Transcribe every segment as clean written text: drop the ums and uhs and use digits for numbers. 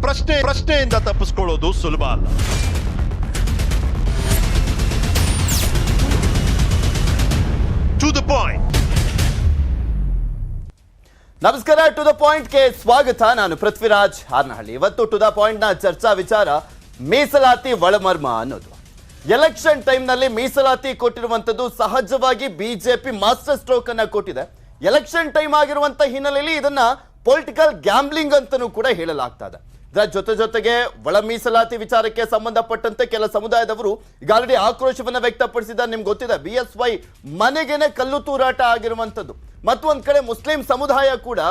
ಪ್ರಶ್ನೆಯಿಂದ ತಪ್ಪಿಸ್ಕೊಳ್ಳೋದು ಸುಲಭ ಅಲ್ಲ. To the point. ನಮಸ್ಕಾರ, ಟು ದ ಪಾಯಿಂಟ್ ಗೆ ಸ್ವಾಗತ. ನಾನು ಪೃಥ್ವಿರಾಜ್ ಹಾರ್ನಹಳ್ಳಿ. ಇವತ್ತು ಟು ದ ಪಾಯಿಂಟ್ ನ ಚರ್ಚಾ ವಿಚಾರ ಮೀಸಲಾತಿ ಒಳಮರ್ಮ ಅನ್ನೋದು. ಎಲೆಕ್ಷನ್ ಟೈಮ್ ನಲ್ಲಿ ಮೀಸಲಾತಿ ಕೊಟ್ಟಿರುವಂತದ್ದು ಸಹಜವಾಗಿ ಬಿಜೆಪಿ ಮಾಸ್ಟರ್ ಸ್ಟ್ರೋಕ್ ಅನ್ನ ಕೊಟ್ಟಿದೆ. ಎಲೆಕ್ಷನ್ ಟೈಮ್ ಆಗಿರುವಂತ ಹಿನ್ನೆಲೆಯಲ್ಲಿ ಇದನ್ನ ಪೊಲಿಟಿಕಲ್ ಗ್ಯಾಂಬ್ಲಿಂಗ್ ಅಂತಾನೂ ಕೂಡ ಹೇಳಲಾಗ್ತಾ ಇದೆ. ಇದರ ಜೊತೆಗೆ ಒಳ ಮೀಸಲಾತಿ ವಿಚಾರಕ್ಕೆ ಸಂಬಂಧಪಟ್ಟಂತೆ ಕೆಲ ಸಮುದಾಯದವರು ಈಗ ಆಲ್ರೆಡಿ ಆಕ್ರೋಶವನ್ನ ವ್ಯಕ್ತಪಡಿಸಿದ್ದಾರೆ. ನಿಮ್ಗೆ ಗೊತ್ತಿದೆ, BSY ಮನೆಗೆನೆ ಕಲ್ಲು ತೂರಾಟ ಆಗಿರುವಂತದ್ದು. ಮತ್ತೊಂದ್ ಕಡೆ ಮುಸ್ಲಿಂ ಸಮುದಾಯ ಕೂಡ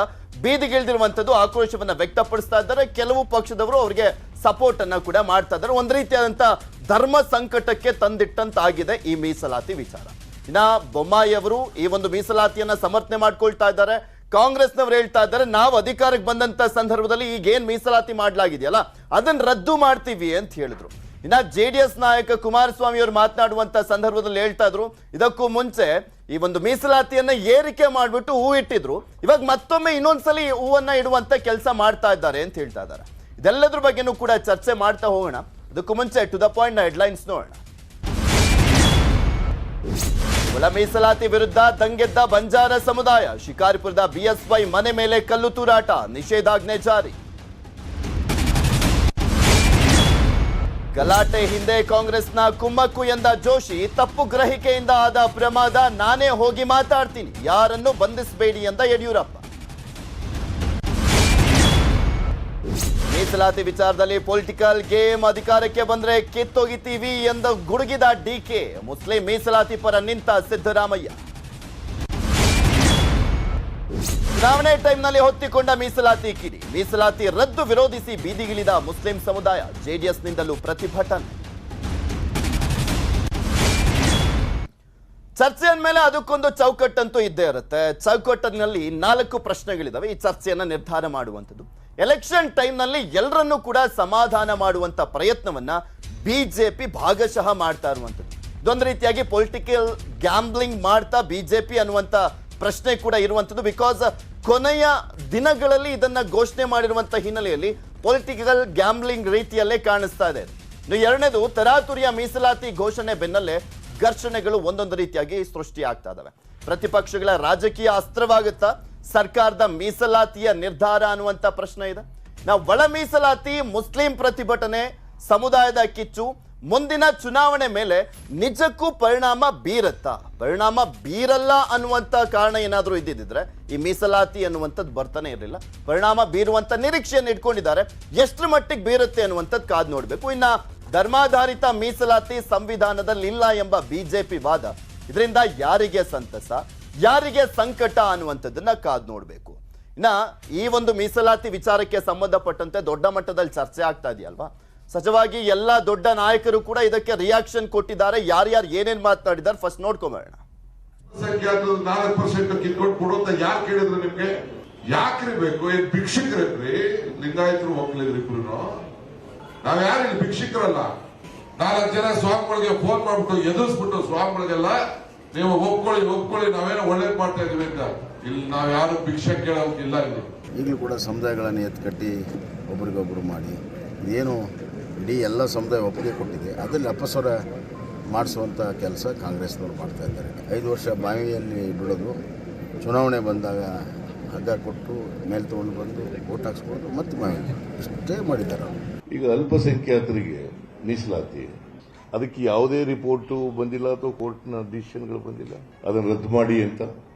ಬೀದಿಗಿಳಿದಿರುವಂತದ್ದು, ಆಕ್ರೋಶವನ್ನ ವ್ಯಕ್ತಪಡಿಸ್ತಾ ಇದ್ದಾರೆ. ಕೆಲವು ಪಕ್ಷದವರು ಅವರಿಗೆ ಸಪೋರ್ಟ್ ಅನ್ನ ಕೂಡ ಮಾಡ್ತಾ ಇದ್ದಾರೆ. ಒಂದ್ ರೀತಿಯಾದಂತ ಧರ್ಮ ಸಂಕಟಕ್ಕೆ ತಂದಿಟ್ಟಂತಾಗಿದೆ ಈ ಮೀಸಲಾತಿ ವಿಚಾರ. ಇನ್ನ ಬೊಮ್ಮಾಯಿ ಅವರು ಈ ಒಂದು ಮೀಸಲಾತಿಯನ್ನ ಸಮರ್ಥನೆ ಮಾಡ್ಕೊಳ್ತಾ ಇದ್ದಾರೆ. ಕಾಂಗ್ರೆಸ್ನವರು ಹೇಳ್ತಾ ಇದ್ದಾರೆ, ನಾವು ಅಧಿಕಾರಕ್ಕೆ ಬಂದಂತ ಸಂದರ್ಭದಲ್ಲಿ ಈಗ ಏನ್ ಮೀಸಲಾತಿ ಮಾಡ್ಲಾಗಿದೆಯಲ್ಲ ಅದನ್ನ ರದ್ದು ಮಾಡ್ತೀವಿ ಅಂತ ಹೇಳಿದ್ರು. ಇನ್ನ JDS ನಾಯಕ ಕುಮಾರಸ್ವಾಮಿ ಅವರು ಮಾತನಾಡುವಂತ ಸಂದರ್ಭದಲ್ಲಿ ಹೇಳ್ತಾ ಇದ್ರು, ಇದಕ್ಕೂ ಮುಂಚೆ ಈ ಒಂದು ಮೀಸಲಾತಿಯನ್ನ ಏರಿಕೆ ಮಾಡ್ಬಿಟ್ಟು ಹೂ ಇಟ್ಟಿದ್ರು, ಇವಾಗ ಮತ್ತೊಮ್ಮೆ ಇನ್ನೊಂದ್ಸಲಿ ಹೂವನ್ನ ಇಡುವಂತ ಕೆಲಸ ಮಾಡ್ತಾ ಇದ್ದಾರೆ ಅಂತ ಹೇಳ್ತಾ ಇದ್ದಾರೆ. ಇದೆಲ್ಲದ್ರ ಬಗ್ಗೆನೂ ಕೂಡ ಚರ್ಚೆ ಮಾಡ್ತಾ ಹೋಗೋಣ. ಅದಕ್ಕೂ ಮುಂಚೆ ಟು ದ ಪಾಯಿಂಟ್ ನ ಹೆಡ್ಲೈನ್ಸ್ ನೋಡೋಣ. ಒಳ ಮೀಸಲಾತಿ ವಿರುದ್ಧ ದಂಗೆದ್ದ ಬಂಜಾರ ಸಮುದಾಯ. ಶಿಕಾರಿಪುರದ BSY ಮನೆ ಮೇಲೆ ಕಲ್ಲು ತೂರಾಟ, ನಿಷೇಧಾಜ್ಞೆ ಜಾರಿ. ಗಲಾಟೆ ಹಿಂದೆ ಕಾಂಗ್ರೆಸ್ನ ಕುಮ್ಮಕ್ಕು ಎಂದ ಜೋಶಿ, ತಪ್ಪು ಗ್ರಹಿಕೆಯಿಂದ ಆದ ಪ್ರಮಾದ, ನಾನೇ ಹೋಗಿ ಮಾತಾಡ್ತೀನಿ, ಯಾರನ್ನು ಬಂಧಿಸಬೇಡಿ ಎಂದ ಯಡಿಯೂರಪ್ಪ. ಮೀಸಲಾತಿ ವಿಚಾರದಲ್ಲಿ ಪೊಲಿಟಿಕಲ್ ಗೇಮ್, ಅಧಿಕಾರಕ್ಕೆ ಬಂದ್ರೆ ಕಿತ್ತೊಗಿತೀವಿ ಎಂದು ಗುಡುಗಿದ DK. ಮುಸ್ಲಿಂ ಮೀಸಲಾತಿ ಪರ ನಿಂತ ಸಿದ್ದರಾಮಯ್ಯ. ಚುನಾವಣೆ ಟೈಮ್ನಲ್ಲಿ ಹೊತ್ತಿಕೊಂಡ ಮೀಸಲಾತಿ ಕಿಡಿ. ಮೀಸಲಾತಿ ರದ್ದು ವಿರೋಧಿಸಿ ಬೀದಿಗಿಳಿದ ಮುಸ್ಲಿಂ ಸಮುದಾಯ. JDSನಿಂದಲೂ ಪ್ರತಿಭಟನೆ. ಚರ್ಚೆ ಅಂದಮೇಲೆ ಅದಕ್ಕೊಂದು ಚೌಕಟ್ಟಂತೂ ಇದ್ದೇ ಇರುತ್ತೆ. ಚೌಕಟ್ಟಿನಲ್ಲಿ 4 ಪ್ರಶ್ನೆಗಳಿದಾವೆ ಈ ಚರ್ಚೆಯನ್ನ ನಿರ್ಧಾರ ಮಾಡುವಂಥದ್ದು. ಎಲೆಕ್ಷನ್ ಟೈಮ್ನಲ್ಲಿ ಎಲ್ಲರನ್ನೂ ಕೂಡ ಸಮಾಧಾನ ಮಾಡುವಂತ ಪ್ರಯತ್ನವನ್ನ ಬಿಜೆಪಿ ಭಾಗಶಃ ಮಾಡ್ತಾ ಇರುವಂಥದ್ದು. ಇದೊಂದು ರೀತಿಯಾಗಿ ಪೊಲಿಟಿಕಲ್ ಗ್ಯಾಂಬ್ಲಿಂಗ್ ಮಾಡ್ತಾ ಬಿಜೆಪಿ ಅನ್ನುವಂತ ಪ್ರಶ್ನೆ ಕೂಡ ಇರುವಂಥದ್ದು. ಬಿಕಾಸ್ ಕೊನೆಯ ದಿನಗಳಲ್ಲಿ ಇದನ್ನ ಘೋಷಣೆ ಮಾಡಿರುವಂತ ಹಿನ್ನೆಲೆಯಲ್ಲಿ ಪೊಲಿಟಿಕಲ್ ಗ್ಯಾಂಬ್ಲಿಂಗ್ ರೀತಿಯಲ್ಲೇ ಕಾಣಿಸ್ತಾ ಇದೆ. ಇನ್ನು ಎರಡನೇದು, ತರಾತುರಿಯ ಮೀಸಲಾತಿ ಘೋಷಣೆ ಬೆನ್ನಲ್ಲೇ ಘರ್ಷಣೆಗಳು ಒಂದೊಂದು ರೀತಿಯಾಗಿ ಸೃಷ್ಟಿ ಆಗ್ತಾ ಇದಾವೆ. ಪ್ರತಿಪಕ್ಷಗಳ ರಾಜಕೀಯ ಅಸ್ತ್ರವಾಗುತ್ತಾ ಸರ್ಕಾರದ ಮೀಸಲಾತಿಯ ನಿರ್ಧಾರ ಅನ್ನುವಂತ ಪ್ರಶ್ನೆ ಇದೆ. ನಾವು ಒಳ ಮೀಸಲಾತಿ, ಮುಸ್ಲಿಂ ಪ್ರತಿಭಟನೆ, ಸಮುದಾಯದ ಕಿಚ್ಚು ಮುಂದಿನ ಚುನಾವಣೆ ಮೇಲೆ ನಿಜಕ್ಕೂ ಪರಿಣಾಮ ಬೀರತ್ತಾ? ಪರಿಣಾಮ ಬೀರಲ್ಲ ಅನ್ನುವಂತ ಕಾರಣ ಏನಾದರೂ ಇದ್ದಿದ್ರೆ ಈ ಮೀಸಲಾತಿ ಅನ್ನುವಂಥದ್ದು ಬರ್ತಾನೆ ಇರಲಿಲ್ಲ. ಪರಿಣಾಮ ಬೀರುವಂತ ನಿರೀಕ್ಷೆಯನ್ನು ಇಟ್ಕೊಂಡಿದ್ದಾರೆ. ಎಷ್ಟರ ಮಟ್ಟಿಗೆ ಬೀರುತ್ತೆ ಅನ್ನುವಂಥದ್ದು ಕಾದು ನೋಡಬೇಕು. ಇನ್ನ ಧರ್ಮಾಧಾರಿತ ಮೀಸಲಾತಿ ಸಂವಿಧಾನದಲ್ಲಿ ಇಲ್ಲ ಎಂಬ ಬಿಜೆಪಿ ವಾದ, ಇದರಿಂದ ಯಾರಿಗೆ ಸಂತಸ, ಯಾರಿಗೆ ಸಂಕಟ ಅನ್ನುವಂಥದ್ದನ್ನ ಕಾದು ನೋಡಬೇಕು. ಇನ್ನ ಈ ಒಂದು ಮೀಸಲಾತಿ ವಿಚಾರಕ್ಕೆ ಸಂಬಂಧಪಟ್ಟಂತೆ ದೊಡ್ಡ ಮಟ್ಟದಲ್ಲಿ ಚರ್ಚೆ ಆಗ್ತಾ ಇದೆಯಲ್ವಾ. ಸಹಜವಾಗಿ ಎಲ್ಲ ದೊಡ್ಡ ನಾಯಕರು ಕೂಡ ಇದಕ್ಕೆ ರಿಯಾಕ್ಷನ್ ಕೊಟ್ಟಿದ್ದಾರೆ. ಯಾರ್ಯಾರು ಏನೇನ್ ಮಾತನಾಡಿದ್ದಾರೆ ಫಸ್ಟ್ ನೋಡ್ಕೊಂಬೇಡ. ಸಂಖ್ಯಾತ 4% ಕಿತ್ಕೊಂಡು ಕೊಡುವಂತ ಯಾರು ಕೇಳಿದ್ರು ನಿಮ್ಗೆ? ಯಾಕ್ರಿ ಬೇಕು? ಏನ್ ಭಿಕ್ಷುಕರೇ? ಲಿಂಗಾಯತರು ಒಕ್ಕಲಿದ್ರು ಇಬ್ರು. ನಾವ್ ಯಾರು ಇಲ್ಲಿ ಭಿಕ್ಷುಕರಲ್ಲ. 4 ಜನ ಸ್ವಾಮಿಗಳಿಗೆ ಫೋನ್ ಮಾಡ್ಬಿಟ್ಟು ಎದುರಿಸ್ಬಿಟ್ಟು ಸ್ವಾಮಿಗಳಿಗೆಲ್ಲ ನೀವು ಒಪ್ಕೊಳ್ಳಿ ನಾವೇನೋ ಒಳ್ಳೇದ್ ಮಾಡ್ತಾ ಇದೀವಿ ಅಂತ. ಇಲ್ಲಿ ನಾವ್ ಯಾರು ಭಿಕ್ಷೆ ಕೇಳೋಗಿಲ್ಲ. ಇಲ್ಲಿ ಈಗಲೂ ಕೂಡ ಸಮುದಾಯಗಳನ್ನು ಎತ್ಕಟ್ಟಿ ಒಬ್ರಿಗೊಬ್ರು ಮಾಡಿ ಏನು ಇಡೀ ಎಲ್ಲ ಸಮುದಾಯ ಒಪ್ಪಿಗೆ ಕೊಟ್ಟಿದೆ, ಅದರಲ್ಲಿ ಅಪಸ್ವರ ಮಾಡಿಸುವಂಥ ಕೆಲಸ ಕಾಂಗ್ರೆಸ್ನವ್ರು ಮಾಡ್ತಾ ಇದ್ದಾರೆ. 5 ವರ್ಷ ಬಾವಿಯಲ್ಲಿ ಬಿಡೋದು, ಚುನಾವಣೆ ಬಂದಾಗ ಹಗ್ಗ ಕೊಟ್ಟು ಮೇಲೆ ತೊಗೊಂಡು ಬಂದು ಓಟ್ ಹಾಕ್ಸ್ಕೊಂಡು ಮತ್ತೆ ಬಾವಿಯಲ್ಲಿ ಇಷ್ಟೇ ಮಾಡಿದ್ದಾರೆ. ಈಗ ಅಲ್ಪಸಂಖ್ಯಾತರಿಗೆ ಮೀಸಲಾತಿ, ಅದಕ್ಕೆ ಯಾವುದೇ ರಿಪೋರ್ಟು ಬಂದಿಲ್ಲ ಅಥವಾ ಕೋರ್ಟ್ನ ಡಿಸಿಷನ್ಗಳು ಬಂದಿಲ್ಲ ಅದನ್ನು ರದ್ದು ಮಾಡಿ ಅಂತ.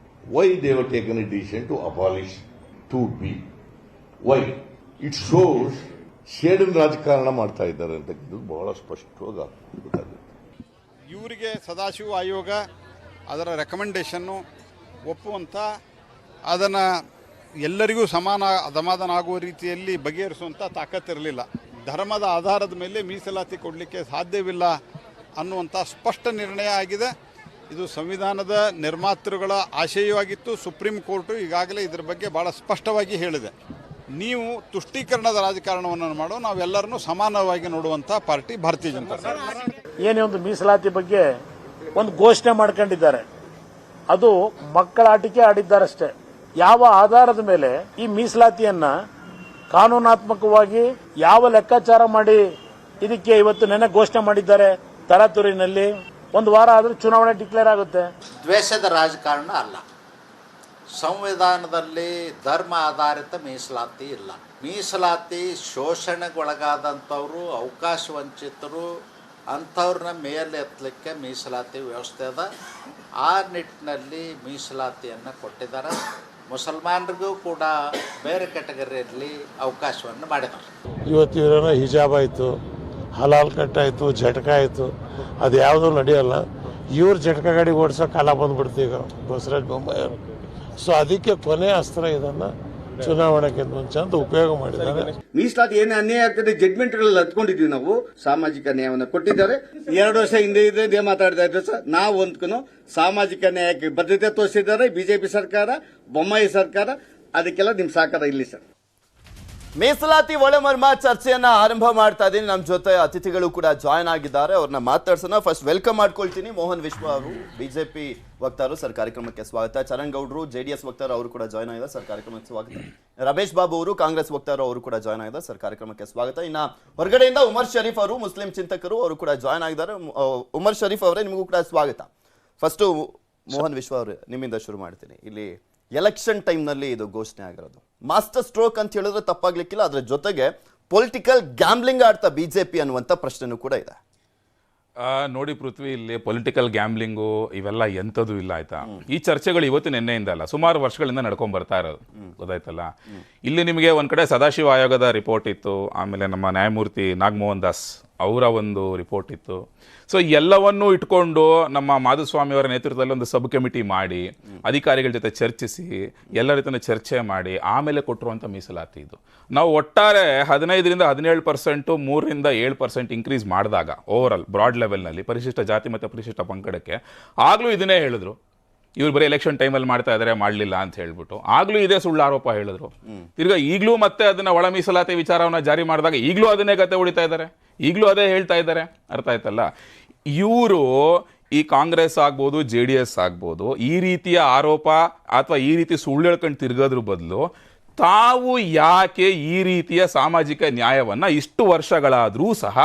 Why they have taken a decision to abolish 2B? Why? It shows ಶೇಡಿನ ರಾಜಕಾರಣ ಮಾಡ್ತಾ ಇದ್ದಾರೆ ಅಂತಕ್ಕಂಥದ್ದು ಬಹಳ ಸ್ಪಷ್ಟವಾಗಿ ಗೊತ್ತಾಗುತ್ತೆ. ಇವರಿಗೆ ಸದಾಶಿವ ಆಯೋಗ ಅದರ ರೆಕಮೆಂಡೇಶನ್ನು ಒಪ್ಪುವಂಥ, ಅದನ್ನು ಎಲ್ಲರಿಗೂ ಸಮಾಧಾನ ಆಗುವ ರೀತಿಯಲ್ಲಿ ಬಗೆಹರಿಸುವಂಥ ತಾಕತ್ತಿರಲಿಲ್ಲ. ಧರ್ಮದ ಆಧಾರದ ಮೇಲೆ ಮೀಸಲಾತಿ ಕೊಡಲಿಕ್ಕೆ ಸಾಧ್ಯವಿಲ್ಲ ಅನ್ನುವಂಥ ಸ್ಪಷ್ಟ ನಿರ್ಣಯ ಆಗಿದೆ. ಇದು ಸಂವಿಧಾನದ ನಿರ್ಮಾತೃಗಳ ಆಶಯವಾಗಿತ್ತು. ಸುಪ್ರೀಂ ಕೋರ್ಟು ಈಗಾಗಲೇ ಇದರ ಬಗ್ಗೆ ಭಾಳ ಸ್ಪಷ್ಟವಾಗಿ ಹೇಳಿದೆ. ನೀವು ತುಷ್ಟೀಕರಣದ ರಾಜಕಾರಣವನ್ನು ಮಾಡೋ, ನಾವೆಲ್ಲರನ್ನೂ ಸಮಾನವಾಗಿ ನೋಡುವಂಥ ಪಾರ್ಟಿ ಭಾರತೀಯ ಜನತಾ ಪಾರ್ಟಿ. ಏನೇ ಒಂದು ಮೀಸಲಾತಿ ಬಗ್ಗೆ ಒಂದು ಘೋಷಣೆ ಮಾಡ್ಕೊಂಡಿದ್ದಾರೆ, ಅದು ಮಕ್ಕಳ ಆಟಿಕೆ ಆಡಿದ್ದಾರಷ್ಟೇ. ಯಾವ ಆಧಾರದ ಮೇಲೆ ಈ ಮೀಸಲಾತಿಯನ್ನ ಕಾನೂನಾತ್ಮಕವಾಗಿ ಯಾವ ಲೆಕ್ಕಾಚಾರ ಮಾಡಿ ಇದಕ್ಕೆ ಇವತ್ತು ನೆನೆ ಘೋಷಣೆ ಮಾಡಿದ್ದಾರೆ ತರಾತುರಿನಲ್ಲಿ. ಒಂದು ವಾರ ಆದರೂ ಚುನಾವಣೆ ಡಿಕ್ಲೇರ್ ಆಗುತ್ತೆ. ದ್ವೇಷದ ರಾಜಕಾರಣ ಅಲ್ಲ. ಸಂವಿಧಾನದಲ್ಲಿ ಧರ್ಮ ಆಧಾರಿತ ಮೀಸಲಾತಿ ಇಲ್ಲ. ಮೀಸಲಾತಿ ಶೋಷಣೆಗೊಳಗಾದಂಥವ್ರು, ಅವಕಾಶ ವಂಚಿತರು ಅಂಥವ್ರನ್ನ ಮೇಲೆತ್ತಲಿಕ್ಕೆ ಮೀಸಲಾತಿ ವ್ಯವಸ್ಥೆ ಅದ. ಆ ನಿಟ್ಟಿನಲ್ಲಿ ಮೀಸಲಾತಿಯನ್ನು ಕೊಟ್ಟಿದ್ದಾರೆ. ಮುಸಲ್ಮಾನರಿಗೂ ಕೂಡ ಬೇರೆ ಕ್ಯಾಟಗರಿಯಲ್ಲಿ ಅವಕಾಶವನ್ನು ಮಾಡಿದ್ದಾರೆ. ಇವತ್ತಿನ ಹಿಜಾಬ್ ಆಯಿತು, ಹಲಾಲ್ ಕಟ್ ಆಯಿತು, ಜಟಕ ಆಯಿತು, ಅದು ಯಾವುದೂ ನಡೆಯಲ್ಲ. ಇವ್ರು ಜಟಕ ಗಾಡಿ ಓಡಿಸೋ ಕಾಲ ಬಂದ್ಬಿಡ್ತು ಈಗ ಬಸವರಾಜ ಬೊಮ್ಮಾಯಿ ಅವರು. ಸೊ ಅದಕ್ಕೆ ಕೊನೆ ಅಸ್ತ್ರ ಇದನ್ನು ಚುನಾವಣೆಗೆ ಮುಂಚೆ ಅಂತ ಉಪಯೋಗ ಮಾಡಿದ್ದಾರೆ. ಮೀಸಲಾತಿ ಏನು ಅನ್ಯಾಯ ಆಗ್ತದೆ ಜಡ್ಮೆಂಟ್ಗಳಲ್ಲಿ ಹತ್ಕೊಂಡಿದ್ವಿ ನಾವು. ಸಾಮಾಜಿಕ ನ್ಯಾಯವನ್ನು ಕೊಟ್ಟಿದ್ದಾರೆ. 2 ವರ್ಷ ಹಿಂದೆ ಇದೇ ಮಾತಾಡ್ತಾ ಇದ್ರು ಸರ್. ನಾವು ಒಂದ್ಕೂ ಸಾಮಾಜಿಕ ನ್ಯಾಯಕ್ಕೆ ಬದ್ಧತೆ ತೋರಿಸಿದ್ದಾರೆ ಬಿಜೆಪಿ ಸರ್ಕಾರ, ಬೊಮ್ಮಾಯಿ ಸರ್ಕಾರ. ಅದಕ್ಕೆಲ್ಲ ನಿಮ್ ಸಹಕಾರ ಇಲ್ಲಿ ಸರ್. ಮೀಸಲಾತಿ ಒಳಮರ್ಮ ಚರ್ಚೆಯನ್ನ ಆರಂಭ ಮಾಡ್ತಾ ಇದ್ದೀನಿ. ನಮ್ಮ ಜೊತೆ ಅತಿಥಿಗಳು ಕೂಡ ಜಾಯ್ನ್ ಆಗಿದ್ದಾರೆ, ಅವ್ರನ್ನ ಮಾತಾಡ್ಸೋಣ. ಫಸ್ಟ್ ವೆಲ್ಕಮ್ ಮಾಡ್ಕೊಳ್ತೀನಿ. ಮೋಹನ್ ವಿಶ್ವ ಅವರು, ಬಿಜೆಪಿ ವಕ್ತಾರರು, ಸರ್ ಕಾರ್ಯಕ್ರಮಕ್ಕೆ ಸ್ವಾಗತ. ಚರಣ್ ಗೌಡ್ರು, JDS ವಕ್ತಾರರು, ಅವರು ಕೂಡ ಜಾಯ್ನ್ ಆಗಿದ್ದಾರೆ, ಸರ್ ಕಾರ್ಯಕ್ರಮಕ್ಕೆ ಸ್ವಾಗತ. ರಮೇಶ್ ಬಾಬು ಅವರು, ಕಾಂಗ್ರೆಸ್ ವಕ್ತಾರರು, ಅವರು ಕೂಡ ಜಾಯ್ನ್ ಆಗಿದ್ದಾರೆ, ಸರ್ ಕಾರ್ಯಕ್ರಮಕ್ಕೆ ಸ್ವಾಗತ. ಇನ್ನ ಹೊರಗಡೆಯಿಂದ ಉಮರ್ ಶರೀಫ್ ಅವರು, ಮುಸ್ಲಿಂ ಚಿಂತಕರು, ಅವರು ಕೂಡ ಜಾಯ್ನ್ ಆಗಿದ್ದಾರೆ. ಉಮರ್ ಶರೀಫ್ ಅವರೇ, ನಿಮಗೂ ಕೂಡ ಸ್ವಾಗತ. ಫಸ್ಟು ಮೋಹನ್ ವಿಶ್ವ ಅವರೇ, ನಿಮ್ಮಿಂದ ಶುರು ಮಾಡ್ತೀನಿ. ಇಲ್ಲಿ ಎಲೆಕ್ಷನ್ ಟೈಮ್ನಲ್ಲಿ ಇದು ಘೋಷಣೆ ಆಗಿರೋದು ಮಾಸ್ಟರ್ ಸ್ಟ್ರೋಕ್ ಅಂತ ಹೇಳಿದ್ರೆ ತಪ್ಪಾಗ್ಲಿಕ್ಕಿಲ್ಲ. ಅದರ ಜೊತೆಗೆ ಪೊಲಿಟಿಕಲ್ ಗ್ಯಾಮ್ಲಿಂಗ್ ಆಡ್ತಾ ಬಿಜೆಪಿ ಅನ್ನುವಂಥ ಪ್ರಶ್ನೆನೂ ಕೂಡ ಇದೆ. ನೋಡಿ ಪೃಥ್ವಿ, ಇಲ್ಲಿ ಪೊಲಿಟಿಕಲ್ ಗ್ಯಾಮ್ಲಿಂಗು ಇವೆಲ್ಲ ಎಂಥದ್ದು ಇಲ್ಲ, ಆಯ್ತಾ. ಈ ಚರ್ಚೆಗಳು ಇವತ್ತು ನಿನ್ನೆಯಿಂದ ಅಲ್ಲ, ಸುಮಾರು ವರ್ಷಗಳಿಂದ ನಡ್ಕೊಂಡ್ ಬರ್ತಾ ಇರೋದು, ಗೊತ್ತಾಯ್ತಲ್ಲ. ಇಲ್ಲಿ ನಿಮಗೆ ಒಂದ್ ಕಡೆ ಸದಾಶಿವ ಆಯೋಗದ ರಿಪೋರ್ಟ್ ಇತ್ತು, ಆಮೇಲೆ ನಮ್ಮ ನ್ಯಾಯಮೂರ್ತಿ ನಾಗಮೋಹನ್ ದಾಸ್ ಅವರ ಒಂದು ರಿಪೋರ್ಟ್ ಇತ್ತು. ಸೊ ಎಲ್ಲವನ್ನೂ ಇಟ್ಕೊಂಡು ನಮ್ಮ ಮಾಧುಸ್ವಾಮಿ ಅವರ ನೇತೃತ್ವದಲ್ಲಿ ಒಂದು ಸಬ್ ಕಮಿಟಿ ಮಾಡಿ ಅಧಿಕಾರಿಗಳ ಜೊತೆ ಚರ್ಚಿಸಿ ಎಲ್ಲ ರೀತಿಯ ಚರ್ಚೆ ಮಾಡಿ ಆಮೇಲೆ ಕೊಟ್ಟಿರುವಂಥ ಮೀಸಲಾತಿ ಇದು. ನಾವು ಒಟ್ಟಾರೆ 15ರಿಂದ 17%, 3ರಿಂದ 7% ಇನ್ಕ್ರೀಸ್ ಮಾಡಿದಾಗ ಓವರ್ ಆಲ್ ಬ್ರಾಡ್ ಲೆವೆಲ್ನಲ್ಲಿ ಪರಿಶಿಷ್ಟ ಜಾತಿ ಮತ್ತು ಪರಿಶಿಷ್ಟ ಪಂಗಡಕ್ಕೆ, ಆಗಲೂ ಇದನ್ನೇ ಹೇಳಿದ್ರು, ಇವ್ರು ಬರೀ ಎಲೆಕ್ಷನ್ ಟೈಮಲ್ಲಿ ಮಾಡ್ತಾ ಇದ್ದಾರೆ, ಮಾಡಲಿಲ್ಲ ಅಂತ ಹೇಳ್ಬಿಟ್ಟು. ಆಗಲೂ ಇದೇ ಸುಳ್ಳು ಆರೋಪ ಹೇಳಿದ್ರು. ತಿರ್ಗಾ ಈಗಲೂ ಮತ್ತೆ ಅದನ್ನ ಒಳ ಮೀಸಲಾತಿ ವಿಚಾರವನ್ನ ಜಾರಿ ಮಾಡಿದಾಗ ಈಗಲೂ ಅದನ್ನೇ ಗತೆ ಹೊಡಿತಾ ಇದ್ದಾರೆ, ಈಗಲೂ ಅದೇ ಹೇಳ್ತಾ ಇದ್ದಾರೆ. ಅರ್ಥ ಆಯ್ತಲ್ಲ. ಇವರು ಈ ಕಾಂಗ್ರೆಸ್ ಆಗ್ಬೋದು, JDS ಆಗ್ಬೋದು, ಈ ರೀತಿಯ ಆರೋಪ ಅಥವಾ ಈ ರೀತಿ ಸುಳ್ಳು ಹೇಳ್ಕೊಂಡು ತಿರ್ಗೋದ್ರ ಬದಲು ತಾವು ಯಾಕೆ ಈ ರೀತಿಯ ಸಾಮಾಜಿಕ ನ್ಯಾಯವನ್ನ ಇಷ್ಟು ವರ್ಷಗಳಾದರೂ ಸಹ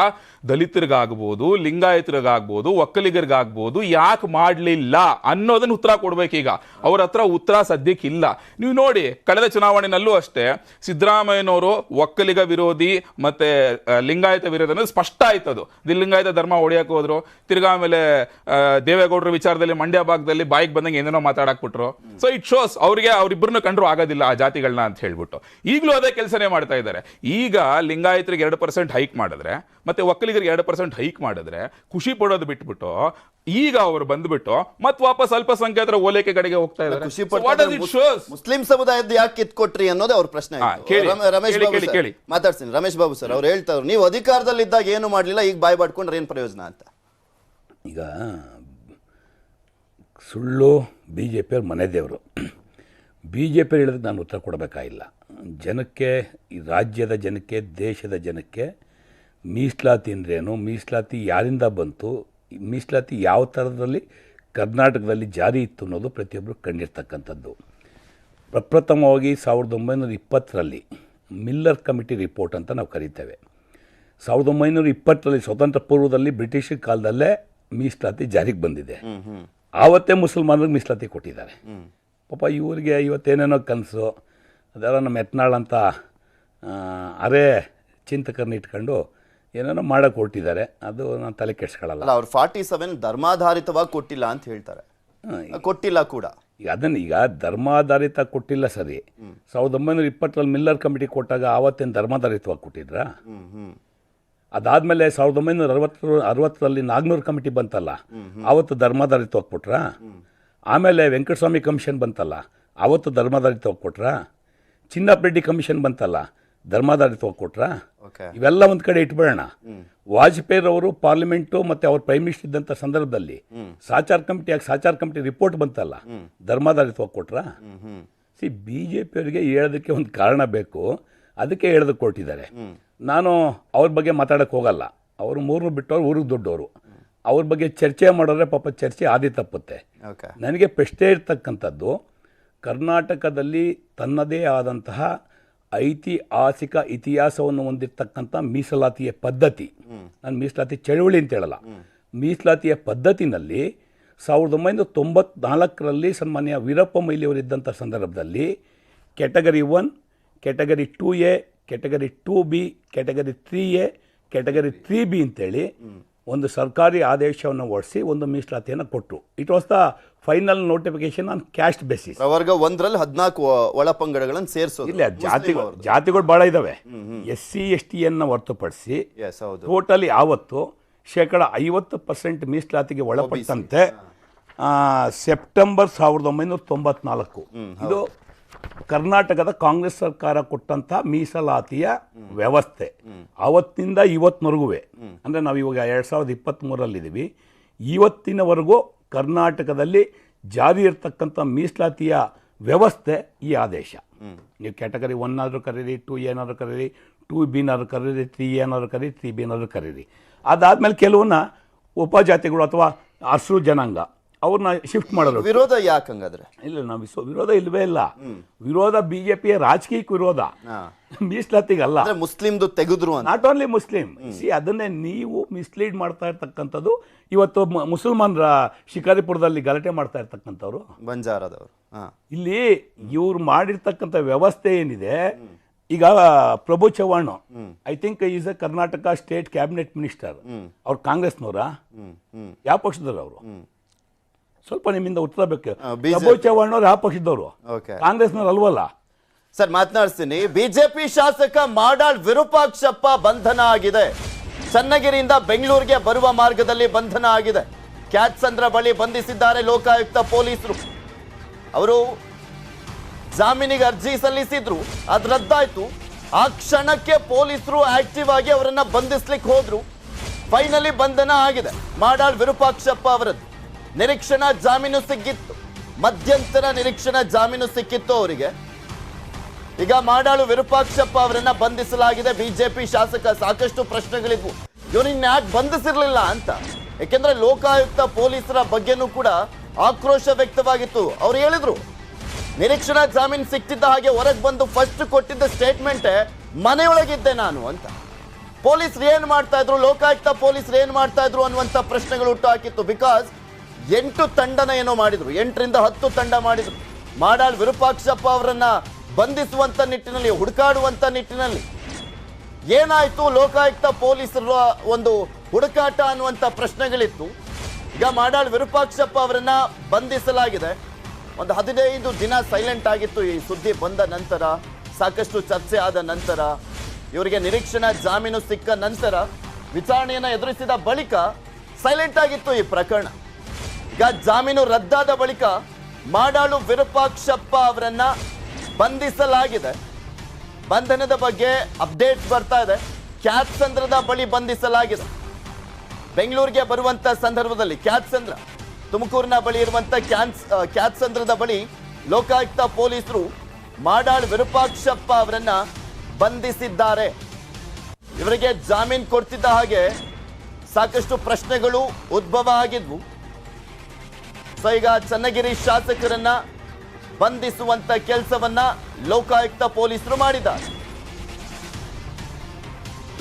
ದಲಿತರಿಗಾಗ್ಬೋದು, ಲಿಂಗಾಯತರಿಗಾಗ್ಬೋದು, ಒಕ್ಕಲಿಗರಿಗಾಗ್ಬೋದು ಯಾಕೆ ಮಾಡಲಿಲ್ಲ ಅನ್ನೋದನ್ನ ಉತ್ತರ ಕೊಡ್ಬೇಕೀಗ. ಅವ್ರ ಹತ್ರ ಉತ್ತರ ಸದ್ಯಕ್ಕಿಲ್ಲ. ನೀವು ನೋಡಿ, ಕಳೆದ ಚುನಾವಣೆಯಲ್ಲೂ ಅಷ್ಟೇ ಸಿದ್ದರಾಮಯ್ಯನವರು ಒಕ್ಕಲಿಗ ವಿರೋಧಿ ಮತ್ತೆ ಲಿಂಗಾಯತ ವಿರೋಧಿ ಅನ್ನೋದು ಸ್ಪಷ್ಟ ಆಯ್ತದು. ಲಿಂಗಾಯತ ಧರ್ಮ ಹೊಡೆಯಕ್ಕೆ ಹೋದ್ರು. ತಿರ್ಗಾ ಆಮೇಲೆ ದೇವೇಗೌಡರ ವಿಚಾರದಲ್ಲಿ ಮಂಡ್ಯ ಭಾಗದಲ್ಲಿ ಬಾಯಿಗೆ ಬಂದಂಗೆ ಏನೇನೋ ಮಾತಾಡಕ್ಬಿಟ್ರು. ಸೊ ಇಟ್ ಶೋಸ್ ಅವ್ರಿಗೆ ಅವ್ರಿಬ್ಬರನ್ನ ಕಂಡ್ರು ಆಗೋದಿಲ್ಲ ಆ ಜಾತಿಗಳನ್ನ ಅಂತ ಹೇಳ್ಬಿಟ್ಟು. ಈಗಲೂ ಅದೇ ಕೆಲಸನೇ ಮಾಡ್ತಾ ಇದ್ದಾರೆ. ಈಗ ಲಿಂಗಾಯತರಿಗೆ 2% ಹೈಕ್ ಮಾಡಿದ್ರೆ ಮತ್ತೆ ಒಕ್ಕಲಿಗರಿಗೆ 2% ಹೈಕ್ ಮಾಡಿದ್ರೆ ಖುಷಿ ಪಡೋದು ಬಿಟ್ಬಿಟ್ಟು ಈಗ ಅವರು ಬಂದ್ಬಿಟ್ಟು ಮತ್ತೆ ವಾಪಸ್ ಅಲ್ಪಸಂಖ್ಯಾತರ ಓಲೈಕೆ ಕಡೆಗೆ ಹೋಗ್ತಾ ಇದ್ದಾರೆ. ಮುಸ್ಲಿಂ ಸಮುದಾಯದ ಯಾಕೆ ಕಿತ್ಕೊಟ್ರಿ ಅನ್ನೋದೇ ಅವ್ರ ಪ್ರಶ್ನೆ. ರಮೇಶ್ ಬಾಬು ಕೇಳಿ ಮಾತಾಡ್ತೀನಿ. ರಮೇಶ್ ಬಾಬು ಸರ್, ಅವ್ರು ಹೇಳ್ತಾ ಇದ್ರು, ನೀವು ಅಧಿಕಾರದಲ್ಲಿದ್ದಾಗ ಏನು ಮಾಡಲಿಲ್ಲ, ಈಗ ಬಾಯ್ ಬಾಡ್ಕೊಂಡ್ರೆ ಏನು ಪ್ರಯೋಜನ ಅಂತ. ಈಗ ಸುಳ್ಳು BJP ಅವ್ರ ಮನೆ ದೇವರು. BJP ಹೇಳಿದ್ರೆ ನಾನು ಉತ್ತರ ಕೊಡಬೇಕಾಗಿಲ್ಲ. ಜನಕ್ಕೆ, ಈ ರಾಜ್ಯದ ಜನಕ್ಕೆ, ದೇಶದ ಜನಕ್ಕೆ ಮೀಸಲಾತಿ ಅಂದ್ರೇನು, ಮೀಸಲಾತಿ ಯಾರಿಂದ ಬಂತು, ಮೀಸಲಾತಿ ಯಾವ ಥರದಲ್ಲಿ ಕರ್ನಾಟಕದಲ್ಲಿ ಜಾರಿ ಇತ್ತು ಅನ್ನೋದು ಪ್ರತಿಯೊಬ್ಬರು ಕಂಡಿರ್ತಕ್ಕಂಥದ್ದು. ಪ್ರಪ್ರಥಮವಾಗಿ 1920ರಲ್ಲಿ ಮಿಲ್ಲರ್ ಕಮಿಟಿ ರಿಪೋರ್ಟ್ ಅಂತ ನಾವು ಕರಿತೇವೆ. 1920ರಲ್ಲಿ ಸ್ವತಂತ್ರ ಪೂರ್ವದಲ್ಲಿ ಬ್ರಿಟಿಷ್ ಕಾಲದಲ್ಲೇ ಮೀಸಲಾತಿ ಜಾರಿಗೆ ಬಂದಿದೆ. ಆವತ್ತೇ ಮುಸಲ್ಮಾನರಿಗೆ ಮೀಸಲಾತಿ ಕೊಟ್ಟಿದ್ದಾರೆ. ಪಾಪ ಇವರಿಗೆ ಇವತ್ತೇನೇನೋ ಕನಸು, ಅದೆಲ್ಲ ನಮ್ಮ ಯತ್ನಾಳ್ ಅಂತ ಅರೆ ಚಿಂತಕರನ್ನ ಇಟ್ಕೊಂಡು ಏನೇನೋ ಮಾಡಕ್ಕೆ ಹೊರಟಿದ್ದಾರೆ. ಅದು ನಾನು ತಲೆ ಕೆಡಿಸ್ಕೊಳ್ಳಲ್ಲ. ಅವ್ರು 47 ಧರ್ಮಾಧಾರಿತವಾಗಿ ಕೊಟ್ಟಿಲ್ಲ ಅಂತ ಹೇಳ್ತಾರೆ. ಕೊಟ್ಟಿಲ್ಲ ಕೂಡ. ಈಗ ಅದನ್ನು ಈಗ ಧರ್ಮಾಧಾರಿತ ಕೊಟ್ಟಿಲ್ಲ ಸರಿ. 1920ರಲ್ಲಿ ಮಿಲ್ಲರ್ ಕಮಿಟಿ ಕೊಟ್ಟಾಗ ಆವತ್ತೇನು ಧರ್ಮಾಧಾರಿತವಾಗಿ ಕೊಟ್ಟಿದ್ರಾ? ಅದಾದಮೇಲೆ 1960ರಲ್ಲಿ ನಾಗ್ನೂರು ಕಮಿಟಿ ಬಂತಲ್ಲ, ಆವತ್ತು ಧರ್ಮಾಧಾರಿತವಾಗಿ ಕೊಟ್ರಾ? ಆಮೇಲೆ ವೆಂಕಟಸ್ವಾಮಿ ಕಮಿಷನ್ ಬಂತಲ್ಲ, ಆವತ್ತು ಧರ್ಮಾಧಾರಿತವಾಗಿ ಕೊಟ್ರಾ? ಚಿನ್ನಪ್ಪರೆಡ್ಡಿ ಕಮಿಷನ್ ಬಂತಲ್ಲ, ಧರ್ಮಾಧಾರಿತವಾಗಿ ಕೊಟ್ರಾ? ಇವೆಲ್ಲ ಒಂದು ಕಡೆ ಇಟ್ಬೇಡೋಣ. ವಾಜಪೇಯಿರವರು ಪಾರ್ಲಿಮೆಂಟು ಮತ್ತು ಅವ್ರ ಪ್ರೈಮ್ ಮಿನಿಸ್ಟರ್ ಇದ್ದಂಥ ಸಂದರ್ಭದಲ್ಲಿ ಸಾಚಾರ್ ಕಮಿಟಿ ರಿಪೋರ್ಟ್ ಬಂತಲ್ಲ, ಧರ್ಮಾಧಾರಿತವಾಗಿ ಕೊಟ್ರಾ? BJP ಅವರಿಗೆ ಹೇಳೋದಕ್ಕೆ ಒಂದು ಕಾರಣ ಬೇಕು, ಅದಕ್ಕೆ ಹೇಳೋದಕ್ಕೆ ಕೊಟ್ಟಿದ್ದಾರೆ. ನಾನು ಅವ್ರ ಬಗ್ಗೆ ಮಾತಾಡೋಕ್ಕೆ ಹೋಗಲ್ಲ. ಅವರು 3 ಬಿಟ್ಟವ್ರು, ಊರಿಗೆ ದೊಡ್ಡವರು. ಅವ್ರ ಬಗ್ಗೆ ಚರ್ಚೆ ಮಾಡಿದ್ರೆ ಪಾಪ ಚರ್ಚೆ ಆದಿ ತಪ್ಪುತ್ತೆ. ನನಗೆ ಪ್ರಶ್ನೆ ಇರ್ತಕ್ಕಂಥದ್ದು, ಕರ್ನಾಟಕದಲ್ಲಿ ತನ್ನದೇ ಆದಂತಹ ಐತಿಹಾಸಿಕ ಇತಿಹಾಸವನ್ನು ಹೊಂದಿರತಕ್ಕಂಥ ಮೀಸಲಾತಿಯ ಪದ್ಧತಿ, ನಾನು ಮೀಸಲಾತಿ ಚಳುವಳಿ ಅಂತ ಹೇಳಲ್ಲ, ಮೀಸಲಾತಿಯ ಪದ್ಧತಿನಲ್ಲಿ 1994ರಲ್ಲಿ ಸನ್ಮಾನ್ಯ ವೀರಪ್ಪ ಮೊಯ್ಲಿಯವರಿದ್ದಂಥ ಸಂದರ್ಭದಲ್ಲಿ category 1, category 2A, category 2B, category 3A, category 3B ಅಂತೇಳಿ ಒಂದು ಸರ್ಕಾರಿ ಆದೇಶವನ್ನು ಹೊರಡಿಸಿ ಒಂದು ಮೀಸಲಾತಿಯನ್ನು ಕೊಟ್ಟರು. It was the final notification on caste basis. ಪ್ರವರ್ಗ 1ರಲ್ಲಿ 14 ಒಳಪಂಗಡಗಳನ್ನು ಸೇರಿಸೋದು. ಇಲ್ಲ, ಜಾತಿಗಳು ಭಾಳ ಇದ್ದಾವೆ. SC STಯನ್ನು ಹೊರತುಪಡಿಸಿ ಟೋಟಲಿ ಆವತ್ತು 50% ಮೀಸಲಾತಿಗೆ ಒಳಪಟ್ಟಂತೆ ಸೆಪ್ಟೆಂಬರ್ 1994 ಇದು ಕರ್ನಾಟಕದ ಕಾಂಗ್ರೆಸ್ ಸರ್ಕಾರ ಕೊಟ್ಟಂಥ ಮೀಸಲಾತಿಯ ವ್ಯವಸ್ಥೆ. ಅವತ್ತಿನಿಂದ ಇವತ್ತಿನವರೆಗೂ, ಅಂದರೆ ನಾವು ಇವಾಗ 2023ರಲ್ಲಿದ್ದೀವಿ, ಇವತ್ತಿನವರೆಗೂ ಕರ್ನಾಟಕದಲ್ಲಿ ಜಾರಿ ಇರತಕ್ಕಂಥ ಮೀಸಲಾತಿಯ ವ್ಯವಸ್ಥೆ ಈ ಆದೇಶ. ನೀವು ಕ್ಯಾಟಗರಿ 1 ಆದರೂ ಕರೀರಿ, 2A ಏನಾದರೂ ಕರೀರಿ, 2B ಕರೀರಿ, 3A ಏನಾದರೂ ಕರೀರಿ, 3B ಕರೀರಿ. ಅದಾದಮೇಲೆ ಕೆಲವನ್ನ ಉಪಜಾತಿಗಳು ಅಥವಾ ಹಸಿರು ಜನಾಂಗ ಅವ್ರನ್ನ ಶಿಫ್ಟ್ ಮಾಡೋದು. ವಿರೋಧ ಯಾಕಂಗಾದ್ರೆ? ಇಲ್ಲ, ನಾವು ವಿರೋಧ ಇಲ್ವೇ ಇಲ್ಲ. ವಿರೋಧ BJPಯ ರಾಜಕೀಯಕ್ಕೆ ವಿರೋಧ, ಮೀಸಲಾತಿಗಲ್ಲ. ಮುಸ್ಲಿಮ್ದು ತೆಗೆದ್ರು, ನಾಟ್ ಓನ್ಲಿ ಮುಸ್ಲಿಂ. ಅದನ್ನೇ ನೀವು ಮಿಸ್ಲೀಡ್ ಮಾಡ್ತಾ ಇರ್ತಕ್ಕಂಥದ್ದು. ಇವತ್ತು ಮುಸಲ್ಮಾನರ ಶಿಕಾರಿಪುರದಲ್ಲಿ ಗಲಾಟೆ ಮಾಡ್ತಾ ಇರ್ತಕ್ಕಂಥವ್ರು ಬಂಜಾರದವರು. ಇಲ್ಲಿ ಇವ್ರು ಮಾಡಿರ್ತಕ್ಕಂಥ ವ್ಯವಸ್ಥೆ ಏನಿದೆ, ಈಗ Prabhu Chavan I think is a Karnataka state cabinet minister. ಅವ್ರು ಕಾಂಗ್ರೆಸ್ನವರ? ಯಾವ ಪಕ್ಷದವ್ರು ಅವರು? ಸ್ವಲ್ಪ ನಿಮ್ಮಿಂದ ಉತ್ತರ ಬೇಕು. ಪ್ರಭು ಚವ್ಹಾಣ್ ಅವ್ರು ಯಾವ ಪಕ್ಷದವರು? ಕಾಂಗ್ರೆಸ್ನವ್ರು ಅಲ್ವಲ್ಲ. ಸರ್ ಮಾತನಾಡ್ತೀನಿ. ಬಿಜೆಪಿ ಶಾಸಕ ಮಾಡಾಳ್ ವಿರೂಪಾಕ್ಷಪ್ಪ ಬಂಧನ ಆಗಿದೆ. ಚನ್ನಗಿರಿಯಿಂದ ಬೆಂಗಳೂರಿಗೆ ಬರುವ ಮಾರ್ಗದಲ್ಲಿ ಬಂಧನ ಆಗಿದೆ. ಕ್ಯಾತ್ಸಂದ್ರ ಬಳಿ ಬಂಧಿಸಿದ್ದಾರೆ ಲೋಕಾಯುಕ್ತ ಪೊಲೀಸರು. ಅವರು ಜಾಮೀನಿಗೆ ಅರ್ಜಿ ಸಲ್ಲಿಸಿದ್ರು, ಅದು ರದ್ದಾಯ್ತು. ಆ ಕ್ಷಣಕ್ಕೆ ಪೊಲೀಸರು ಆಕ್ಟಿವ್ ಆಗಿ ಅವರನ್ನ ಬಂಧಿಸ್ಲಿಕ್ಕೆ ಹೋದ್ರು. ಫೈನಲಿ ಬಂಧನ ಆಗಿದೆ ಮಾಡಾಳ್ ವಿರೂಪಾಕ್ಷಪ್ಪ ಅವರದ್ದು. ನಿರೀಕ್ಷಣಾ ಜಾಮೀನು ಸಿಕ್ಕಿತ್ತು, ಮಧ್ಯಂತರ ನಿರೀಕ್ಷಣಾ ಜಾಮೀನು ಸಿಕ್ಕಿತ್ತು ಅವರಿಗೆ. ಈಗ ಮಾಡಾಳು ವಿರೂಪಾಕ್ಷಪ್ಪ ಅವರನ್ನ ಬಂಧಿಸಲಾಗಿದೆ. ಬಿಜೆಪಿ ಶಾಸಕ ಸಾಕಷ್ಟು ಪ್ರಶ್ನೆಗಳಿದ್ವು, ಇವನಿನ್ನ ಯಾಕೆ ಬಂಧಿಸಿರ್ಲಿಲ್ಲ ಅಂತ. ಯಾಕೆಂದ್ರೆ ಲೋಕಾಯುಕ್ತ ಪೊಲೀಸರ ಬಗ್ಗೆನೂ ಕೂಡ ಆಕ್ರೋಶ ವ್ಯಕ್ತವಾಗಿತ್ತು. ಅವ್ರು ಹೇಳಿದ್ರು ನಿರೀಕ್ಷಣಾ ಜಾಮೀನು ಸಿಕ್ತಿದ್ದ ಹಾಗೆ ಹೊರಗೆ ಬಂದು ಫಸ್ಟ್ ಕೊಟ್ಟಿದ್ದ ಸ್ಟೇಟ್ಮೆಂಟ್ ಮನೆಯೊಳಗಿದ್ದೆ ನಾನು ಅಂತ. ಪೊಲೀಸರು ಏನ್ ಮಾಡ್ತಾ ಇದ್ರು, ಲೋಕಾಯುಕ್ತ ಪೊಲೀಸರು ಏನ್ ಮಾಡ್ತಾ ಇದ್ರು ಅನ್ನುವಂಥ ಪ್ರಶ್ನೆಗಳು ಹುಟ್ಟು ಹಾಕಿತ್ತು. ಬಿಕಾಸ್ 8 ತಂಡನ ಏನೋ ಮಾಡಿದ್ರು, 8ರಿಂದ 10 ತಂಡ ಮಾಡಿದ್ರು. ಮಾಡಾಳ್ ವಿರೂಪಾಕ್ಷಪ್ಪ ಅವರನ್ನ ಬಂಧಿಸುವಂತ ನಿಟ್ಟಿನಲ್ಲಿ, ಹುಡುಕಾಡುವಂತ ನಿಟ್ಟಿನಲ್ಲಿ ಏನಾಯ್ತು, ಲೋಕಾಯುಕ್ತ ಪೊಲೀಸರ ಒಂದು ಹುಡುಕಾಟ ಅನ್ನುವಂಥ ಪ್ರಶ್ನೆಗಳಿತ್ತು. ಈಗ ಮಾಡಾಳ್ ವಿರೂಪಾಕ್ಷಪ್ಪ ಅವರನ್ನ ಬಂಧಿಸಲಾಗಿದೆ. ಒಂದು 15 ದಿನ ಸೈಲೆಂಟ್ ಆಗಿತ್ತು ಈ ಸುದ್ದಿ ಬಂದ ನಂತರ, ಸಾಕಷ್ಟು ಚರ್ಚೆ ಆದ ನಂತರ, ಇವರಿಗೆ ನಿರೀಕ್ಷಣಾ ಜಾಮೀನು ಸಿಕ್ಕ ನಂತರ, ವಿಚಾರಣೆಯನ್ನು ಎದುರಿಸಿದ ಬಳಿಕ ಸೈಲೆಂಟ್ ಆಗಿತ್ತು ಈ ಪ್ರಕರಣ. ಈಗ ಜಾಮೀನು ರದ್ದಾದ ಬಳಿಕ ಮಾಡಾಳು ವಿರೂಪಾಕ್ಷಪ್ಪ ಅವರನ್ನ ಬಂಧಿಸಲಾಗಿದೆ. ಬಂಧನದ ಬಗ್ಗೆ ಅಪ್ಡೇಟ್ ಬರ್ತಾ ಇದೆ. ಕ್ಯಾತ್ಸಂದ್ರದ ಬಳಿ ಬಂಧಿಸಲಾಗಿದೆ. ಬೆಂಗಳೂರಿಗೆ ಬರುವಂತ ಸಂದರ್ಭದಲ್ಲಿ ಕ್ಯಾತ್ಸಂದ್ರ, ತುಮಕೂರಿನ ಬಳಿ ಇರುವಂತ ಕ್ಯಾತ್ಸಂದ್ರದ ಬಳಿ ಲೋಕಾಯುಕ್ತ ಪೊಲೀಸರು ಮಾಡಾಳ್ ವಿರೂಪಾಕ್ಷಪ್ಪ ಅವರನ್ನ ಬಂಧಿಸಿದ್ದಾರೆ. ಇವರಿಗೆ ಜಾಮೀನು ಕೊಡ್ತಿದ್ದ ಹಾಗೆ ಸಾಕಷ್ಟು ಪ್ರಶ್ನೆಗಳು ಉದ್ಭವ ಆಗಿದ್ವು. ಸೊ ಈಗ ಚನ್ನಗಿರಿ ಶಾಸಕರನ್ನ ಬಂಧಿಸುವಂತ ಕೆಲಸವನ್ನ ಲೋಕಾಯುಕ್ತ ಪೊಲೀಸರು ಮಾಡಿದ್ದಾರೆ.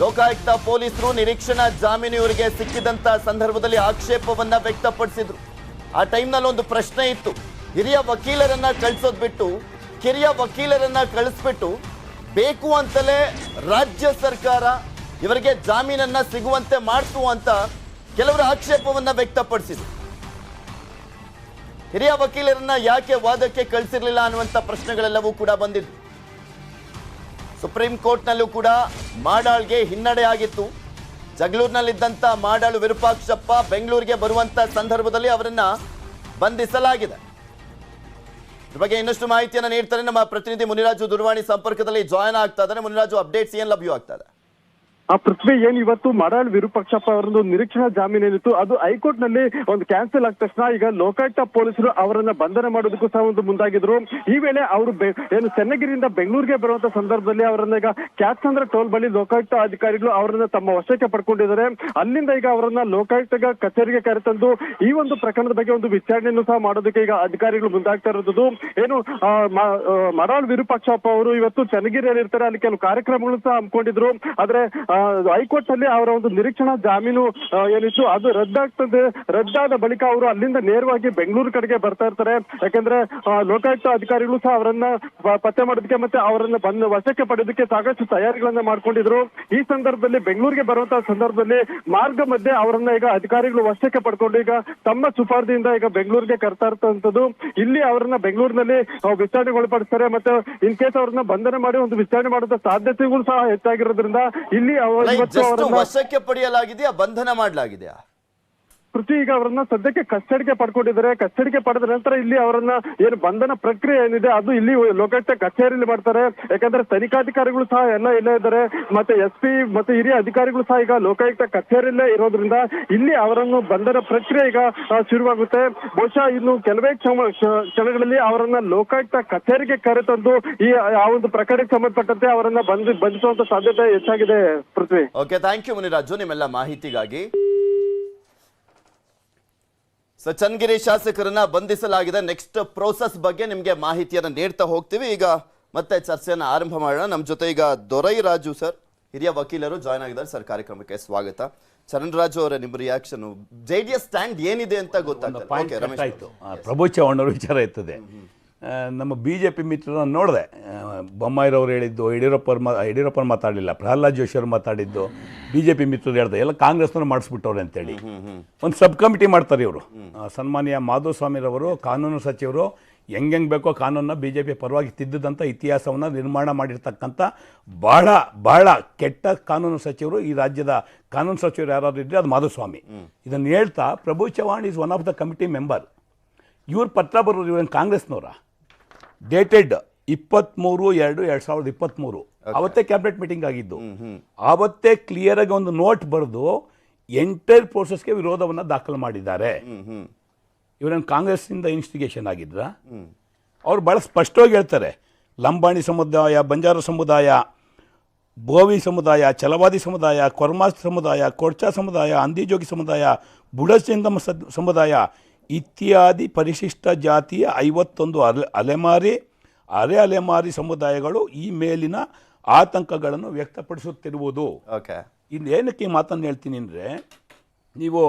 ಲೋಕಾಯುಕ್ತ ಪೊಲೀಸರು ನಿರೀಕ್ಷಣಾ ಜಾಮೀನು ಇವರಿಗೆ ಸಿಕ್ಕಿದಂತ ಸಂದರ್ಭದಲ್ಲಿ ಆಕ್ಷೇಪವನ್ನ ವ್ಯಕ್ತಪಡಿಸಿದ್ರು. ಆ ಟೈಮ್ನಲ್ಲಿ ಒಂದು ಪ್ರಶ್ನೆ ಇತ್ತು, ಹಿರಿಯ ವಕೀಲರನ್ನ ಕಳಿಸೋದ್ ಬಿಟ್ಟು ಕಿರಿಯ ವಕೀಲರನ್ನ ಕಳಿಸ್ಬಿಟ್ಟು ಬೇಕು ಅಂತಲೇ ರಾಜ್ಯ ಸರ್ಕಾರ ಇವರಿಗೆ ಜಾಮೀನನ್ನ ಸಿಗುವಂತೆ ಮಾಡ್ತು ಅಂತ ಕೆಲವರು ಆಕ್ಷೇಪವನ್ನ ವ್ಯಕ್ತಪಡಿಸಿದ್ರು. ಹಿರಿಯ ವಕೀಲರನ್ನ ಯಾಕೆ ವಾದಕ್ಕೆ ಕಳಿಸಿರ್ಲಿಲ್ಲ ಅನ್ನುವಂಥ ಪ್ರಶ್ನೆಗಳೆಲ್ಲವೂ ಕೂಡ ಬಂದಿದ್ದು. ಸುಪ್ರೀಂ ಕೋರ್ಟ್ನಲ್ಲೂ ಕೂಡ ಮಾಡಾಳ್ಗೆ ಹಿನ್ನಡೆ ಆಗಿತ್ತು. ಜಗಳೂರಿನಲ್ಲಿದ್ದಂಥ ಮಾಡಾಳು ವಿರೂಪಾಕ್ಷಪ್ಪ ಬೆಂಗಳೂರಿಗೆ ಬರುವಂತ ಸಂದರ್ಭದಲ್ಲಿ ಅವರನ್ನ ಬಂಧಿಸಲಾಗಿದೆ. ಇದ್ರ ಬಗ್ಗೆ ಇನ್ನಷ್ಟು ಮಾಹಿತಿಯನ್ನು ನೀಡ್ತಾರೆ ನಮ್ಮ ಪ್ರತಿನಿಧಿ ಮುನಿರಾಜು. ದೂರವಾಣಿ ಸಂಪರ್ಕದಲ್ಲಿ ಜಾಯ್ನ್ ಆಗ್ತಾ ಇದ್ದಾರೆ. ಮುನಿರಾಜು, ಅಪ್ಡೇಟ್ಸ್ ಏನ್ ಲಭ್ಯವಾಗ್ತಾ ಇದೆ? ಆ ಪೃಥ್ವಿ ಏನ್ ಇವತ್ತು ಮಾಡಾಳ್ ವಿರೂಪಾಕ್ಷಪ್ಪ ಅವರೊಂದು ನಿರೀಕ್ಷಣಾ ಜಾಮೀನು ಏನಿತ್ತು ಅದು ಹೈಕೋರ್ಟ್ ನಲ್ಲಿ ಒಂದು ಕ್ಯಾನ್ಸಲ್ ಆದ ತಕ್ಷಣ ಈಗ ಲೋಕಾಯುಕ್ತ ಪೊಲೀಸರು ಅವರನ್ನ ಬಂಧನ ಮಾಡೋದಕ್ಕೂ ಸಹ ಒಂದು ಮುಂದಾಗಿದ್ರು. ಈ ವೇಳೆ ಅವರು ಏನು ಚೆನ್ನಗಿರಿಯಿಂದ ಬೆಂಗಳೂರಿಗೆ ಬರುವಂತ ಸಂದರ್ಭದಲ್ಲಿ ಅವರನ್ನ ಈಗ ಕ್ಯಾತ್ಸಂದ್ರ ಟೋಲ್ ಬಳಿ ಲೋಕಾಯುಕ್ತ ಅಧಿಕಾರಿಗಳು ಅವರನ್ನ ತಮ್ಮ ವಶಕ್ಕೆ ಪಡ್ಕೊಂಡಿದ್ದಾರೆ. ಅಲ್ಲಿಂದ ಈಗ ಅವರನ್ನ ಲೋಕಾಯುಕ್ತ ಕಚೇರಿಗೆ ಕರೆತಂದು ಈ ಒಂದು ಪ್ರಕರಣದ ಬಗ್ಗೆ ಒಂದು ವಿಚಾರಣೆಯನ್ನು ಸಹ ಮಾಡೋದಕ್ಕೆ ಈಗ ಅಧಿಕಾರಿಗಳು ಮುಂದಾಗ್ತಾ ಇರೋದು. ಏನು ಮಾಡಾಳ್ ವಿರೂಪಾಕ್ಷಪ್ಪ ಅವರು ಇವತ್ತು ಚೆನ್ನಗಿರಿಯಲ್ಲಿ ಇರ್ತಾರೆ, ಅಲ್ಲಿ ಕೆಲವು ಕಾರ್ಯಕ್ರಮಗಳು ಸಹ ಹಮ್ಮಿಕೊಂಡಿದ್ರು. ಆದ್ರೆ ಹೈಕೋರ್ಟ್ ನಲ್ಲಿ ಅವರ ಒಂದು ನಿರೀಕ್ಷಣಾ ಜಾಮೀನು ಏನಿತ್ತು ಅದು ರದ್ದಾದ ಬಳಿಕ ಅವರು ಅಲ್ಲಿಂದ ನೇರವಾಗಿ ಬೆಂಗಳೂರು ಕಡೆಗೆ ಬರ್ತಾ ಇರ್ತಾರೆ. ಯಾಕಂದ್ರೆ ಲೋಕಾಯುಕ್ತ ಅಧಿಕಾರಿಗಳು ಸಹ ಅವರನ್ನ ಪತ್ತೆ ಮಾಡೋದಕ್ಕೆ ಮತ್ತೆ ಅವರನ್ನ ಬಂದು ವಶಕ್ಕೆ ಪಡೆಯೋದಕ್ಕೆ ಸಾಕಷ್ಟು ತಯಾರಿಗಳನ್ನ ಮಾಡ್ಕೊಂಡಿದ್ರು. ಈ ಸಂದರ್ಭದಲ್ಲಿ ಬೆಂಗಳೂರಿಗೆ ಬರುವಂತಹ ಸಂದರ್ಭದಲ್ಲಿ ಮಾರ್ಗ ಮಧ್ಯೆ ಅವರನ್ನ ಈಗ ಅಧಿಕಾರಿಗಳು ವಶಕ್ಕೆ ಪಡ್ಕೊಂಡು ಈಗ ತಮ್ಮ ಸುಪಾರ್ದಿಯಿಂದ ಈಗ ಬೆಂಗಳೂರಿಗೆ ಕರ್ತಾ ಇರ್ತಂಥದ್ದು. ಇಲ್ಲಿ ಅವರನ್ನ ಬೆಂಗಳೂರಿನಲ್ಲಿ ವಿಚಾರಣೆಗೊಳಪಡಿಸ್ತಾರೆ. ಮತ್ತೆ ಇನ್ ಕೇಸ್ ಅವ್ರನ್ನ ಬಂಧನ ಮಾಡಿ ಒಂದು ವಿಚಾರಣೆ ಮಾಡುವಂತ ಸಾಧ್ಯತೆಗಳು ಸಹ ಹೆಚ್ಚಾಗಿರೋದ್ರಿಂದ ಇಲ್ಲಿ ವಶಕ್ಕೆ ಪಡೆಯಲಾಗಿದೆಯಾ, ಬಂಧನ ಮಾಡಲಾಗಿದೆಯಾ? ಪೃಥ್ವಿ ಈಗ ಅವರನ್ನ ಸದ್ಯಕ್ಕೆ ಕಸ್ಟಡಿಗೆ ಪಡ್ಕೊಂಡಿದ್ದಾರೆ. ಕಸ್ಟಡಿಗೆ ಪಡೆದ ನಂತರ ಇಲ್ಲಿ ಅವರನ್ನ ಏನು ಬಂಧನ ಪ್ರಕ್ರಿಯೆ ಏನಿದೆ ಅದು ಇಲ್ಲಿ ಲೋಕಾಯುಕ್ತ ಕಚೇರಿಯಲ್ಲಿ ಮಾಡ್ತಾರೆ. ಯಾಕಂದ್ರೆ ತನಿಖಾಧಿಕಾರಿಗಳು ಸಹ ಎಲ್ಲ ಇಲ್ಲೇ ಇದ್ದಾರೆ, ಮತ್ತೆ SP ಮತ್ತೆ ಹಿರಿಯ ಅಧಿಕಾರಿಗಳು ಸಹ ಈಗ ಲೋಕಾಯುಕ್ತ ಕಚೇರಿಯಲ್ಲೇ ಇರೋದ್ರಿಂದ ಇಲ್ಲಿ ಅವರನ್ನು ಬಂಧನ ಪ್ರಕ್ರಿಯೆ ಈಗ ಶುರುವಾಗುತ್ತೆ. ಬಹುಶಃ ಇನ್ನು ಕೆಲವೇ ಕ್ಷಣಗಳಲ್ಲಿ ಅವರನ್ನ ಲೋಕಾಯುಕ್ತ ಕಚೇರಿಗೆ ಕರೆತಂದು ಈ ಆ ಒಂದು ಪ್ರಕರಣಕ್ಕೆ ಸಂಬಂಧಪಟ್ಟಂತೆ ಅವರನ್ನ ಬಂಧಿಸುವಂತ ಸಾಧ್ಯತೆ ಹೆಚ್ಚಾಗಿದೆ. ಪೃಥ್ವಿ, ಓಕೆ, ಥ್ಯಾಂಕ್ ಯು ಮುನಿರಾಜು ನಿಮ್ಮೆಲ್ಲ ಮಾಹಿತಿಗಾಗಿ. ಚನ್ನಗಿರಿ ಶಾಸಕರನ್ನ ಬಂಧಿಸಲಾಗಿದೆ. ನೆಕ್ಸ್ಟ್ ಪ್ರೋಸೆಸ್ ಬಗ್ಗೆ ನಿಮಗೆ ಮಾಹಿತಿಯನ್ನು ನೀಡ್ತಾ ಹೋಗ್ತೀವಿ. ಈಗ ಮತ್ತೆ ಚರ್ಚೆಯನ್ನು ಆರಂಭ ಮಾಡೋಣ. ನಮ್ಮ ಜೊತೆ ಈಗ ದೊರೈರಾಜು ಸರ್, ಹಿರಿಯ ವಕೀಲರು ಜಾಯ್ನ್ ಆಗಿದ್ದಾರೆ. ಸರ್, ಕಾರ್ಯಕ್ರಮಕ್ಕೆ ಸ್ವಾಗತ. ಚರಣ್ರಾಜು ಅವರ ನಿಮ್ಮ ರಿಯಾಕ್ಷನ್, JDS ಸ್ಟ್ಯಾಂಡ್ ಏನಿದೆ ಅಂತ ಗೊತ್ತಾಗ್ತದೆ. ಪ್ರಭು ಚವ್ಹಾಣ್ ಅವರ ವಿಚಾರ ಇರ್ತದೆ. ನಮ್ಮ BJP ಮಿತ್ರರನ್ನ ನೋಡಿದೆ, ಬೊಮ್ಮಾಯಿರವ್ರು ಹೇಳಿದ್ದು, ಯಡಿಯೂರಪ್ಪರು ಮಾತಾಡಲಿಲ್ಲ, ಪ್ರಹ್ಲಾದ್ ಜೋಶಿ ಅವರು ಮಾತಾಡಿದ್ದು, BJP ಮಿತ್ರರು ಹೇಳ್ದೆ ಎಲ್ಲ ಕಾಂಗ್ರೆಸ್ನವ್ರು ಮಾಡಿಸ್ಬಿಟ್ಟವ್ರೆ ಅಂತೇಳಿ ಒಂದು ಸಬ್ ಕಮಿಟಿ ಮಾಡ್ತಾರೆ ಇವರು. ಸನ್ಮಾನ್ಯ ಮಾಧುಸ್ವಾಮಿರವರು ಕಾನೂನು ಸಚಿವರು ಹೆಂಗೆ ಬೇಕೋ ಕಾನೂನನ್ನ BJP ಪರವಾಗಿ ತಿದ್ದಿದಂಥ ಇತಿಹಾಸವನ್ನು ನಿರ್ಮಾಣ ಮಾಡಿರ್ತಕ್ಕಂಥ ಬಹಳ ಕೆಟ್ಟ ಕಾನೂನು ಸಚಿವರು ಈ ರಾಜ್ಯದ ಕಾನೂನು ಸಚಿವರು ಯಾರಾದ್ರು ಇದ್ದರೆ ಅದು ಮಾಧುಸ್ವಾಮಿ. ಇದನ್ನು ಹೇಳ್ತಾ Prabhu Chavan is one of the committee member. ಇವ್ರ ಪತ್ರ ಬರೋದು ಇವ್ರೇನು ಕಾಂಗ್ರೆಸ್ನವರ? ಡೇಟೆಡ್ 23/2/2023 ಅವತ್ತೇ ಕ್ಯಾಬಿನೆಟ್ ಮೀಟಿಂಗ್ ಆಗಿದ್ದು. ಆವತ್ತೇ ಕ್ಲಿಯರ್ ಆಗಿ ಒಂದು ನೋಟ್ ಬರೆದು ಎಂಟೈರ್ ಪ್ರೋಸೆಸ್ಗೆ ವಿರೋಧವನ್ನು ದಾಖಲು ಮಾಡಿದ್ದಾರೆ. ಇವರೇನು ಕಾಂಗ್ರೆಸ್ನಿಂದ ಇನ್ಸ್ಟಿಗೇಷನ್ ಆಗಿದ್ರ? ಅವ್ರು ಭಾಳ ಸ್ಪಷ್ಟವಾಗಿ ಹೇಳ್ತಾರೆ, ಲಂಬಾಣಿ ಸಮುದಾಯ, ಬಂಜಾರ ಸಮುದಾಯ, ಬೋವಿ ಸಮುದಾಯ, ಛಲವಾದಿ ಸಮುದಾಯ, ಕೊರ್ಮಾ ಸಮುದಾಯ, ಕೊಡ್ಚಾ ಸಮುದಾಯ, ಅಂದಿಜೋಗಿ ಸಮುದಾಯ, ಬುಡಸಿಂಗಮ ಸಮುದಾಯ ಇತ್ಯಾದಿ ಪರಿಶಿಷ್ಟ ಜಾತಿಯ 51 ಅರೆ ಅಲೆಮಾರಿ ಸಮುದಾಯಗಳು ಈ ಮೇಲಿನ ಆತಂಕಗಳನ್ನು ವ್ಯಕ್ತಪಡಿಸುತ್ತಿರುವುದು. ಇನ್ನೇನಕ್ಕೆ ಈ ಮಾತನ್ನು ಹೇಳ್ತೀನಿ ಅಂದರೆ, ನೀವು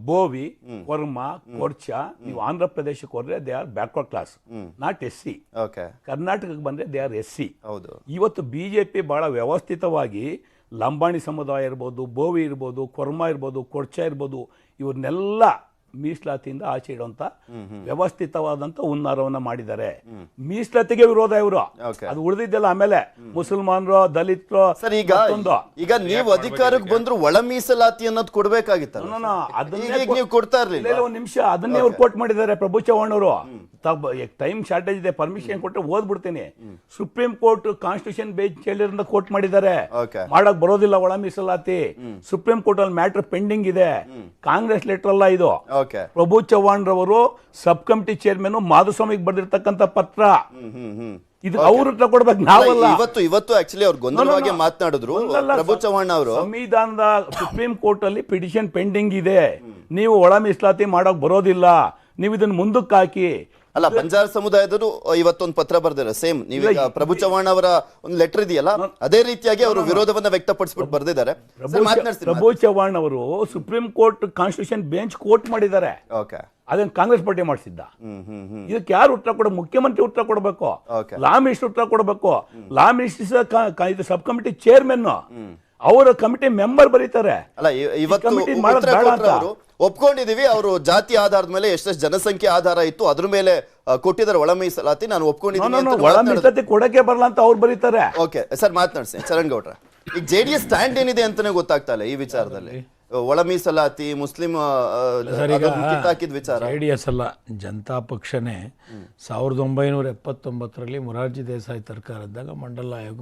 ಬೋವಿ, ಕೊರ್ಮಾ, ಕೊರ್ಚಾ, ನೀವು ಆಂಧ್ರ ಪ್ರದೇಶಕ್ಕೆ ಹೋದ್ರೆ they are backward class, not SC. ಕರ್ನಾಟಕಕ್ಕೆ ಬಂದರೆ ದೇ ಆರ್ SC. ಇವತ್ತು BJP ಭಾಳ ವ್ಯವಸ್ಥಿತವಾಗಿ ಲಂಬಾಣಿ ಸಮುದಾಯ ಇರ್ಬೋದು, ಬೋವಿ ಇರ್ಬೋದು, ಕೊರ್ಮಾ ಇರ್ಬೋದು, ಕೊರ್ಚಾ ಇರ್ಬೋದು, ಇವ್ರನ್ನೆಲ್ಲ ಮೀಸಲಾತಿಯಿಂದ ಆಚೆ ಇಡುವಂತ ವ್ಯವಸ್ಥಿತವಾದಂತ ಹುನ್ನಾರವನ್ನ ಮಾಡಿದ್ದಾರೆ. ಮೀಸಲಾತಿಗೆ ವಿರೋಧ ಇವರು, ಅದು ಉಳಿದಿದ್ದೆಲ್ಲ ಆಮೇಲೆ ಮುಸಲ್ಮಾನರು, ದಲಿತರು. ಸರ್, ಈಗ ನೀವು ಅಧಿಕಾರಕ್ಕೆ ಬಂದ್ರು ಒಳ ಮೀಸಲಾತಿ ಅನ್ನೋದು ಕೊಡ್ಬೇಕಾಗಿತ್ತು, ನೀವು ಕೊಡ್ತಾ ಇರ್ಲಿಲ್ಲ. ಒಂದ್ ನಿಮಿಷ, ಅದನ್ನೇ ಅವ್ರು ಕೋಟ್ ಮಾಡಿದ್ದಾರೆ ಪ್ರಭು ಚವ್ಹಾಣ್ ಅವರು. ಟೈಮ್ ಶಾರ್ಟೇಜ್ ಇದೆ, ಪರ್ಮಿಷನ್ ಕೊಟ್ಟರೆ ಓದ್ಬಿಡ್ತೀನಿ. ಸುಪ್ರೀಂ ಕೋರ್ಟ್ ಕಾನ್ಸ್ಟಿಟ್ಯೂಷನ್ ಬೆಂಚ್ ಹೇಳಿರೋದ್ರಿಂದ ಕೋರ್ಟ್ ಮಾಡಿದ್ದಾರೆ, ಮಾಡಕ್ ಬರೋದಿಲ್ಲ ಒಳ ಮೀಸಲಾತಿ. ಸುಪ್ರೀಂ ಕೋರ್ಟ್ ಅಲ್ಲಿ ಮ್ಯಾಟರ್ ಪೆಂಡಿಂಗ್ ಇದೆ, ಕಾಂಗ್ರೆಸ್ ಲೆಟರ್ ಅಲ್ಲ ಇದು. ಪ್ರಭು ಚವ್ಹಾಣ್ ರವರು ಸಬ್ ಕಮಿಟಿ ಚೇರ್ಮನ್ ಮಾಧುಸ್ವಾಮಿಗೆ ಬರೆದಿರ್ತಕ್ಕಂಥ ಪತ್ರ. ಇದು ಅವ್ರ ಕೊಡ್ಬೇಕು, ನಾವಲ್ಲ. ಇವತ್ತು ಆಕ್ಚುಲಿ ಅವ್ರು ಗೊಂದಲವಾಗಿ ಮಾತನಾಡಿದ್ರು ಪ್ರಭು ಚವ್ಹಾಣ್ ಅವರು. ಸಂವಿಧಾನದ ಸುಪ್ರೀಂ ಕೋರ್ಟ್ ಅಲ್ಲಿ ಪಿಟಿಷನ್ ಪೆಂಡಿಂಗ್ ಇದೆ, ನೀವು ಒಳ ಮೀಸಲಾತಿ ಮಾಡಕ್ ಬರೋದಿಲ್ಲ, ನೀವು ಇದನ್ನ ಮುಂದಕ್ಕೆ ಹಾಕಿ. ಅಲ್ಲ, ಬಂಜಾರ ಸಮುದಾಯದವರು ಇವತ್ತೊಂದು ಪತ್ರ ಬರ್ದಿರ ಸೇಮ್ ನೀವೀಗ ಪ್ರಭು ಚವ್ಹಾಣ್ ಅವರ ಒಂದು ಲೆಟರ್ ಇದೆಯಲ್ಲ ಅದೇ ರೀತಿಯಾಗಿ ಅವರು ವಿರೋಧವನ್ನ ವ್ಯಕ್ತಪಡಿಸ್ಬಿಟ್ಟು ಬರ್ದಿದ್ದಾರೆ. ಪ್ರಭು ಚವ್ಹಾಣ್ ಅವರು supreme court constitution bench court ಮಾಡಿದ್ದಾರೆ, ಅದನ್ನ ಕಾಂಗ್ರೆಸ್ ಪಾರ್ಟಿ ಮಾಡಿಸಿದ್ದ. ಇದಕ್ಕೆ ಯಾರು ಉತ್ತರ ಕೊಡ? ಮುಖ್ಯಮಂತ್ರಿ ಉತ್ತರ ಕೊಡಬೇಕು, ಲಾ ಮಿನಿಸ್ಟರ್ ಉತ್ತರ ಕೊಡಬೇಕು. ಲಾ ಮಿನಿಸ್ಟರ್ ಇದು ಸಬ್ ಕಮಿಟಿ ಚೇರ್ಮನ್, ಅವರ ಕಮಿಟಿ ಮೆಂಬರ್ ಬರೀತಾರೆ. ಅಲ್ಲ, ಇವತ್ತು ಒಪ್ಕೊಂಡಿದೀವಿ, ಅವರು ಜಾತಿ ಆಧಾರದ ಮೇಲೆ ಎಷ್ಟೆಷ್ಟು ಜನಸಂಖ್ಯೆ ಆಧಾರ ಇತ್ತು ಅದ್ರ ಮೇಲೆ ಕೊಟ್ಟಿದ್ದಾರೆ ಒಳ ಮೀಸಲಾತಿ, ನಾನು ಒಪ್ಕೊಂಡಿದ್ದೀನಿ. ಒಳ ಮೀಸಲಾತಿ ಕೊಡಕ್ಕೆ ಬರಲ್ಲ ಅಂತ ಅವ್ರು ಬರೀತಾರೆ. ಓಕೆ ಸರ್, ಮಾತನಾಡ್ತೀನಿ ಚರಣ್ ಗೌಡ್ರ. ಈಗ JDS ಸ್ಟ್ಯಾಂಡ್ ಏನಿದೆ ಅಂತಾನೆ ಗೊತ್ತಾಗ್ತಾ ಇಲ್ಲ ಈ ವಿಚಾರದಲ್ಲಿ. ಒಳ ಮೀಸಲಾತಿ, ಮುಸ್ಲಿಂ ಹಾಕಿದ ವಿಚಾರ. JDS ಅಲ್ಲ, ಜನತಾ ಪಕ್ಷನೇ 1979ರಲ್ಲಿ ಮೊರಾರ್ಜಿ ದೇಸಾಯಿ ಸರ್ಕಾರ ಇದ್ದಾಗ ಮಂಡಲ ಆಯೋಗ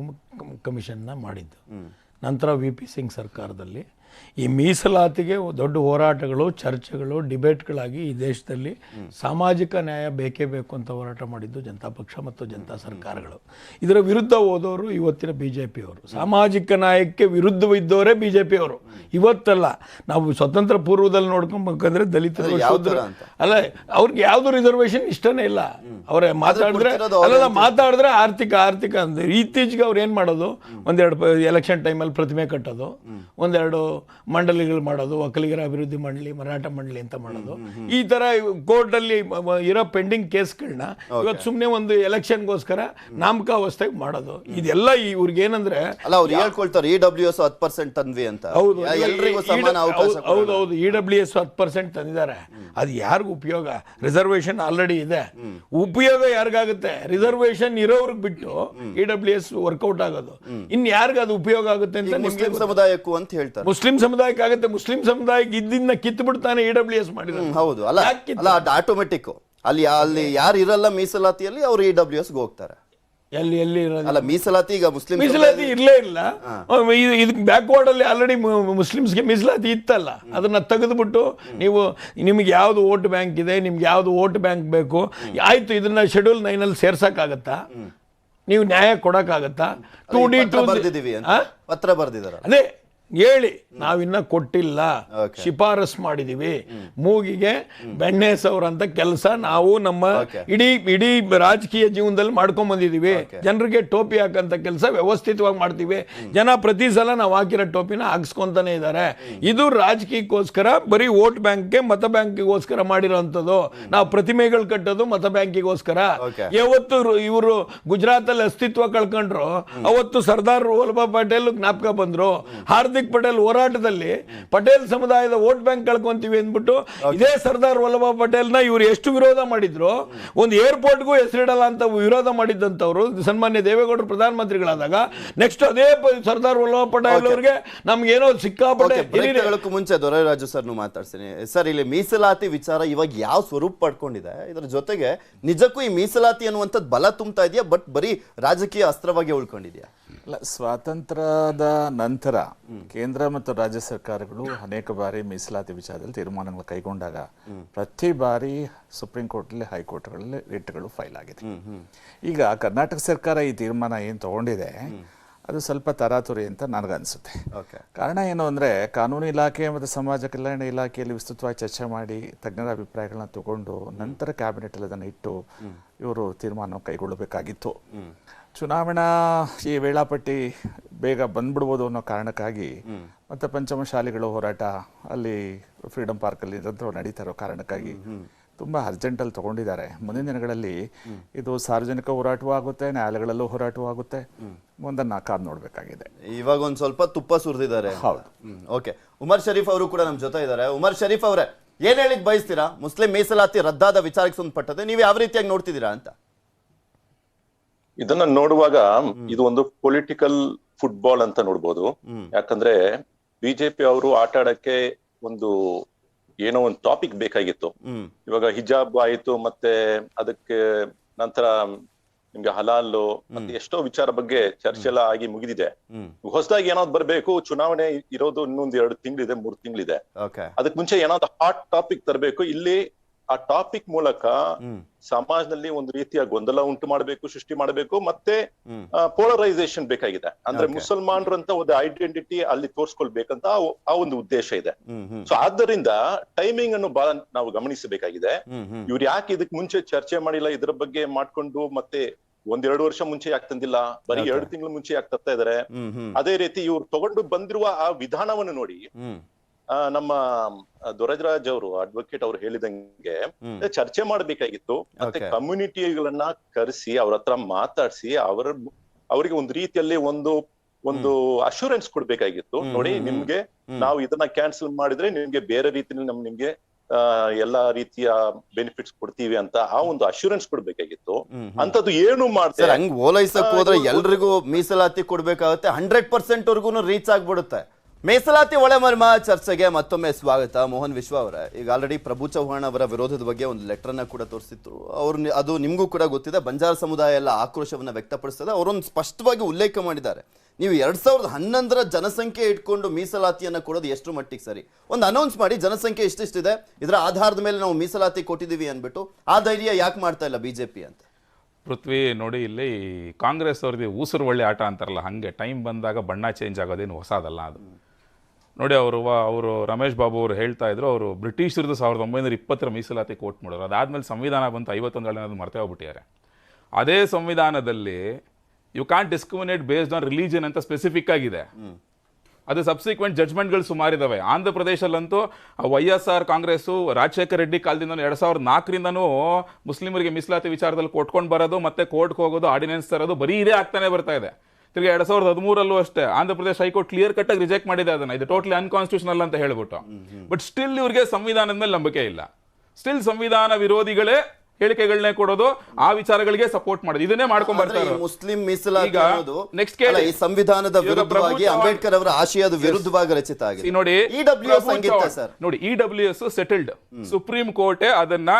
ಕಮಿಷನ್ನ ಮಾಡಿದ್ದು. ನಂತರ VP ಸಿಂಗ್ ಸರ್ಕಾರದಲ್ಲಿ ಈ ಮೀಸಲಾತಿಗೆ ದೊಡ್ಡ ಹೋರಾಟಗಳು, ಚರ್ಚೆಗಳು, ಡಿಬೇಟ್ಗಳಾಗಿ ಈ ದೇಶದಲ್ಲಿ ಸಾಮಾಜಿಕ ನ್ಯಾಯ ಬೇಕೇ ಬೇಕು ಅಂತ ಹೋರಾಟ ಮಾಡಿದ್ದು ಜನತಾ ಪಕ್ಷ ಮತ್ತು ಜನತಾ ಸರ್ಕಾರಗಳು. ಇದರ ವಿರುದ್ಧ ಹೋದವರು ಇವತ್ತಿನ BJPಯವರು. ಸಾಮಾಜಿಕ ನ್ಯಾಯಕ್ಕೆ ವಿರುದ್ಧವಿದ್ದವರೇ BJPಯವರು. ಇವತ್ತಲ್ಲ, ನಾವು ಸ್ವತಂತ್ರ ಪೂರ್ವದಲ್ಲಿ ನೋಡ್ಕೊಬೇಕಂದ್ರೆ ದಲಿತರು, ಅಲ್ಲ, ಅವ್ರಿಗೆ ಯಾವುದು ರಿಸರ್ವೇಶನ್ ಇಷ್ಟನೇ ಇಲ್ಲ. ಅವರೇ ಮಾತಾಡಿದ್ರೆ ಆರ್ಥಿಕ ಅಂದ್ರೆ ಇತ್ತೀಚೆಗೆ ಅವ್ರು ಏನು ಮಾಡೋದು, ಒಂದೆರಡು ಎಲೆಕ್ಷನ್ ಟೈಮಲ್ಲಿ ಪ್ರತಿಮೆ ಕಟ್ಟೋದು, ಒಂದೆರಡು ಮಂಡಳಿಗಳು ಮಾಡೋದು, ಒಕ್ಕಲಿಗರ ಅಭಿವೃದ್ಧಿ ಮಂಡಳಿ, ಮರಾಠ ಮಂಡಳಿ ಅಂತ ಮಾಡೋದು. ಈ ತರ ಕೋರ್ಟಲ್ಲಿ ಇರೋ ಪೆಂಡಿಂಗ್ ಕೇಸ್ಗಳನ್ನ ಇವತ್ತು ಸುಮ್ಮನೆ ಒಂದು ಎಲೆಕ್ಷನ್ಗೋಸ್ಕರ ನಾಮಕಾವಸ್ಥೆಗೆ ಮಾಡೋದು. ಇದೆಲ್ಲ ಇವ್ರಿಗೆ ಏನಂದ್ರೆ ಅವ್ರು ಹೇಳ್ಕೊಳ್ತಾರೆ EWS 10% ತಂದ್ವಿ ಅಂತ. ಹೌದು, EWS 10% ತಂದಿದ್ದಾರೆ. ಅದು ಯಾರಿಗೂ ಉಪಯೋಗ? ರಿಸರ್ವೇಶನ್ ಆಲ್ರೆಡಿ ಇದೆ. ಉಪಯೋಗ ಯಾರಿಗಾಗುತ್ತೆ? ರಿಸರ್ವೇಶನ್ ಇರೋರ್ಗೆ ಬಿಟ್ಟು EWS ವರ್ಕೌಟ್ ಆಗೋದು. ಇನ್ ಯಾರಿಗ ಅದು ಉಪಯೋಗ ಆಗುತ್ತೆ ಅಂತ ಮುಸ್ಲಿಂ ಸಮುದಾಯಕ್ಕೂ ಅಂತ ಹೇಳ್ತಾರೆ. ಮುಸ್ಲಿಂ ಸಮುದಾಯಕ್ಕೆ ಆಗುತ್ತೆ. ಮುಸ್ಲಿಂ ಸಮುದಾಯಕ್ಕೆ ಇದ್ದಿನ ಕಿತ್ತು ಬಿಡ್ತಾನೆ EWS ಮಾಡಿದ್ರು. ಹೌದು, ಅಲ್ಲ ಆಟೋಮೆಟಿಕ್ ಅಲ್ಲಿ ಯಾರು ಇರಲ್ಲ ಮೀಸಲಾತಿಯಲ್ಲಿ ಅವರು EWSಗೆ ಹೋಗ್ತಾರೆ. ಎಲ್ಲಿ ಅಲ್ಲ, ಮೀಸಲಾತಿ ಈಗ ಮೀಸಲಾತಿ ಇರ್ಲೇ ಇಲ್ಲ. ಇದಕ್ಕೆ ಬ್ಯಾಕ್ವರ್ಡ್ ಅಲ್ಲಿ ಆಲ್ರೆಡಿ ಮುಸ್ಲಿಮ್ಸ್ಗೆ ಮೀಸಲಾತಿ ಇತ್ತಲ್ಲ, ಅದನ್ನ ತೆಗೆದುಬಿಟ್ಟು ನಿಮ್ಗೆ ಯಾವ್ದು ವೋಟ್ ಬ್ಯಾಂಕ್ ಇದೆ, ನಿಮ್ಗೆ ಯಾವ್ದು ವೋಟ್ ಬ್ಯಾಂಕ್ ಬೇಕು, ಆಯ್ತು, ಇದನ್ನ ಶೆಡ್ಯೂಲ್ 9 ಸೇರ್ಸಕ್ಕಾಗತ್ತಾ? ನೀವು ನ್ಯಾಯ ಕೊಡಕ್ಕಾಗತ್ತಾ? 2D2 ಪತ್ರ ಬರ್ದಿದ್ದಾರೆ. ಅದೇ ಹೇಳಿ, ನಾವಿನ್ನ ಕೊಟ್ಟಿಲ್ಲ, ಶಿಫಾರಸ್ ಮಾಡಿದೀವಿ, ಮೂಗಿಗೆ ಬೆಣ್ಣೆ ಸವರಂತ ಕೆಲಸ ನಾವು ನಮ್ಮ ಇಡೀ ರಾಜಕೀಯ ಜೀವನದಲ್ಲಿ ಮಾಡ್ಕೊಂಡ್ ಬಂದಿದೀವಿ. ಜನರಿಗೆ ಟೋಪಿ ಹಾಕಂತ ಕೆಲಸ ವ್ಯವಸ್ಥಿತವಾಗಿ ಮಾಡ್ತೀವಿ. ಜನ ಪ್ರತಿ ಸಲ ನಾವು ಹಾಕಿರೋ ಟೋಪಿನ ಹಾಕ್ಸ್ಕೊಂತಾನೆ ಇದ್ದಾರೆ. ಇದು ರಾಜಕೀಯಕ್ಕೋಸ್ಕರ, ಬರೀ ವೋಟ್ ಬ್ಯಾಂಕ್ಗೆ, ಮತ ಬ್ಯಾಂಕಿಗೋಸ್ಕರ ಮಾಡಿರೋಂಥದ್ದು. ನಾವು ಪ್ರತಿಮೆಗಳು ಕಟ್ಟೋದು ಮತ ಬ್ಯಾಂಕಿಗೋಸ್ಕರ. ಯಾವತ್ತು ಇವರು ಗುಜರಾತ್ ಅಲ್ಲಿ ಅಸ್ತಿತ್ವ ಕಳ್ಕೊಂಡ್ರು, ಅವತ್ತು ಸರ್ದಾರ್ ವಲ್ಲಭಾಯ್ ಪಟೇಲ್ ಜ್ಞಾಪಕ ಬಂದ್ರು. ಹಾರ್ದಿಕ್ ಪಟೇಲ್ ಹೋರಾಟದಲ್ಲಿ ಪಟೇಲ್ ಸಮುದಾಯದ ವೋಟ್ ಬ್ಯಾಂಕ್ ಕಳ್ಕೊಂತೀವಿ ಅಂದ್ಬಿಟ್ಟು ಇದೇ ಸರ್ದಾರ್ ವಲ್ಲಭಾಯ್ ಪಟೇಲ್ನ ಇವರು ಎಷ್ಟು ವಿರೋಧ ಮಾಡಿದ್ರು. ಒಂದು ಏರ್ಪೋರ್ಟ್ಗೂ ಹೆಸರಿಡಲ್ಲ ಅಂತ ವಿರೋಧ ಮಾಡಿದ್ದಂಥವ್ರು ಸನ್ಮಾನ್ಯ ದೇವೇಗೌಡರು ಪ್ರಧಾನಮಂತ್ರಿಗಳಾದಾಗ ನೆಕ್ಸ್ಟ್ ಅದೇ ಸರ್ದಾರ್ ವಲ್ಲಭಾಯ್ ಪಟೇಲ್ ಅವರಿಗೆ ನಮ್ಗೇನೋ ಸಿಕ್ಕಾಪಟ್ಟೆ. ಮುಂಚೆ ದೊರೆರಾಜು ಸರ್ ಮಾತಾಡ್ತೀನಿ ಸರ್. ಇಲ್ಲಿ ಮೀಸಲಾತಿ ವಿಚಾರ ಇವಾಗ ಯಾವ ಸ್ವರೂಪ ಪಡ್ಕೊಂಡಿದೆ, ಇದರ ಜೊತೆಗೆ ನಿಜಕ್ಕೂ ಈ ಮೀಸಲಾತಿ ಅನ್ನುವಂಥದ್ದು ಬಲ ತುಂಬ್ತಾ ಇದೆಯಾ, ಬಟ್ ಬರೀ ರಾಜಕೀಯ ಅಸ್ತ್ರವಾಗಿ ಉಳ್ಕೊಂಡಿದ್ಯಾ? ಅಲ್ಲ, ಸ್ವಾತಂತ್ರ್ಯದ ನಂತರ ಕೇಂದ್ರ ಮತ್ತು ರಾಜ್ಯ ಸರ್ಕಾರಗಳು ಅನೇಕ ಬಾರಿ ಮೀಸಲಾತಿ ವಿಚಾರದಲ್ಲಿ ತೀರ್ಮಾನಗಳು ಕೈಗೊಂಡಾಗ ಪ್ರತಿ ಬಾರಿ ಸುಪ್ರೀಂ ಕೋರ್ಟಲ್ಲಿ, ಹೈಕೋರ್ಟ್ಗಳಲ್ಲಿ ರಿಟ್ಗಳು ಫೈಲ್ ಆಗಿದೆ. ಈಗ ಕರ್ನಾಟಕ ಸರ್ಕಾರ ಈ ತೀರ್ಮಾನ ಏನು ತಗೊಂಡಿದೆ ಅದು ಸ್ವಲ್ಪ ತರಾತುರಿ ಅಂತ ನನಗನ್ಸುತ್ತೆ. ಕಾರಣ ಏನು ಅಂದರೆ, ಕಾನೂನು ಇಲಾಖೆ ಮತ್ತು ಸಮಾಜ ಕಲ್ಯಾಣ ಇಲಾಖೆಯಲ್ಲಿ ವಿಸ್ತೃತವಾಗಿ ಚರ್ಚೆ ಮಾಡಿ ತಜ್ಞರ ಅಭಿಪ್ರಾಯಗಳನ್ನ ತಗೊಂಡು ನಂತರ ಕ್ಯಾಬಿನೆಟಲ್ಲಿ ಅದನ್ನು ಇಟ್ಟು ಇವರು ತೀರ್ಮಾನ ಕೈಗೊಳ್ಳಬೇಕಾಗಿತ್ತು. ಚುನಾವಣಾ ಈ ವೇಳಾಪಟ್ಟಿ ಬೇಗ ಬಂದ್ಬಿಡ್ಬೋದು ಅನ್ನೋ ಕಾರಣಕ್ಕಾಗಿ ಮತ್ತು ಪಂಚಮಶಾಲಿಗಳು ಹೋರಾಟ ಅಲ್ಲಿ ಫ್ರೀಡಮ್ ಪಾರ್ಕಲ್ಲಿ ನಿರಂತರ ನಡೀತಾ ಇರೋ ಕಾರಣಕ್ಕಾಗಿ ತುಂಬ ಅರ್ಜೆಂಟಲ್ಲಿ ತೊಗೊಂಡಿದ್ದಾರೆ. ಮುಂದಿನ ದಿನಗಳಲ್ಲಿ ಇದು ಸಾರ್ವಜನಿಕ ಹೋರಾಟವೂ ಆಗುತ್ತೆ, ನ್ಯಾಯಾಲಯಗಳಲ್ಲೂ ಹೋರಾಟವೂ ಆಗುತ್ತೆ. ಮುಂದನ್ನು ಕಾದು ನೋಡಬೇಕಾಗಿದೆ. ಇವಾಗ ಒಂದು ಸ್ವಲ್ಪ ತುಪ್ಪ ಸುರಿದಿದ್ದಾರೆ. ಹೌದು, ಓಕೆ. ಉಮರ್ ಶರೀಫ್ ಅವರು ಕೂಡ ನಮ್ಮ ಜೊತೆ ಇದ್ದಾರೆ. ಉಮರ್ ಶರೀಫ್ ಅವರೇ, ಏನ್ ಹೇಳಿಕ್ ಬಯಸ್ತೀರಾ ಮುಸ್ಲಿಂ ಮೀಸಲಾತಿ ರದ್ದಾದ ವಿಚಾರಕ್ಕೆ ಸಂಬಂಧಪಟ್ಟದೆ? ನೀವು ಯಾವ ರೀತಿಯಾಗಿ ನೋಡ್ತಿದ್ದೀರಾ ಅಂತ? ಇದನ್ನ ನೋಡುವಾಗ ಇದು ಒಂದು ಪೊಲಿಟಿಕಲ್ ಫುಟ್ಬಾಲ್ ಅಂತ ನೋಡ್ಬೋದು. ಯಾಕಂದ್ರೆ ಬಿಜೆಪಿ ಅವರು ಆಟ ಆಡಕ್ಕೆ ಒಂದು ಏನೋ ಒಂದು ಟಾಪಿಕ್ ಬೇಕಾಗಿತ್ತು. ಇವಾಗ ಹಿಜಾಬ್ ಆಯ್ತು, ಮತ್ತೆ ಅದಕ್ಕೆ ನಂತರ ನಿಮ್ಗೆ ಹಲಾಲು, ಮತ್ತೆ ಎಷ್ಟೋ ವಿಚಾರ ಬಗ್ಗೆ ಚರ್ಚೆ ಎಲ್ಲ ಆಗಿ ಮುಗಿದಿದೆ. ಹೊಸದಾಗಿ ಏನಾದ್ರು ಬರ್ಬೇಕು, ಚುನಾವಣೆ ಇರೋದು ಇನ್ನೊಂದು 2 ತಿಂಗಳಿದೆ, 3 ತಿಂಗಳಿದೆ. ಅದಕ್ ಮುಂಚೆ ಏನಾದ್ರು ಹಾಟ್ ಟಾಪಿಕ್ ತರಬೇಕು. ಇಲ್ಲಿ ಆ ಟಾಪಿಕ್ ಮೂಲಕ ಸಮಾಜದಲ್ಲಿ ಒಂದು ರೀತಿಯ ಗೊಂದಲ ಉಂಟು ಮಾಡಬೇಕು, ಸೃಷ್ಟಿ ಮಾಡಬೇಕು, ಮತ್ತೆ ಪೋಲರೈಸೇಷನ್ ಬೇಕಾಗಿದೆ. ಅಂದ್ರೆ ಮುಸಲ್ಮಾನರಂತ ಒಂದು ಐಡೆಂಟಿಟಿ ಅಲ್ಲಿ ತೋರ್ಸ್ಕೊಳ್ಬೇಕಂತ ಆ ಒಂದು ಉದ್ದೇಶ ಇದೆ. ಸೊ ಆದ್ದರಿಂದ ಟೈಮಿಂಗ್ ಅನ್ನು ಬಹಳ ನಾವು ಗಮನಿಸಬೇಕಾಗಿದೆ. ಇವ್ರು ಯಾಕೆ ಇದಕ್ ಮುಂಚೆ ಚರ್ಚೆ ಮಾಡಿಲ್ಲ, ಇದ್ರ ಬಗ್ಗೆ ಮಾಡ್ಕೊಂಡು ಮತ್ತೆ 1-2 ವರ್ಷ ಮುಂಚೆ ಯಾಕೆ ತಂದಿಲ್ಲ, ಬರೀ 2 ತಿಂಗಳ ಮುಂಚೆ ಯಾಕೆ ತರ್ತಾ ಇದಾರೆ? ಅದೇ ರೀತಿ ಇವ್ರು ತಗೊಂಡು ಬಂದಿರುವ ಆ ವಿಧಾನವನ್ನು ನೋಡಿ ನಮ್ಮ ದೊರೆರಾಜ್ ಅವರು ಅಡ್ವೊಕೇಟ್ ಅವರು ಹೇಳಿದಂಗೆ ಚರ್ಚೆ ಮಾಡ್ಬೇಕಾಗಿತ್ತು. ಮತ್ತೆ ಕಮ್ಯುನಿಟಿಗಳನ್ನ ಕರೆಸಿ ಅವ್ರ ಹತ್ರ ಮಾತಾಡಿಸಿ ಅವರಿಗೆ ಒಂದು ರೀತಿಯಲ್ಲಿ ಒಂದು ಅಶ್ಯೂರೆನ್ಸ್ ಕೊಡ್ಬೇಕಾಗಿತ್ತು. ನೋಡಿ, ನಿಮ್ಗೆ ನಾವು ಇದನ್ನ ಕ್ಯಾನ್ಸಲ್ ಮಾಡಿದ್ರೆ ನಿಮ್ಗೆ ಬೇರೆ ರೀತಿಯಲ್ಲಿ ನಿಮ್ಗೆ ಎಲ್ಲಾ ರೀತಿಯ ಬೆನಿಫಿಟ್ಸ್ ಕೊಡ್ತೀವಿ ಅಂತ ಆ ಒಂದು ಅಶ್ಯೂರೆನ್ಸ್ ಕೊಡ್ಬೇಕಾಗಿತ್ತು. ಅಂತದ್ದು ಏನು ಮಾಡ್ತಾರೆ? ಹಂಗ್ ಓಲೈಸಕ್ ಹೋದ್ರೆ ಎಲ್ರಿಗೂ ಮೀಸಲಾತಿ ಕೊಡ್ಬೇಕಾಗುತ್ತೆ, 100% ವರ್ಗು ರೀಚ್ ಆಗ್ಬಿಡುತ್ತೆ. ಮೀಸಲಾತಿ ಒಳಮರ್ಮ ಚರ್ಚೆಗೆ ಮತ್ತೊಮ್ಮೆ ಸ್ವಾಗತ. ಮೋಹನ್ ವಿಶ್ವ ಅವರ ಈಗ ಆಲ್ರೆಡಿ ಪ್ರಭು ಚೌಹಾಣ್ ಅವರ ವಿರೋಧದ ಬಗ್ಗೆ ಒಂದು ಲೆಟರ್ ಅನ್ನ ಕೂಡ ತೋರಿಸಿತ್ತು. ಅದು ನಿಮಗೂ ಕೂಡ ಗೊತ್ತಿದೆ, ಬಂಜಾರ ಸಮುದಾಯ ಎಲ್ಲ ಆಕ್ರೋಶವನ್ನ ವ್ಯಕ್ತಪಡಿಸ್ತದೆ. ಅವರೊಂದು ಸ್ಪಷ್ಟವಾಗಿ ಉಲ್ಲೇಖ ಮಾಡಿದ್ದಾರೆ, ನೀವು 2011ರ ಜನಸಂಖ್ಯೆ ಇಟ್ಕೊಂಡು ಮೀಸಲಾತಿಯನ್ನ ಕೊಡೋದು ಎಷ್ಟು ಮಟ್ಟಿಗೆ ಸರಿ? ಒಂದು ಅನೌನ್ಸ್ ಮಾಡಿ, ಜನಸಂಖ್ಯೆ ಇಷ್ಟಿಷ್ಟಿದೆ, ಇದರ ಆಧಾರದ ಮೇಲೆ ನಾವು ಮೀಸಲಾತಿ ಕೊಟ್ಟಿದ್ದೀವಿ ಅಂದ್ಬಿಟ್ಟು. ಆ ಧೈರ್ಯ ಯಾಕೆ ಮಾಡ್ತಾ ಇಲ್ಲ ಬಿಜೆಪಿ ಅಂತ? ಪೃಥ್ವಿ ನೋಡಿ, ಇಲ್ಲಿ ಕಾಂಗ್ರೆಸ್ ಅವ್ರದ್ದು ಊಸರು ಒಳ್ಳೆ ಆಟ ಅಂತಾರಲ್ಲ, ಹಾಗೆ ಟೈಮ್ ಬಂದಾಗ ಬಣ್ಣ ಚೇಂಜ್ ಆಗೋದೇನು ಹೊಸದಲ್ಲ ಅದು. ನೋಡಿ, ಅವರು ರಮೇಶ್ ಬಾಬು ಅವರು ಹೇಳ್ತಾ ಇದ್ರು, ಅವರು ಬ್ರಿಟಿಷರದ್ದು 1920ರ ಮೀಸಲಾತಿ ಕೋಟ್ ಮಾಡೋರು. ಅದಾದ್ಮೇಲೆ ಸಂವಿಧಾನ ಬಂತು 51 ಮರ್ತೇ ಹೋಗ್ಬಿಟ್ಟಿದ್ದಾರೆ. ಅದೇ ಸಂವಿಧಾನದಲ್ಲಿ you can't discriminate based on religion ಅಂತ ಸ್ಪೆಸಿಫಿಕ್ ಆಗಿದೆ. ಅದು ಸಬ್ಸಿಕ್ವೆಂಟ್ ಜಡ್ಜ್ಮೆಂಟ್ಗಳು ಸುಮಾರಿದಾವೆ. ಆಂಧ್ರ ಪ್ರದೇಶಲ್ಲಂತೂ YSR ಕಾಂಗ್ರೆಸ್ಸು ರಾಜಶೇಖರ್ ರೆಡ್ಡಿ ಕಾಲದಿಂದ 2004ರಿಂದನೂ ಮುಸ್ಲಿಮರಿಗೆ ಮೀಸಲಾತಿ ವಿಚಾರದಲ್ಲಿ ಕೊಟ್ಕೊಂಡು ಬರೋದು, ಮತ್ತೆ ಕೋರ್ಟ್ಗೆ ಹೋಗೋದು, ಆರ್ಡಿನೆನ್ಸ್ ತರೋದು, ಬರೀ ಇದೇ ಆಗ್ತಾನೆ ಬರ್ತಾ ಇದೆ. ತಿರ್ಗಿ 2013 ಅಷ್ಟೇ Andhra Pradesh high court clear cut ಆಗಿ ರಿಜೆಕ್ಟ್ ಮಾಡಿದೆ ಅದನ್ನ, ಇದು ಟೋಟಲಿ ಅನ್ಕಾನ್ಸ್ಟಿಟ್ಯೂಷನಲ್ ಅಂತ ಹೇಳ್ಬಿಟ್ಟು. ಬಟ್ ಸ್ಟಿಲ್ ಇವ್ರಿಗೆ ಸಂವಿಧಾನದ ಮೇಲೆ ನಂಬಿಕೆ ಇಲ್ಲ. ಸ್ಟಿಲ್ ಸಂವಿಧಾನ ವಿರೋಧಿಗಳೇ ಹೇಳಿಕೆಗಳನ್ನೇ ಕೊಡೋದು, ಆ ವಿಚಾರಗಳಿಗೆ ಸಪೋರ್ಟ್ ಮಾಡೋದು, ಇದನ್ನೇ ಮಾಡ್ಕೊಂಡ್ ಬರ್ತಾರೆ. ಮುಸ್ಲಿಂ ಮೀಸಲಾತಿ ನೆಕ್ಸ್ಟ್ ಕೇಳಿ, ಈ ಸಂವಿಧಾನದ ವಿರುದ್ಧವಾಗಿ ಅಂಬೇಡ್ಕರ್ ಅವರ ಆಶಯದ ವಿರುದ್ಧವಾಗಿ ರಚಿತ ಆಗಿದೆ. ನೋಡಿ, EWS ಸಂಗೀತ ಸರ್, ನೋಡಿ EWS ಸೆಟಲ್ಡ್, ಸುಪ್ರೀಂ ಕೋರ್ಟ್ ಅದನ್ನ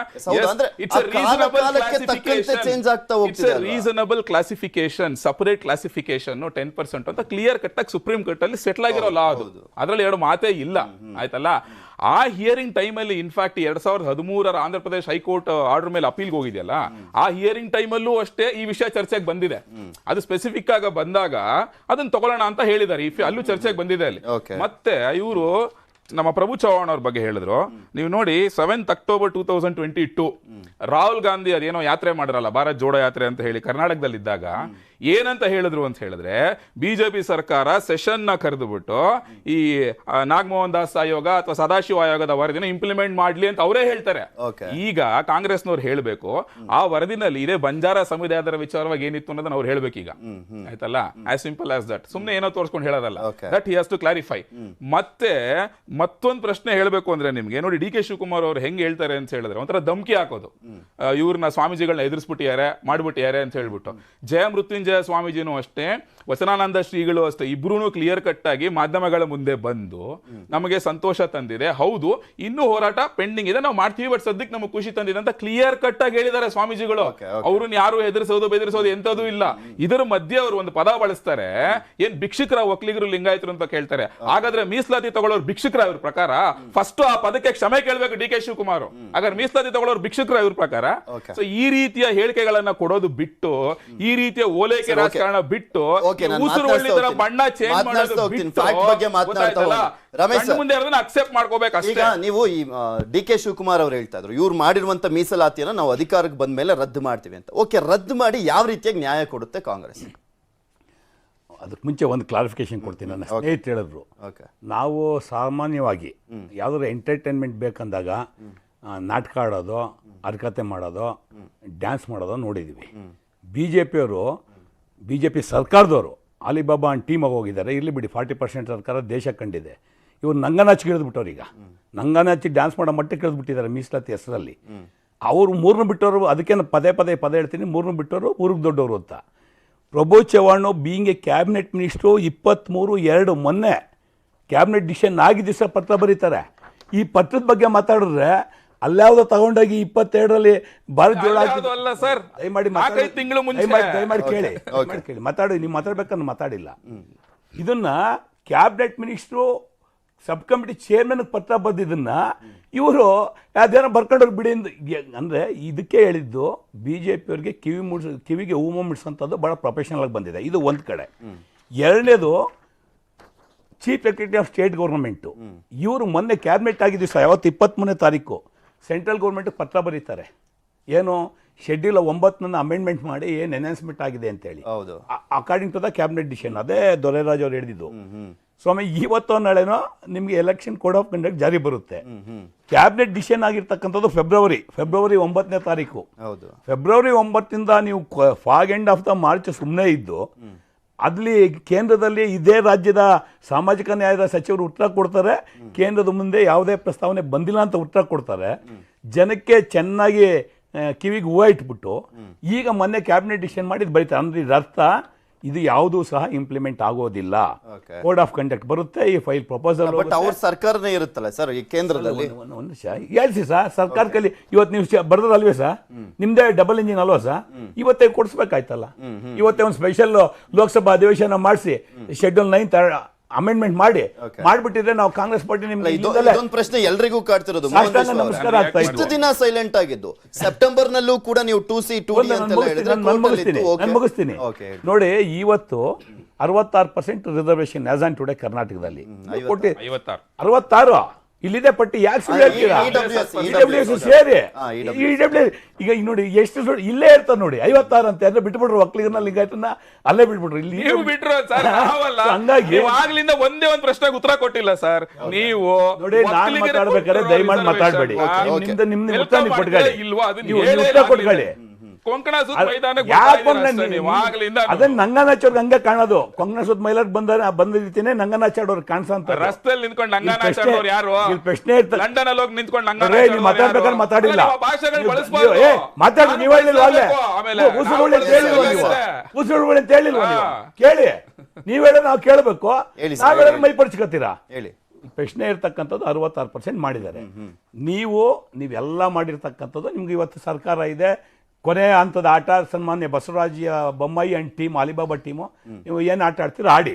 ರೀಸನಬಲ್ ಕ್ಲಾಸಿಫಿಕೇಶನ್, ಸಪರೇಟ್ ಕ್ಲಾಸಿಫಿಕೇಶನ್ 10% ಅಂತ ಕ್ಲಿಯರ್ ಕಟ್ ಆಗಿ ಸುಪ್ರೀಂ ಕೋರ್ಟ್ ಅಲ್ಲಿ ಸೆಟಲ್ ಆಗಿರೋ ಲಾ ಅದು. ಅದ್ರಲ್ಲಿ ಎರಡು ಮಾತೇ ಇಲ್ಲ, ಆಯ್ತಲ್ಲ. ಆ ಹಿಯರಿಂಗ್ ಟೈಮಲ್ಲಿ in fact 2013ರ Andhra Pradesh high court order ಮೇಲೆ ಅಪೀಲ್ಗೆ ಹೋಗಿದೆಯಲ್ಲ, ಆ ಹಿಯರಿಂಗ್ ಟೈಮಲ್ಲೂ ಅಷ್ಟೇ ಈ ವಿಷಯ ಚರ್ಚೆಗೆ ಬಂದಿದೆ. ಅದು ಸ್ಪೆಸಿಫಿಕ್ ಆಗಿ ಬಂದಾಗ ಅದನ್ನ ತಗೊಳ್ಳೋಣ ಅಂತ ಹೇಳಿದ್ದಾರೆ, ಅಲ್ಲೂ ಚರ್ಚೆಗೆ ಬಂದಿದೆ ಅಲ್ಲಿ. ಮತ್ತೆ ಇವರು ನಮ್ಮ ಪ್ರಭು ಚೌಹಾಣ್ ಅವ್ರ ಬಗ್ಗೆ ಹೇಳಿದ್ರು. ನೀವು ನೋಡಿ, 7th October 2022 ರಾಹುಲ್ ಗಾಂಧಿ ಅದೇನೋ ಯಾತ್ರೆ ಮಾಡಿರಲ್ಲ, ಭಾರತ್ ಜೋಡೋ ಯಾತ್ರೆ ಅಂತ ಹೇಳಿ ಕರ್ನಾಟಕದಲ್ಲಿದ್ದಾಗ ಏನಂತ ಹೇಳಿದ್ರು ಅಂತ ಹೇಳಿದ್ರೆ, ಬಿಜೆಪಿ ಸರ್ಕಾರ ಸೆಷನ್ ನ ಕರೆದುಬಿಟ್ಟು ಈ ನಾಗಮೋಹನ್ ದಾಸ್ ಆಯೋಗ ಅಥವಾ ಸದಾಶಿವ ಆಯೋಗದ ವರದಿನ ಇಂಪ್ಲಿಮೆಂಟ್ ಮಾಡ್ಲಿ ಅಂತ ಅವರೇ ಹೇಳ್ತಾರೆ. ಈಗ ಕಾಂಗ್ರೆಸ್ನವ್ರು ಹೇಳ್ಬೇಕು, ಆ ವರದಿನಲ್ಲಿ ಇದೇ ಬಂಜಾರ ಸಮುದಾಯದ ವಿಚಾರವಾಗಿ ಏನಿತ್ತು ಅನ್ನೋದನ್ನ ಅವ್ರು ಹೇಳ್ಬೇಕೀಗ, ಆಯ್ತಲ್ಲ. ಆಸ್ ಸಿಂಪಲ್ ಆಸ್ ದಟ್, ಸುಮ್ನೆ ಏನೋ ತೋರಿಸ್ಕೊಂಡು ಹೇಳೋದಲ್ಲ, that he has to clarify. ಮತ್ತೆ ಮತ್ತೊಂದು ಪ್ರಶ್ನೆ ಹೇಳಬೇಕು ಅಂದ್ರೆ ನಿಮ್ಗೆ ನೋಡಿ, DK ಶಿವಕುಮಾರ್ ಅವರು ಹೆಂಗ್ ಹೇಳ್ತಾರೆ ಅಂತ ಹೇಳಿದ್ರೆ, ಒಂಥರ ಧಮಕಿ ಹಾಕೋದು, ಇವ್ರನ್ನ ಸ್ವಾಮೀಜಿಗಳನ್ನ ಎದುರಿಸ್ಬಿಟ್ಟಿದ್ದಾರೆ, ಮಾಡ್ಬಿಟ್ಟಿದ್ದಾರೆ ಅಂತ ಹೇಳ್ಬಿಟ್ಟು. ಜಯಮೃತ್ಯುಂಜಯ ಸ್ವಾಮೀಜಿನೂ ಅಷ್ಟೇ, ವಚನಾನಂದ ಶ್ರೀಗಳು ಅಷ್ಟೇ, ಇಬ್ರು ಕ್ಲಿಯರ್ ಕಟ್ ಆಗಿ ಮಾಧ್ಯಮಗಳ ಮುಂದೆ ಬಂದು ನಮಗೆ ಸಂತೋಷ ತಂದಿದೆ, ಹೌದು ಇನ್ನೂ ಹೋರಾಟ ಪೆಂಡಿಂಗ್ ಇದೆ, ನಾವು ಮಾಡ್ತೀವಿ, ಬಟ್ ಸದ್ಯಕ್ಕೆ ನಮಗೆ ಖುಷಿ ತಂದಿದೆ ಅಂತ ಕ್ಲಿಯರ್ ಕಟ್ ಆಗಿ ಹೇಳಿದ್ದಾರೆ ಸ್ವಾಮೀಜಿಗಳು. ಅವ್ರನ್ನ ಯಾರು ಎದುರಿಸೋದು ಬೆದರಿಸೋದು ಎಂತದೂ ಇಲ್ಲ. ಇದರ ಮಧ್ಯೆ ಅವರು ಒಂದು ಪದ ಬಳಸ್ತಾರೆ, ಏನ್ ಭಿಕ್ಷುಕರ ಒಕ್ಕಲಿಗರು ಲಿಂಗಾಯತರು ಅಂತ ಕೇಳ್ತಾರೆ. ಹಾಗಾದ್ರೆ ಮೀಸಲಾತಿ ತಗೊಳ್ಳೋರು ಭಿಕ್ಷುಕರ ಇವ್ರ ಪ್ರಕಾರ? ಫಸ್ಟ್ ಆ ಪದಕ್ಕೆ ಕ್ಷಮೆ ಕೇಳಬೇಕು DK ಶಿವಕುಮಾರ್. ಹಾಗಾದ್ರೆ ಮೀಸಲಾತಿ ತಗೊಳ್ಳೋರು ಭಿಕ್ಷುಕರ ಇವ್ರ ಪ್ರಕಾರ? ಸೊ ಈ ರೀತಿಯ ಹೇಳಿಕೆಗಳನ್ನ ಕೊಡೋದು ಬಿಟ್ಟು, ಈ ರೀತಿಯ ಓಲೈಕೆ ರಾಜಕಾರಣ ಬಿಟ್ಟು, ಬಣ್ಣ ಚೇಂಜ್ ಮಾಡೋದು ಅಕ್ಸೆಪ್ಟ್ ಮಾಡ್ಕೋಬೇಕಷ್ಟೇ. ನೀವು ಈ DK ಶಿವಕುಮಾರ್ ಅವರು ಹೇಳ್ತಾ ಇದ್ರು, ಇವ್ರು ಮಾಡಿರುವಂತ ಮೀಸಲಾತಿಯನ್ನ ನಾವು ಅಧಿಕಾರಕ್ಕೆ ಬಂದ ಮೇಲೆ ರದ್ದು ಮಾಡ್ತೀವಿ ಅಂತ. ಓಕೆ, ರದ್ದು ಮಾಡಿ ಯಾವ ರೀತಿಯಾಗಿ ನ್ಯಾಯ ಕೊಡುತ್ತೆ ಕಾಂಗ್ರೆಸ್? ಅದಕ್ಕೆ ಮುಂಚೆ ಒಂದು ಕ್ಲಾರಿಫಿಕೇಶನ್ ಕೊಡ್ತೀನಿ. ನನ್ನ ಸ್ನೇಹಿತರು ಹೇಳಿದ್ರು, ನಾವು ಸಾಮಾನ್ಯವಾಗಿ ಯಾವ್ದಾದ್ರು ಎಂಟರ್ಟೈನ್ಮೆಂಟ್ ಬೇಕಂದಾಗ ನಾಟಕ ಆಡೋದು, ಹರಕತೆ ಮಾಡೋದು, ಡ್ಯಾನ್ಸ್ ಮಾಡೋದು ನೋಡಿದ್ದೀವಿ. BJP ಸರ್ಕಾರದವರು ಅಲಿಬಾಬಾ ಅಂಡ್ ಟೀಮಾಗಿ ಹೋಗಿದ್ದಾರೆ. ಇರಲಿ ಬಿಡಿ, 40% ಸರ್ಕಾರ ದೇಶ ಕಂಡಿದೆ. ಇವ್ರು ನಂಗನಾಚಿಗೆ ಇಳಿದ್ಬಿಟ್ಟವ್ರು, ಈಗ ನಂಗನಾಚಿ ಡ್ಯಾನ್ಸ್ ಮಾಡೋ ಮಟ್ಟಕ್ಕೆ ಇಳಿದ್ಬಿಟ್ಟಿದ್ದಾರೆ ಮೀಸಲಾತಿ ಹೆಸರಲ್ಲಿ. ಅವರು 3 ಬಿಟ್ಟವರು, ಅದಕ್ಕೆ ಪದೇ ಹೇಳ್ತೀನಿ, 3 ಬಿಟ್ಟವರು ಊರಿಗೆ ದೊಡ್ಡವರು ಅಂತ. Prabhu Chauhan being a cabinet minister 23/2 ಮೊನ್ನೆ ಕ್ಯಾಬಿನೆಟ್ ಡಿಸಿಷನ್ ಆಗಿದ್ದ ದಿವಸ ಪತ್ರ ಬರೀತಾರೆ. ಈ ಪತ್ರದ ಬಗ್ಗೆ ಮಾತಾಡಿದ್ರೆ ಅಲ್ಲಾವುದೋ ತಗೊಂಡೋಗಿ 22ರಲ್ಲಿ ಭಾರತ್ ಜೋಡೋ ದಯಮಾಡಿ ಕೇಳಿ ಮಾತಾಡಿ. ನೀವು ಮಾತಾಡ್ಬೇಕಂದ್ರೆ ಮಾತಾಡಿಲ್ಲ. ಇದನ್ನ cabinet minister sub committee chairman ಪತ್ರ ಬರೆದಿದ್ದನ್ನ ಇವರು ಅದೇನೋ ಬರ್ಕೊಂಡವ್ರು ಬಿಡಿ ಅಂದರೆ, ಇದಕ್ಕೆ ಹೇಳಿದ್ದು BJP ಕಿವಿಗೆ ಹೂವು ಮುಡಿಸೋಂಥದ್ದು ಭಾಳ ಪ್ರೊಫೆಷನಲ್ ಆಗಿ ಬಂದಿದೆ. ಇದು ಒಂದು ಕಡೆ. ಎರಡನೇದು, chief secretary of state government ಇವರು ಮೊನ್ನೆ ಕ್ಯಾಬಿನೆಟ್ ಆಗಿದ್ದು 23ನೇ ತಾರೀಕು ಸೆಂಟ್ರಲ್ ಗೌರ್ಮೆಂಟ್ಗೆ ಪತ್ರ ಬರೀತಾರೆ. ಏನು, ಶೆಡ್ಯೂಲ್ 9 ಅಮೆಂಡ್ಮೆಂಟ್ ಮಾಡಿ ಏನು ಎನ್ಹಾನ್ಸ್ಮೆಂಟ್ ಆಗಿದೆ ಅಂತೇಳಿ, according to the cabinet decision. ಅದೇ ದೊರೆರಾಜ್ ಅವ್ರು ಹೇಳಿದ್ದು. ಸ್ವಾಮಿ, ಇವತ್ತೋ ನಾಳೆನೋ ನಿಮಗೆ ಎಲೆಕ್ಷನ್ ಕೋಡ್ ಆಫ್ ಕಂಡಕ್ಟ್ ಜಾರಿ ಬರುತ್ತೆ. ಕ್ಯಾಬಿನೆಟ್ ಡಿಸಿಷನ್ ಆಗಿರ್ತಕ್ಕಂಥದ್ದು ಫೆಬ್ರವರಿ 9ನೇ ತಾರೀಕು. ಫೆಬ್ರವರಿ 9ರಿಂದ ನೀವು fog end of the March ಸುಮ್ಮನೆ ಇದ್ದು, ಅಲ್ಲಿ ಕೇಂದ್ರದಲ್ಲಿ ಇದೇ ರಾಜ್ಯದ ಸಾಮಾಜಿಕ ನ್ಯಾಯದ ಸಚಿವರು ಉತ್ತರ ಕೊಡ್ತಾರೆ, ಕೇಂದ್ರದ ಮುಂದೆ ಯಾವುದೇ ಪ್ರಸ್ತಾವನೆ ಬಂದಿಲ್ಲ ಅಂತ ಉತ್ತರ ಕೊಡ್ತಾರೆ. ಜನಕ್ಕೆ ಚೆನ್ನಾಗಿ ಕಿವಿಗೆ ಹೂವು ಇಟ್ಬಿಟ್ಟು ಈಗ ಮೊನ್ನೆ ಕ್ಯಾಬಿನೆಟ್ ಡಿಸಿಷನ್ ಮಾಡಿದ್ದು ಬರೀತಾರೆ. ಅಂದರೆ ಇದರ ಅರ್ಥ ಇದು ಯಾವುದೂ ಸಹ ಇಂಪ್ಲಿಮೆಂಟ್ ಆಗೋದಿಲ್ಲ. ಕೋಡ್ ಆಫ್ ಕಂಡಕ್ಟ್ ಬರುತ್ತೆ, ಈ ಫೈಲ್ ಪ್ರಪೋಸಲ್. ಬಟ್ ಅವ್ರ ಸರ್ಕಾರನೇ ಇರುತ್ತಲ್ಲ ಸರ್ ಈ ಕೇಂದ್ರದಲ್ಲಿ. ಒಂದು ನಿಮಿಷ ಹೇಳ್ಸಿ ಸರ್, ಸರ್ಕಾರ ಕೈಲಿ ಇವತ್ತು ನೀವು ಬರ್ದಲ್ವೇ ಸರ್, ನಿಮ್ದೇ ಡಬಲ್ ಇಂಜಿನ್ ಅಲ್ವಾ ಸರ್, ಇವತ್ತೇ ಕೊಡಿಸ್ಬೇಕಾಯ್ತಲ್ಲ. ಇವತ್ತೇ ಒಂದು ಸ್ಪೆಷಲ್ ಲೋಕಸಭಾ ಅಧಿವೇಶನ ಮಾಡಿಸಿ ಶೆಡ್ಯೂಲ್ 9 ಅಮೆಂಡ್ಮೆಂಟ್ ಮಾಡ್ಬಿಟ್ಟಿದ್ರೆ ನಾವು ಕಾಂಗ್ರೆಸ್ ಪಾರ್ಟಿ ನಿಮ್ಗೆ ಇದೊಂದು ಪ್ರಶ್ನೆ ಎಲ್ರಿಗೂ ಕಾಡ್ತಿರೋದು. ನಮಸ್ಕಾರ ಆಗ್ತಾ ಇಷ್ಟು ದಿನ ಸೈಲೆಂಟ್ ಆಗಿದ್ದು, ಸೆಪ್ಟೆಂಬರ್ ನಲ್ಲೂ ಕೂಡ ನೀವು 2C 2D ಅಂತೆಲ್ಲ ಹೇಳಿದ್ರೆ ನಾನು ಮುಗಿಸ್ತೀನಿ ನೋಡಿ. ಇವತ್ತು 66% ರಿಸರ್ವೇಶನ್ ಆಸ್ ಆನ್ ಟುಡೇ ಕರ್ನಾಟಕದಲ್ಲಿ 66 ಇಲ್ಲಿದೆ ಪಟ್ಟಿ. ಯಾಕೆ ಸುಳ್ಳು ಹೇಳ್ತೀರಾ? ಸೇರಿ ಈಗ ನೋಡಿ ಎಷ್ಟು ಇಲ್ಲೇ ಇರ್ತಾರೆ ನೋಡಿ 56 ಅಂತ ಅಂದ್ರೆ ಬಿಟ್ಬಿಟ್ರು ಒಕ್ಕಲಿಗರನ್ನ ಲಿಂಗಾಯತನ ಅಲ್ಲೇ ಬಿಟ್ಬಿಟ್ರು. ಇಲ್ಲಿ ನೀವು ಬಿಟ್ರು ಹಂಗಾಗಿ ಆಗ್ಲಿಂದ ಒಂದೇ ಒಂದು ಪ್ರಶ್ನೆಗೆ ಉತ್ತರ ಕೊಟ್ಟಿಲ್ಲ ಸರ್ ನೀವು. ನೋಡಿ ನಾನು ಮಾತಾಡ್ಬೇಕಾದ್ರೆ ದಯಮಾಡಿ ಮಾತಾಡಬೇಡಿ. ನಿಮ್ದು ಉತ್ತರ ನೀವು ಕೊಟ್ಕೊಳ್ಳಿ, ನೀವು ಉತ್ತರ ಕೊಟ್ಕೊಳ್ಳಿ. ಅದನ್ನ ನಂಗನಾಚೋರ್ಗೆ ಹಂಗೆ ಕಾಣೋದು. ಕೊಂಕಣ ಸುತ್ತ ಮೈಲಾರ್ ಬಂದ ರೀತಿನೇ ನಂಗನಾಚಾಡೋರು ಕಾಣಿಸಂತ ರಸ್ತೆಯಲ್ಲಿ ನಿಂತ್ಕೊಂಡು ಯಾರು ಪ್ರಶ್ನೆ ಇರ್ತದೆ. ಲಂಡನ್ ಅಲ್ಲಿ ಹೋಗಿ ನಿಂತ್ಕೊಂಡು ಮಾತಾಡ್ಬೇಕಾದ್ರೆ ಮಾತಾಡಿಲ್ಲ, ಮಾತಾಡಿ ನೀವು ಹೇಳಿಲ್ವಾ? ಉಸುರುಳಿ ಅಂತ ಹೇಳಿಲ್ವಾ ನೀವು? ಕೇಳಿ, ನೀವ್ ಹೇಳ ನಾವು ಕೇಳಬೇಕು, ನಾವ್ ಹೇಳ ಮೈ ಪಡಿಸ್ಕೊತೀರಾ? ಹೇಳಿ. ಪ್ರಶ್ನೆ ಇರ್ತಕ್ಕಂಥದ್ದು 66% ಮಾಡಿದ್ದಾರೆ. ನೀವೆಲ್ಲ ಮಾಡಿರ್ತಕ್ಕಂಥದ್ದು ನಿಮ್ಗೆ ಇವತ್ತು ಸರ್ಕಾರ ಇದೆ. ಕೊನೆ ಹಂತದ ಆಟ ಸನ್ಮಾನ್ಯ Basavaraj Bommai and team, Alibaba team, ನೀವು ಏನು ಆಟ ಆಡ್ತೀರೋ ಆಡಿ.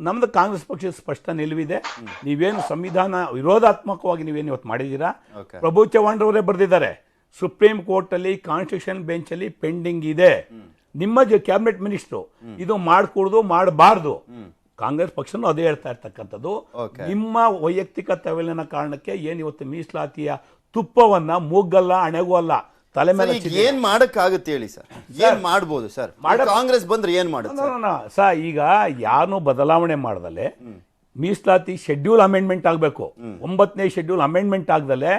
ನಮ್ದು ಕಾಂಗ್ರೆಸ್ ಪಕ್ಷದ ಸ್ಪಷ್ಟ ನಿಲುವಿದೆ. ನೀವೇನು ಸಂವಿಧಾನ ವಿರೋಧಾತ್ಮಕವಾಗಿ ನೀವೇನು ಇವತ್ತು ಮಾಡಿದ್ದೀರಾ, ಪ್ರಭು ಚವ್ಹಾಣ್ರವರೇ ಬರೆದಿದ್ದಾರೆ, ಸುಪ್ರೀಂ ಕೋರ್ಟ್ ಅಲ್ಲಿ ಕಾನ್ಸ್ಟಿಟ್ಯೂಷನ್ ಬೆಂಚ್ ಅಲ್ಲಿ ಪೆಂಡಿಂಗ್ ಇದೆ. ನಿಮ್ಮ ಕ್ಯಾಬಿನೆಟ್ ಮಿನಿಸ್ಟ್ರು ಇದು ಮಾಡ್ಕೊಡುದು ಮಾಡಬಾರ್ದು. ಕಾಂಗ್ರೆಸ್ ಪಕ್ಷನೂ ಅದೇ ಹೇಳ್ತಾ ಇರ್ತಕ್ಕಂಥದ್ದು. ನಿಮ್ಮ ವೈಯಕ್ತಿಕ ತವಲಿನ ಕಾರಣಕ್ಕೆ ಏನು ಇವತ್ತು ಮೀಸಲಾತಿಯ ತುಪ್ಪವನ್ನ ಮೂಗಲ್ಲ ಹಣೆಗೂ ಅಲ್ಲ ತಲೆ ಮೇಲೆ ಏನ್ ಮಾಡಕ್ ಆಗುತ್ತೆ ಹೇಳಿ ಸರ್? ಏನ್ ಮಾಡ್ಬೋದು ಸರ್? ಕಾಂಗ್ರೆಸ್ ಬಂದ್ರೆ ಏನ್ ಮಾಡುತ್ತೆ ಸರ್? ಈಗ ಯಾರು ಬದಲಾವಣೆ ಮಾಡದಲ್ಲೇ ಮೀಸಲಾತಿ ಶೆಡ್ಯೂಲ್ ಅಮೆಂಡ್ಮೆಂಟ್ ಆಗಬೇಕು. 9ನೇ ಶೆಡ್ಯೂಲ್ ಅಮೆಂಡ್ಮೆಂಟ್ ಆಗದಲ್ಲೇ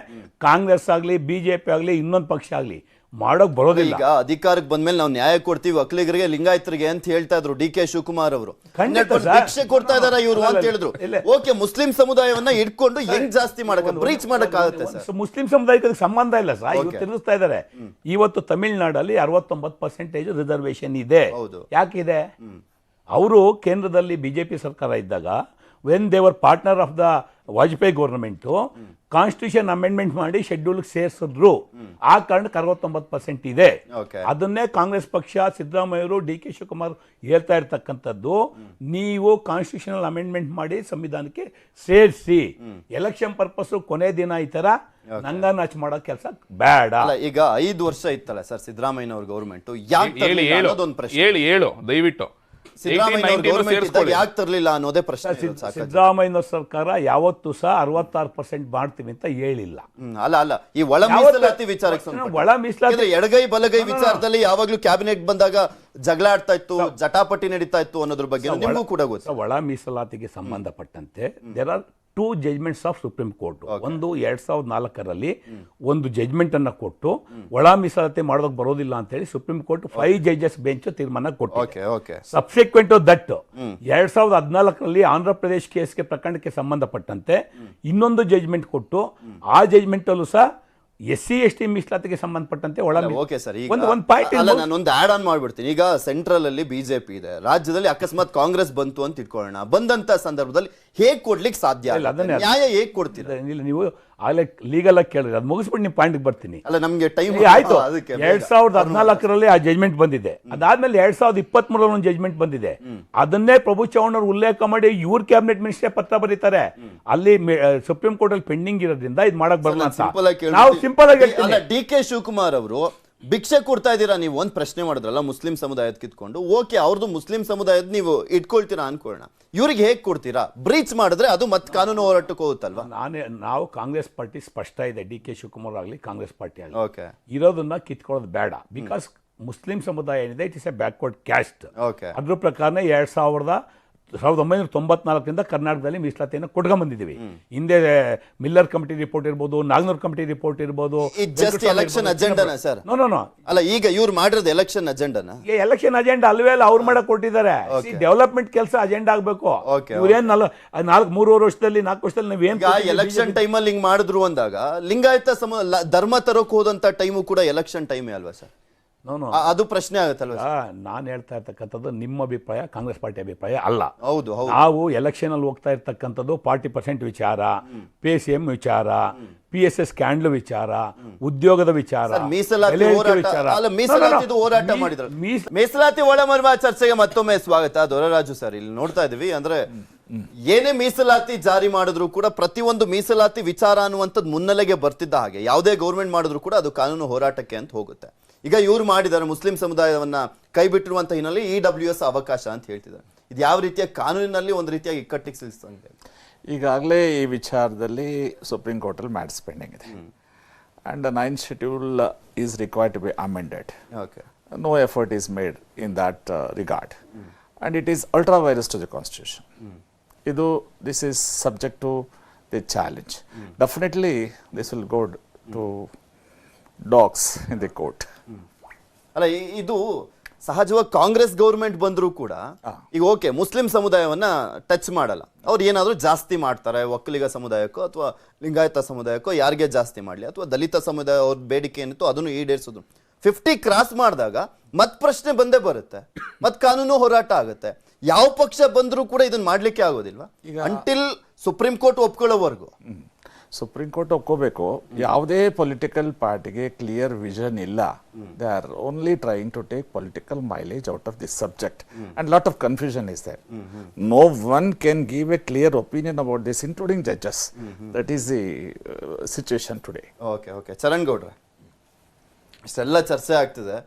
ಕಾಂಗ್ರೆಸ್ ಆಗಲಿ ಬಿಜೆಪಿ ಆಗಲಿ ಇನ್ನೊಂದು ಪಕ್ಷ ಆಗಲಿ ಮಾಡೋಕ್ ಬರೋದಿಲ್ಲ. ಈಗ ಅಧಿಕಾರಕ್ಕೆ ಬಂದ್ಮೇಲೆ ನಾವು ನ್ಯಾಯ ಕೊಡ್ತೀವಿ ಒಕ್ಕಲಿಗರಿಗೆ ಲಿಂಗಾಯತರಿಗೆ ಅಂತ ಹೇಳ್ತಾ ಇದ್ರು ಡಿ ಕೆ ಶಿವಕುಮಾರ್ ಅವರು. ಭಿಕ್ಷೆ ಕೊಡ್ತಾ ಇದಾರ ಇವರು ಅಂತ ಹೇಳಿದ್ರು. ಓಕೆ, ಮುಸ್ಲಿಂ ಸಮುದಾಯವನ್ನ ಇಟ್ಕೊಂಡು ಹೆಂಗ್ ಜಾಸ್ತಿ ಮಾಡಕ್ ಬ್ರೀಚ್ ಮಾಡಕ್ ಆಗುತ್ತೆ ಸರ್? ಮುಸ್ಲಿಂ ಸಮುದಾಯಕ್ಕೆ ಸಂಬಂಧ ಇಲ್ಲ ಸರ್. ಇವ್ರು ತಿರುಗಿಸ್ತಾ ಇದಾರೆ. ಇವತ್ತು ತಮಿಳ್ನಾಡಲ್ಲಿ 69% ರಿಸರ್ವೇಶನ್ ಇದೆ. ಯಾಕಿದೆ? ಅವರು ಕೇಂದ್ರದಲ್ಲಿ ಬಿಜೆಪಿ ಸರ್ಕಾರ ಇದ್ದಾಗ ವೆನ್ ದೇವರ್ partner of the Vajpayee government constitution amendment ಮಾಡಿ ಶೆಡ್ಯೂಲ್ ಸೇರಿಸಿದ್ರು. ಆ ಕಾರಣಕ್ಕೆ 69% ಇದೆ. ಅದನ್ನೇ ಕಾಂಗ್ರೆಸ್ ಪಕ್ಷ ಸಿದ್ದರಾಮಯ್ಯರು ಡಿ ಕೆ ಶಿವಕುಮಾರ್ ಹೇಳ್ತಾ ಇರ್ತಕ್ಕಂಥದ್ದು. ನೀವು ಕಾನ್ಸ್ಟಿಟ್ಯೂಷನಲ್ ಅಮೆಂಡ್ಮೆಂಟ್ ಮಾಡಿ ಸಂವಿಧಾನಕ್ಕೆ ಸೇರಿಸಿ, ಎಲೆಕ್ಷನ್ ಪರ್ಪಸ್ ಕೊನೆ ದಿನ ಈ ತರ ನಂಗನಾಚ್ ಮಾಡೋ ಕೆಲಸ ಬೇಡ. ಈಗ 5 ವರ್ಷ ಇತ್ತಲ್ಲ ಸರ್ ಸಿದ್ದರಾಮಯ್ಯನವ್ರ ಗೌರ್ಮೆಂಟ್, ಹೇಳು ದಯವಿಟ್ಟು ಯಾಕೆ ತರಲಿಲ್ಲ ಅನ್ನೋದೇ ಪ್ರಶ್ನೆ. ಸಿದ್ದರಾಮಯ್ಯ ಸರ್ಕಾರ ಯಾವತ್ತೂ ಸಹ 66% ಮಾಡ್ತೀವಿ ಅಂತ ಹೇಳಿಲ್ಲ. ಅಲ್ಲ ಈ ಒಳ ಮೀಸಲಾತಿ ವಿಚಾರಕ್ಕೆ, ಒಳ ಮೀಸಲಾತಿ ಎಡಗೈ ಬಲಗೈ ವಿಚಾರದಲ್ಲಿ ಯಾವಾಗ್ಲೂ ಕ್ಯಾಬಿನೆಟ್ ಬಂದಾಗ ಜಗಳ ಆಡ್ತಾ ಇತ್ತು, ಜಟಾಪಟಿ ನಡೀತಾ ಇತ್ತು ಅನ್ನೋದ್ರ ಬಗ್ಗೆ ನಿಮಗೂ ಕೂಡ ಗೊತ್ತು. ಒಳ ಮೀಸಲಾತಿಗೆ ಸಂಬಂಧಪಟ್ಟಂತೆ there are 2 judgements of Supreme Court. ಒಂದು 2004ರಲ್ಲಿ ಒಂದು ಜಜ್ಮೆಂಟ್ ಅನ್ನ ಕೊಟ್ಟು ಒಳ ಮೀಸಲಾತಿ ಮಾಡೋದಕ್ಕೆ ಬರೋದಿಲ್ಲ ಅಂತ ಹೇಳಿ ಸುಪ್ರೀಂ ಕೋರ್ಟ್ 5 ಜಡ್ಜಸ್ ಬೆಂಚ್ ತೀರ್ಮಾನ ಕೊಟ್ಟು, ಸಬ್ಸಿಕ್ವೆಂಟ್ ಟು ದಟ್ 2014ರಲ್ಲಿ ಆಂಧ್ರ ಪ್ರದೇಶ್ ಕೇಸ್ಗೆ ಪ್ರಕರಣಕ್ಕೆ ಸಂಬಂಧಪಟ್ಟಂತೆ ಇನ್ನೊಂದು ಜಜ್ಮೆಂಟ್ ಕೊಟ್ಟು, ಆ ಜಜ್ಮೆಂಟ್ ಅಲ್ಲೂ ಸಹ SC/ST ಮೀಸಲಾತಿಗೆ ಸಂಬಂಧಪಟ್ಟಂತೆ ನಾನೊಂದು ಆಡ್ ಆನ್ ಮಾಡ್ಬಿಡ್ತೀನಿ. ಈಗ ಸೆಂಟ್ರಲ್ ಅಲ್ಲಿ ಬಿಜೆಪಿ ಇದೆ, ರಾಜ್ಯದಲ್ಲಿ ಅಕಸ್ಮಾತ್ ಕಾಂಗ್ರೆಸ್ ಬಂತು ಅಂತ ಇಟ್ಕೊಳ್ಳೋಣ. ಬಂದಂತ ಸಂದರ್ಭದಲ್ಲಿ ಹೇಗ್ ಕೊಡ್ಲಿಕ್ಕೆ ಸಾಧ್ಯ? ನ್ಯಾಯ ಹೇಗ್ ಕೊಡ್ತೀರಾ? ನೀವು ಲೀಗಲ್ ಆಗಿ ಕೇಳಿದ್ರೆ ಅದು ಮುಗಿಸ್ಬಿಟ್ಟು ನಿಮ್ಮ ಪಾಯಿಂಟ್ ಬರ್ತೀನಿ. ಅಲ್ಲ, ನಮ್ಗೆ ಟೈಮ್ ಆಯ್ತು. 2014ರಲ್ಲಿ ಆ ಜಜ್ಮೆಂಟ್ ಬಂದಿದೆ. ಅದಾದ್ಮೇಲೆ 2023 ಒಂದು ಜಜ್ಮೆಂಟ್ ಬಂದಿದೆ. ಅದನ್ನೇ ಪ್ರಭು ಚವ್ಹಾಣ್ ಅವರು ಉಲ್ಲೇಖ ಮಾಡಿ ಇವ್ರ ಕ್ಯಾಬಿನೆಟ್ ಮಿನಿಸ್ಟರ್ ಪತ್ರ ಬರೀತಾರೆ. ಅಲ್ಲಿ ಸುಪ್ರೀಂ ಕೋರ್ಟ್ ಅಲ್ಲಿ ಪೆಂಡಿಂಗ್ ಇರೋದ್ರಿಂದ ಇದು ಮಾಡಕ್ ಬರಲ್ಲ ಅಂತ ನಾವು ಸಿಂಪಲ್ ಆಗಿ ಹೇಳ್ತೀವಿ. ಡಿ ಕೆ ಶಿವಕುಮಾರ್ ಅವರು ಭಿಕ್ಷೆ ಕೊಡ್ತಾ ಇದ್ದೀರಾ ನೀವು ಒಂದ್ ಪ್ರಶ್ನೆ ಮಾಡಿದ್ರಲ್ಲ ಮುಸ್ಲಿಂ ಸಮುದಾಯದ ಕಿತ್ಕೊಂಡು. ಓಕೆ, ಅವ್ರದ್ದು ಮುಸ್ಲಿಂ ಸಮುದಾಯದ ನೀವು ಇಟ್ಕೊಳ್ತೀರಾ ಅನ್ಕೊಳ್ಳೋಣ, ಇವ್ರಿಗೆ ಹೇಗ್ ಕೊಡ್ತೀರಾ? ಬ್ರೀಚ್ ಮಾಡಿದ್ರೆ ಅದು ಮತ್ತೆ ಕಾನೂನು ಹೋರಾಟಕ್ಕೆ ಹೋಗುತ್ತಲ್ವಾ? ನಾವು ಕಾಂಗ್ರೆಸ್ ಪಾರ್ಟಿ ಸ್ಪಷ್ಟ ಇದೆ. ಡಿ ಕೆ ಶಿವಕುಮಾರ್ ಆಗಲಿ ಕಾಂಗ್ರೆಸ್ ಪಾರ್ಟಿ ಆಗಲಿ ಇರೋದನ್ನ ಕಿತ್ಕೊಳ್ಳೋದು ಬೇಡ. ಬಿಕಾಸ್ ಮುಸ್ಲಿಂ ಸಮುದಾಯ ಏನಿದೆ it is a backward caste. ಅದ್ರ ಪ್ರಕಾರನೇ 1994ರಿಂದ ಕರ್ನಾಟಕದಲ್ಲಿ ಮೀಸಲಾತಿಯನ್ನು ಕೊಟ್ಕೊಂಡ್ ಬಂದಿದ್ದೀವಿ. ಹಿಂದೆ ಮಿಲ್ಲರ್ ಕಮಿಟಿ ರಿಪೋರ್ಟ್ ಇರ್ಬೋದು, ನಾಗನೂರ್ ಕಮಿಟಿ ರಿಪೋರ್ಟ್ ಇರ್ಬೋದು. ಎಲೆಕ್ಷನ್ ಅಜೆಂಡಾನಾ ಸರ್? ನೋ ಅಲ್ಲ, ಈಗ ಇವ್ರು ಮಾಡಿರೋದು ಎಲೆಕ್ಷನ್ ಅಜೆಂಡಾನ? ಎಲೆಕ್ಷನ್ ಅಜೆಂಡಾ ಅಲ್ವೇ ಅಲ್ಲ, ಅವ್ರು ಮಾಡಕ್ ಕೊಟ್ಟಿದ್ದಾರೆ. ಡೆವಲಪ್ಮೆಂಟ್ ಕೆಲಸ ಅಜೆಂಡಾ ಆಗ್ಬೇಕು. ಇವ್ರೇನ್ 3.5 ವರ್ಷದಲ್ಲಿ 4 ವರ್ಷದಲ್ಲಿ ನೀವೇನ್ ಎಲೆಕ್ಷನ್ ಟೈಮಲ್ಲಿ ಹಿಂಗ್ ಮಾಡಿದ್ರು ಅಂದಾಗ ಲಿಂಗಾಯತ ಧರ್ಮ ತರೋಕ್ ಹೋದಂತ ಟೈಮು ಕೂಡ ಎಲೆಕ್ಷನ್ ಟೈಮೇ ಅಲ್ವಾ ಸರ್? ಅದು ಪ್ರಶ್ನೆ ಆಗುತ್ತಲ್ವ? ನಾನು ಹೇಳ್ತಾ ಇರ್ತಕ್ಕಂಥದ್ದು ನಿಮ್ಮ ಅಭಿಪ್ರಾಯ, ಕಾಂಗ್ರೆಸ್ ಪಾರ್ಟಿ ಅಭಿಪ್ರಾಯ ಅಲ್ಲ. ಹೌದು. ನಾವು ಎಲೆಕ್ಷನ್ ಅಲ್ಲಿ ಹೋಗ್ತಾ ಇರ್ತಕ್ಕಂಥದ್ದು 40% ವಿಚಾರ, PCM ವಿಚಾರ, PSS ಸ್ಕ್ಯಾಂಡಲ್ ವಿಚಾರ, ಉದ್ಯೋಗದ ವಿಚಾರ, ಮೀಸಲಾತಿ ಹೋರಾಟ ಮಾಡಿದ್ರು. ಮೀಸಲಾತಿ ಒಳಮರ್ಮ ಚರ್ಚೆಗೆ ಮತ್ತೊಮ್ಮೆ ಸ್ವಾಗತ. ದೊರರಾಜು ಸರ್, ಇಲ್ಲಿ ನೋಡ್ತಾ ಇದೀವಿ ಅಂದ್ರೆ ಏನೇ ಮೀಸಲಾತಿ ಜಾರಿ ಮಾಡಿದ್ರು ಕೂಡ ಪ್ರತಿಯೊಂದು ಮೀಸಲಾತಿ ವಿಚಾರ ಅನ್ನುವಂಥದ್ದು ಮುನ್ನೆಲೆಗೆ ಬರ್ತಿದ್ದ ಹಾಗೆ ಯಾವುದೇ ಗೌರ್ಮೆಂಟ್ ಮಾಡಿದ್ರು ಕೂಡ ಅದು ಕಾನೂನು ಹೋರಾಟಕ್ಕೆ ಅಂತ ಹೋಗುತ್ತೆ. ಈಗ ಇವ್ರು ಮಾಡಿದ್ದಾರೆ, ಮುಸ್ಲಿಂ ಸಮುದಾಯವನ್ನ ಕೈ ಬಿಟ್ಟಿರುವಂತ ಹಿನ್ನೆಲೆ EWS ಅವಕಾಶ ಅಂತ ಹೇಳ್ತಿದ್ದಾರೆ. ಇದು ಯಾವ ರೀತಿಯ ಕಾನೂನಿನಲ್ಲಿ ಒಂದು ರೀತಿಯಾಗಿ ಇಕ್ಕಟ್ಟಿಗೆ ಸಿಲ್ಸಂಗೆ? ಈಗಾಗಲೇ ಈ ವಿಚಾರದಲ್ಲಿ ಸುಪ್ರೀಂ ಕೋರ್ಟಲ್ಲಿ ಮ್ಯಾಟರ್ಸ್ ಪೆಂಡಿಂಗ್ ಇದೆ. And 9th schedule is required to be amended. No effort is made in that regard. And it is ultra vires to the Constitution. This is subject to the challenge. Definitely this will go to dogs in the court. ಅಲ್ಲ, ಇದು ಸಹಜವಾಗಿ Congress government ಬಂದರೂ ಕೂಡ ಈಗ okay Muslim ಸಮುದಾಯವನ್ನ touch ಮಾಡಲ್ಲ, ಅವ್ರು ಏನಾದರೂ ಜಾಸ್ತಿ ಮಾಡ್ತಾರೆ, ಒಕ್ಕಲಿಗ ಸಮುದಾಯಕ್ಕೋ ಅಥವಾ ಲಿಂಗಾಯತ ಸಮುದಾಯಕ್ಕೋ ಯಾರಿಗೆ ಜಾಸ್ತಿ ಮಾಡಲಿ, ಅಥವಾ ದಲಿತ ಸಮುದಾಯ ಅವ್ರ ಬೇಡಿಕೆ ಏನಿತ್ತು ಅದನ್ನು ಈಡೇರಿಸೋದು. 50 ಕ್ರಾಸ್ ಮಾಡಿದಾಗ ಮತ್ ಪ್ರಶ್ನೆ ಬಂದೇ ಬರುತ್ತೆ, ಮತ್ ಕಾನೂನು ಹೋರಾಟ ಆಗುತ್ತೆ. ಯಾವ ಪಕ್ಷ ಬಂದರೂ ಕೂಡ ಇದನ್ನ ಮಾಡ್ಲಿಕ್ಕೆ ಆಗೋದಿಲ್ವಾ ಅಂಟಿಲ್ ಸುಪ್ರೀಂ ಕೋರ್ಟ್ ಒಪ್ಕೊಳ್ಳೋವರೆಗೂ? ಸುಪ್ರೀಂ ಕೋರ್ಟ್ ಒಪ್ಕೋಬೇಕು. ಯಾವುದೇ ಪೊಲಿಟಿಕಲ್ ಪಾರ್ಟಿಗೆ ಕ್ಲಿಯರ್ ವಿಷನ್ ಇಲ್ಲ. They are only trying to take political mileage out of this subject and lot of confusion is there. No one can give a clear opinion about this including judges. That is the situation today. Okay Charan ಗೌಡ್ರೆ, ಇಷ್ಟೆಲ್ಲ ಚರ್ಚೆ ಆಗ್ತಿದೆ.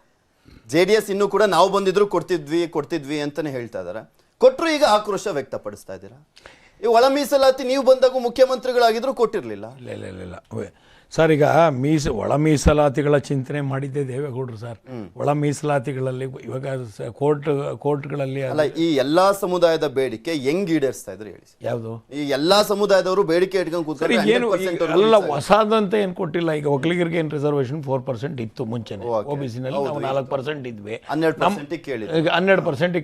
JDS ಇನ್ನೂ ಕೂಡ ನಾವು ಬಂದಿದ್ರು ಕೊಡ್ತಿದ್ವಿ ಅಂತಾನೆ ಹೇಳ್ತಾ ಇದಾರೆ. ಕೊಟ್ಟರು ಈಗ ಆಕ್ರೋಶ ವ್ಯಕ್ತಪಡಿಸ್ತಾ ಇದ್ದೀರಾ. ಈ ಒಳ ಮೀಸಲಾತಿ ನೀವು ಬಂದಾಗ ಮುಖ್ಯಮಂತ್ರಿಗಳಾಗಿದ್ರು ಕೊಟ್ಟಿರ್ಲಿಲ್ಲ. ಇಲ್ಲ ಸರ್, ಈಗ ಒಳ ಮೀಸಲಾತಿಗಳ ಚಿಂತನೆ ಮಾಡಿದ್ದೆ ದೇವೇಗೌಡರು ಸರ್. ಒಳ ಮೀಸಲಾತಿಗಳಲ್ಲಿ ಇವಾಗ ಕೋರ್ಟ್ಗಳಲ್ಲಿ ಅಲ್ಲ, ಈ ಎಲ್ಲಾ ಸಮುದಾಯದ ಬೇಡಿಕೆ ಹೆಂಗ್ ಈಡೇರಿಸ್ತಾ ಇದ್ರು ಹೇಳಿ? ಯಾವುದು? ಈ ಎಲ್ಲಾ ಸಮುದಾಯದವರು ಬೇಡಿಕೆ ಇಟ್ಕೊಂಡು ಕೂತ್ಕೊಂಡು ಅಲ್ಲ, ಹೊಸದಂತ ಏನ್ ಕೊಟ್ಟಿಲ್ಲ. ಈಗ ಒಕ್ಕಲಿಗರಿಗೆ ಏನು ರಿಸರ್ವೇಶನ್ 4% ಇತ್ತು ಮುಂಚೆನೆ. OBC ನಲ್ಲಿ ನಾವು 4% ಇದ್ವಿ, 12%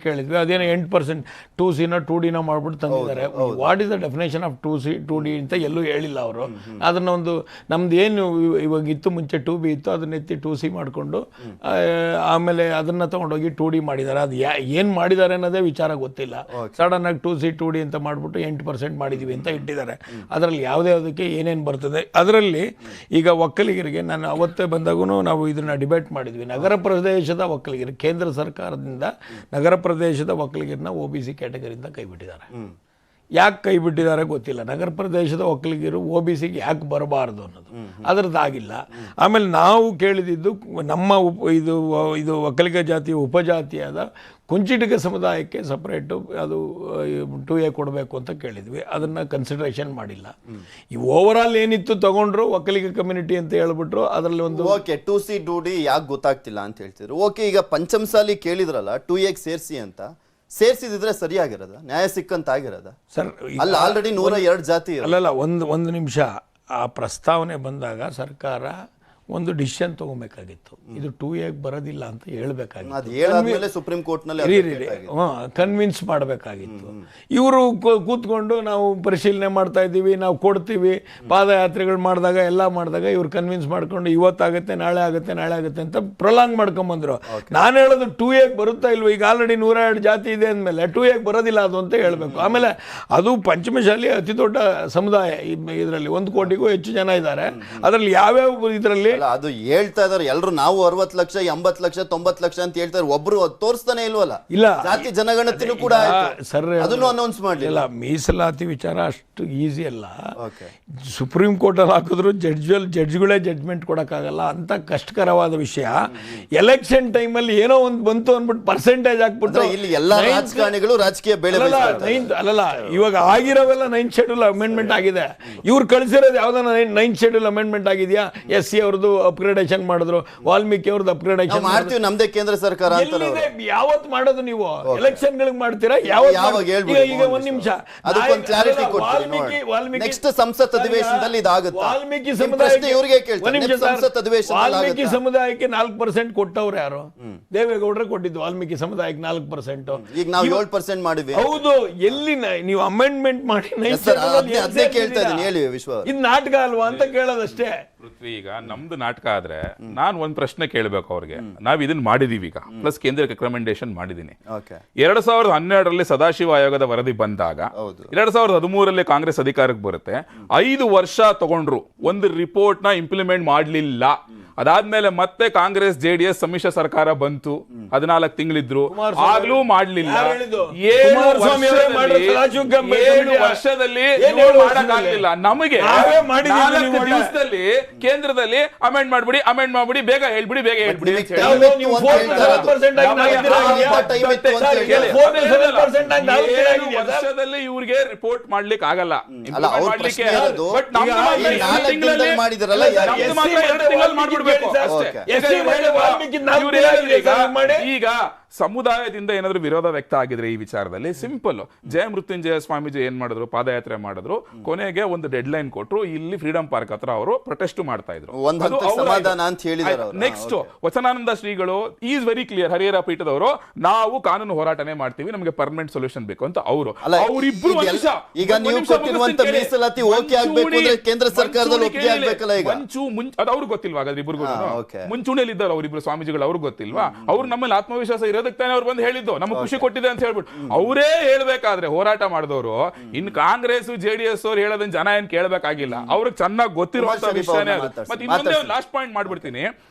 ಕೇಳಿದ್ವಿ. ಅದೇನೋ 8% 2C 2D ಮಾಡ್ಬಿಟ್ಟು ತಂದಿದ್ದಾರೆ. What is the definition of 2C 2D ಅಂತ ಎಲ್ಲೂ ಹೇಳಿಲ್ಲ ಅವರು. ಅದನ್ನ ಒಂದು ನಮ್ದು ಏನು ಇವಾಗ ಇತ್ತು, ಮುಂಚೆ 2B ಇತ್ತು, ಅದನ್ನ ಎತ್ತಿ 2C ಮಾಡಿಕೊಂಡು ಆಮೇಲೆ ಅದನ್ನ ತಗೊಂಡೋಗಿ 2D ಮಾಡಿದ್ದಾರೆ. ಅದು ಏನು ಮಾಡಿದ್ದಾರೆ ಅನ್ನೋದೇ ವಿಚಾರ ಗೊತ್ತಿಲ್ಲ. ಸಡನ್ ಆಗಿ 2C 2D ಅಂತ ಮಾಡಿಬಿಟ್ಟು 8% ಮಾಡಿದ್ದೀವಿ ಅಂತ ಇಟ್ಟಿದ್ದಾರೆ. ಅದರಲ್ಲಿ ಯಾವುದಕ್ಕೆ ಏನೇನು ಬರ್ತದೆ. ಅದರಲ್ಲಿ ಈಗ ಒಕ್ಕಲಿಗರಿಗೆ ನಾನು ಅವತ್ತೇ ಬಂದಾಗೂ ನಾವು ಇದನ್ನ ಡಿಬೇಟ್ ಮಾಡಿದ್ವಿ. ನಗರ ಪ್ರದೇಶದ ಒಕ್ಕಲಿಗರು ಕೇಂದ್ರ ಸರ್ಕಾರದಿಂದ ನಗರ ಪ್ರದೇಶದ ಒಕ್ಕಲಿಗರನ್ನ OBC ಕ್ಯಾಟಗರಿಯಿಂದ ಕೈ ಬಿಟ್ಟಿದ್ದಾರೆ. ಯಾಕೆ ಕೈ ಬಿಟ್ಟಿದ್ದಾರೆ ಗೊತ್ತಿಲ್ಲ. ನಗರ ಪ್ರದೇಶದ ಒಕ್ಕಲಿಗರು OBCಗೆ ಯಾಕೆ ಬರಬಾರ್ದು ಅನ್ನೋದು ಅದರದ್ದಾಗಿಲ್ಲ. ಆಮೇಲೆ ನಾವು ಕೇಳಿದ್ದು ನಮ್ಮ ಇದು ಒಕ್ಕಲಿಗ ಜಾತಿಯ ಉಪಜಾತಿಯಾದ ಕುಂಚಿಟಿಗ ಸಮುದಾಯಕ್ಕೆ ಸಪ್ರೇಟು ಅದು 2A ಕೊಡಬೇಕು ಅಂತ ಕೇಳಿದ್ವಿ. ಅದನ್ನು ಕನ್ಸಿಡರೇಷನ್ ಮಾಡಿಲ್ಲ. ಈ ಓವರ್ ಆಲ್ ಏನಿತ್ತು ತಗೊಂಡ್ರು ಒಕ್ಕಲಿಗ ಕಮ್ಯುನಿಟಿ ಅಂತ ಹೇಳ್ಬಿಟ್ರು. ಅದರಲ್ಲಿ ಒಂದು 2C 2D ಯಾಕೆ ಗೊತ್ತಾಗ್ತಿಲ್ಲ ಅಂತ ಹೇಳ್ತಿದ್ರು. ಈಗ ಪಂಚಮಸಾಲಿ ಕೇಳಿದ್ರಲ್ಲ 2Aಗೆ ಸೇರಿಸಿ ಅಂತ, ಸೇರಿಸಿದ್ರೆ ಸರಿಯಾಗಿರೋದ, ನ್ಯಾಯ ಸಿಕ್ಕಂತ ಆಗಿರೋದ ಸರ್? ಅಲ್ಲ, ಆಲ್ರೆಡಿ 102 ಜಾತಿ. ಅಲ್ಲಲ್ಲ, ಒಂದು ನಿಮಿಷ. ಆ ಪ್ರಸ್ತಾವನೆ ಬಂದಾಗ ಸರ್ಕಾರ ಒಂದು ಡಿಸಿಷನ್ ತಗೋಬೇಕಾಗಿತ್ತು. ಇದು 2Aಗೆ ಬರೋದಿಲ್ಲ ಅಂತ ಹೇಳ್ಬೇಕಾಗಿತ್ತು. ಸುಪ್ರೀಂ ಕೋರ್ಟ್ ಕನ್ವಿನ್ಸ್ ಮಾಡಬೇಕಾಗಿತ್ತು. ಇವರು ಕೂತ್ಕೊಂಡು ನಾವು ಪರಿಶೀಲನೆ ಮಾಡ್ತಾ ಇದ್ದೀವಿ, ನಾವು ಕೊಡ್ತೀವಿ, ಪಾದಯಾತ್ರೆಗಳು ಮಾಡಿದಾಗ ಎಲ್ಲ ಮಾಡಿದಾಗ ಇವ್ರು ಕನ್ವಿನ್ಸ್ ಮಾಡ್ಕೊಂಡು ಇವತ್ತಾಗುತ್ತೆ ನಾಳೆ ಆಗುತ್ತೆ ಅಂತ ಪ್ರೊಲಾಂಗ್ ಮಾಡ್ಕೊಂಬಂದ್ರು. ನಾನು ಹೇಳೋದು 2Aಗೆ ಬರುತ್ತಾ ಇಲ್ವ? ಈಗ ಆಲ್ರೆಡಿ 102 ಜಾತಿ ಇದೆ ಅಂದಮೇಲೆ 2Aಗೆ ಬರೋದಿಲ್ಲ ಅದು ಅಂತ ಹೇಳಬೇಕು. ಆಮೇಲೆ ಅದು ಪಂಚಮಶಾಲಿ ಅತಿ ದೊಡ್ಡ ಸಮುದಾಯ. ಇದರಲ್ಲಿ 1 ಕೋಟಿಗೂ ಹೆಚ್ಚು ಜನ ಇದ್ದಾರೆ. ಅದರಲ್ಲಿ ಯಾವ್ಯಾವ ಇದರಲ್ಲಿ ಅದು ಹೇಳ್ತಾ ಇದಾರೆ ಎಲ್ಲರೂ. ನಾವು 60 ಲಕ್ಷ 80 ಲಕ್ಷ 90 ಲಕ್ಷ ಅಂತ ಹೇಳ್ತಾರೆ. ಒಬ್ರು ತೋರಿಸ್ತಾನೆ ಇಲ್ವಲ್ಲ. ಇಲ್ಲ, ಜಾತಿ ಜನಗಣತಿನೂ ಕೂಡ ಸರ್ ಅದನ್ನು ಅನೌನ್ಸ್ ಮಾಡಲಿಲ್ಲ. ಮೀಸಲಾತಿ ವಿಚಾರ ಅಷ್ಟು ಈಸಿ ಅಲ್ಲ. ಸುಪ್ರೀಂ ಕೋರ್ಟ್ ಅಲ್ಲಿ ಹಾಕಿದ್ರು ಜಡ್ಜ್ಗಳೇ ಜಡ್ಜ್ಮೆಂಟ್ ಕೊಡಕ್ಕಾಗಲ್ಲ ಅಂತ ಕಷ್ಟಕರವಾದ ವಿಷಯ. ಎಲೆಕ್ಷನ್ ಟೈಮಲ್ಲಿ ಏನೋ ಒಂದು ಬಂತು ಅಂದ್ಬಿಟ್ಟು ಪರ್ಸೆಂಟೇಜ್ ಹಾಕ್ಬಿಟ್ರೆ ಇಲ್ಲಿ ಎಲ್ಲಾ ರಾಜಕಾರಣಿಗಳು ರಾಜಕೀಯ ಬೆಳೆ ಅಲ್ಲಲ್ಲ. ಇವಾಗ ಆಗಿರೋವೆಲ್ಲ 9th ಶೆಡ್ಯೂಲ್ ಅಮೆಂಡ್ಮೆಂಟ್ ಆಗಿದೆ. ಇವ್ರು ಕಳಿಸಿರೋದು ಯಾವ್ದಾನ 9th ಶೆಡ್ಯೂಲ್ ಅಮೆಂಡ್ಮೆಂಟ್ ಆಗಿದೆಯಾ? SC ಅವ್ರದ್ದು ಅಪ್ಗ್ರೇಡೇಷನ್ ಮಾಡಿದ್ರು, ವಾಲ್ಮೀಕಿ ಅವ್ರದ್ದು ಅಪ್ಗ್ರೇಡೇಷನ್ ಮಾಡ್ತೀವಿ ನಮ್ದೇ ಕೇಂದ್ರ ಸರ್ಕಾರ ಅಂತ. ಯಾವತ್ತು ಮಾಡೋದು ನೀವು? ಎಲೆಕ್ಷನ್ ಗಳಿಗೆ ಮಾಡ್ತೀರಾ? ಈಗ ಒಂದ್ ನಿಮಿಷ, ಅದಕ್ಕೊಂದು ಕ್ಲಾರಿಟಿ ಕೊಡ್ತೀವಿ. ನೆಕ್ಸ್ಟ್ ಸಂಸತ್ ಅಧಿವೇಶನದಲ್ಲಿ ಇದಾಗುತ್ತೆ. ವಾಲ್ಮೀಕಿ ಸಮುದಾಯಕ್ಕೆ ಇವರಿಗೆ ಕೇಳ್ತಾರೆ. ಸಂಸತ್ ಅಧಿವೇಶನ ವಾಲ್ಮೀಕಿ ಸಮುದಾಯಕ್ಕೆ 4% ಕೊಟ್ಟವ್ರು ಯಾರು? ದೇವೇಗೌಡರು ಕೊಟ್ಟಿದ್ದು ವಾಲ್ಮೀಕಿ ಸಮುದಾಯಕ್ಕೆ 4%. ಈಗ ನಾವು 7% ಮಾಡಿದ್ವಿ. ಹೌದು. ಎಲ್ಲಿ ನೀವು ಅಮೆಂಡ್ಮೆಂಟ್ ಮಾಡಿ ಕೇಳ್ತಾ ಇದ್ದೀನಿ, ಹೇಳಿ ವಿಶ್ವ. ಇದು ನಾಟಕ ಅಲ್ವಾ ಅಂತ ಕೇಳೋದಷ್ಟೇ. ಪೃಥ್ವಿ, ಈಗ ನಮ್ದು ದೊಡ್ಡ ನಾಟಕ ಆದ್ರೆ ನಾನು ಒಂದ್ ಪ್ರಶ್ನೆ ಕೇಳ್ಬೇಕು ಅವ್ರಿಗೆ. ನಾವ್ ಇದನ್ನ ಮಾಡಿದೀವಿ ಈಗ, ಪ್ಲಸ್ ಕೇಂದ್ರಕ್ಕೆ ರೆಕಮೆಂಡೇಶನ್ ಮಾಡಿದೀನಿ. 2012ರಲ್ಲಿ ಸದಾಶಿವ ಆಯೋಗದ ವರದಿ ಬಂದಾಗ 2013ರಲ್ಲಿ ಕಾಂಗ್ರೆಸ್ ಅಧಿಕಾರಕ್ಕೆ ಬರುತ್ತೆ. 5 ವರ್ಷ ತಗೊಂಡ್ರು ಒಂದು ರಿಪೋರ್ಟ್ ನ ಇಂಪ್ಲಿಮೆಂಟ್ ಮಾಡ್ಲಿಲ್ಲ. ಅದಾದ್ಮೇಲೆ ಮತ್ತೆ ಕಾಂಗ್ರೆಸ್ JDS ಸಮ್ಮಿಶ್ರ ಸರ್ಕಾರ ಬಂತು, 14 ತಿಂಗಳಿದ್ರು, ಆಗ್ಲೂ ಮಾಡ್ಲಿಲ್ಲ. 7 ವರ್ಷದಲ್ಲಿ ಮಾಡಕ್ಕಾಗ್ಲಿಲ್ಲ. ನಮಗೆ 4 ದಿವಸದಲ್ಲಿ ಕೇಂದ್ರದಲ್ಲಿ ಅಮೆಂಡ್ ಮಾಡ್ಬಿಡಿ, ಬೇಗ ಹೇಳ್ಬಿಡಿ. 7 ವರ್ಷದಲ್ಲಿ ಇವ್ರಿಗೆ ರಿಪೋರ್ಟ್ ಮಾಡ್ಲಿಕ್ಕೆ ಆಗಲ್ಲ. ಈಗ ಸಮುದಾಯದಿಂದ ಏನಾದ್ರು ವಿರೋಧ ವ್ಯಕ್ತ ಆಗಿದ್ರೆ ಈ ವಿಚಾರದಲ್ಲಿ ಸಿಂಪಲ್, ಜಯಮೃತ್ಯುಂಜಯ ಸ್ವಾಮೀಜಿ ಏನ್ ಮಾಡಿದ್ರು, ಪಾದಯಾತ್ರೆ ಮಾಡಿದ್ರು, ಕೊನೆಗೆ ಒಂದು ಡೆಡ್ ಲೈನ್ ಕೊಟ್ರು. ಇಲ್ಲಿ ಫ್ರೀಡಂ ಪಾರ್ಕ್ ಹತ್ರ ಅವರು ಪ್ರೊಟೆಸ್ಟ್ ಮಾಡ್ತಾ ಇದ್ರು. ನೆಕ್ಸ್ಟ್ ವಚನಾನಂದ ಶ್ರೀಗಳು ಈಸ್ ವೆರಿ ಕ್ಲಿಯರ್, ಹರಿಹರ ಪೀಠದವರು, ನಾವು ಕಾನೂನು ಹೋರಾಟನೇ ಮಾಡ್ತೀವಿ, ನಮಗೆ ಪರ್ಮನೆಂಟ್ ಸೊಲ್ಯೂಷನ್ ಬೇಕು ಅಂತ ಅವರು. ಅವರಿಬ್ರು ಈಗ ನೀವು ಕೊಟ್ಟಿರುವಂತ ಮೀಸಲಾತಿ ಓಕೆ ಆಗ್ಬೇಕು ಅಂದ್ರೆ ಕೇಂದ್ರ ಸರ್ಕಾರದಲ್ಲಿ ಒಪ್ಪಿಗೆ ಆಗ್ಬೇಕಲ್ಲ. ಈಗ ಅದು ಅವ್ರಿಗೆ ಗೊತ್ತಿಲ್ವಾ? ಹಾಗಾದ್ರೆ ಇಬ್ಬರಿಗೂ ಮುಂಚೂಣಿಯಲ್ಲಿ ಇದ್ದಾರೆ ಅವರಿಬ್ರು ಸ್ವಾಮೀಜಿಗಳು, ಅವ್ರಿಗೆ ಗೊತ್ತಿಲ್ವಾ? ಅವ್ರು ನಮ್ಮಲ್ಲಿ ಆತ್ಮವಿಶ್ವಾಸ ಇರೋದಕ್ಕೆ ತಾನೇ ಅವ್ರು ಬಂದು ಹೇಳಿದ್ದು, ನಮ್ಗೆ ಖುಷಿ ಕೊಟ್ಟಿದೆ ಅಂತ ಹೇಳ್ಬಿಟ್ಟು. ಅವರೇ ಹೇಳ್ಬೇಕಾದ್ರೆ ಹೋರಾಟ ಮಾಡಿದವರು, ಇನ್ ಕಾಂಗ್ರೆಸ್ JDS ಅವ್ರು ಹೇಳೋದನ್ನ ಜನ ಏನ್ ಕೇಳಬೇಕಾಗಿಲ್ಲ, ಅವ್ರಿಗೆ ಚೆನ್ನಾಗಿ ಗೊತ್ತಿರುವಂತ ವಿಷಯನೇ. ಮತ್ತೆ ಇನ್ನೊಂದೇ ಲಾಸ್ಟ್ ಪಾಯಿಂಟ್ ಮಾಡ್ಬಿಡ್ತೀನಿ.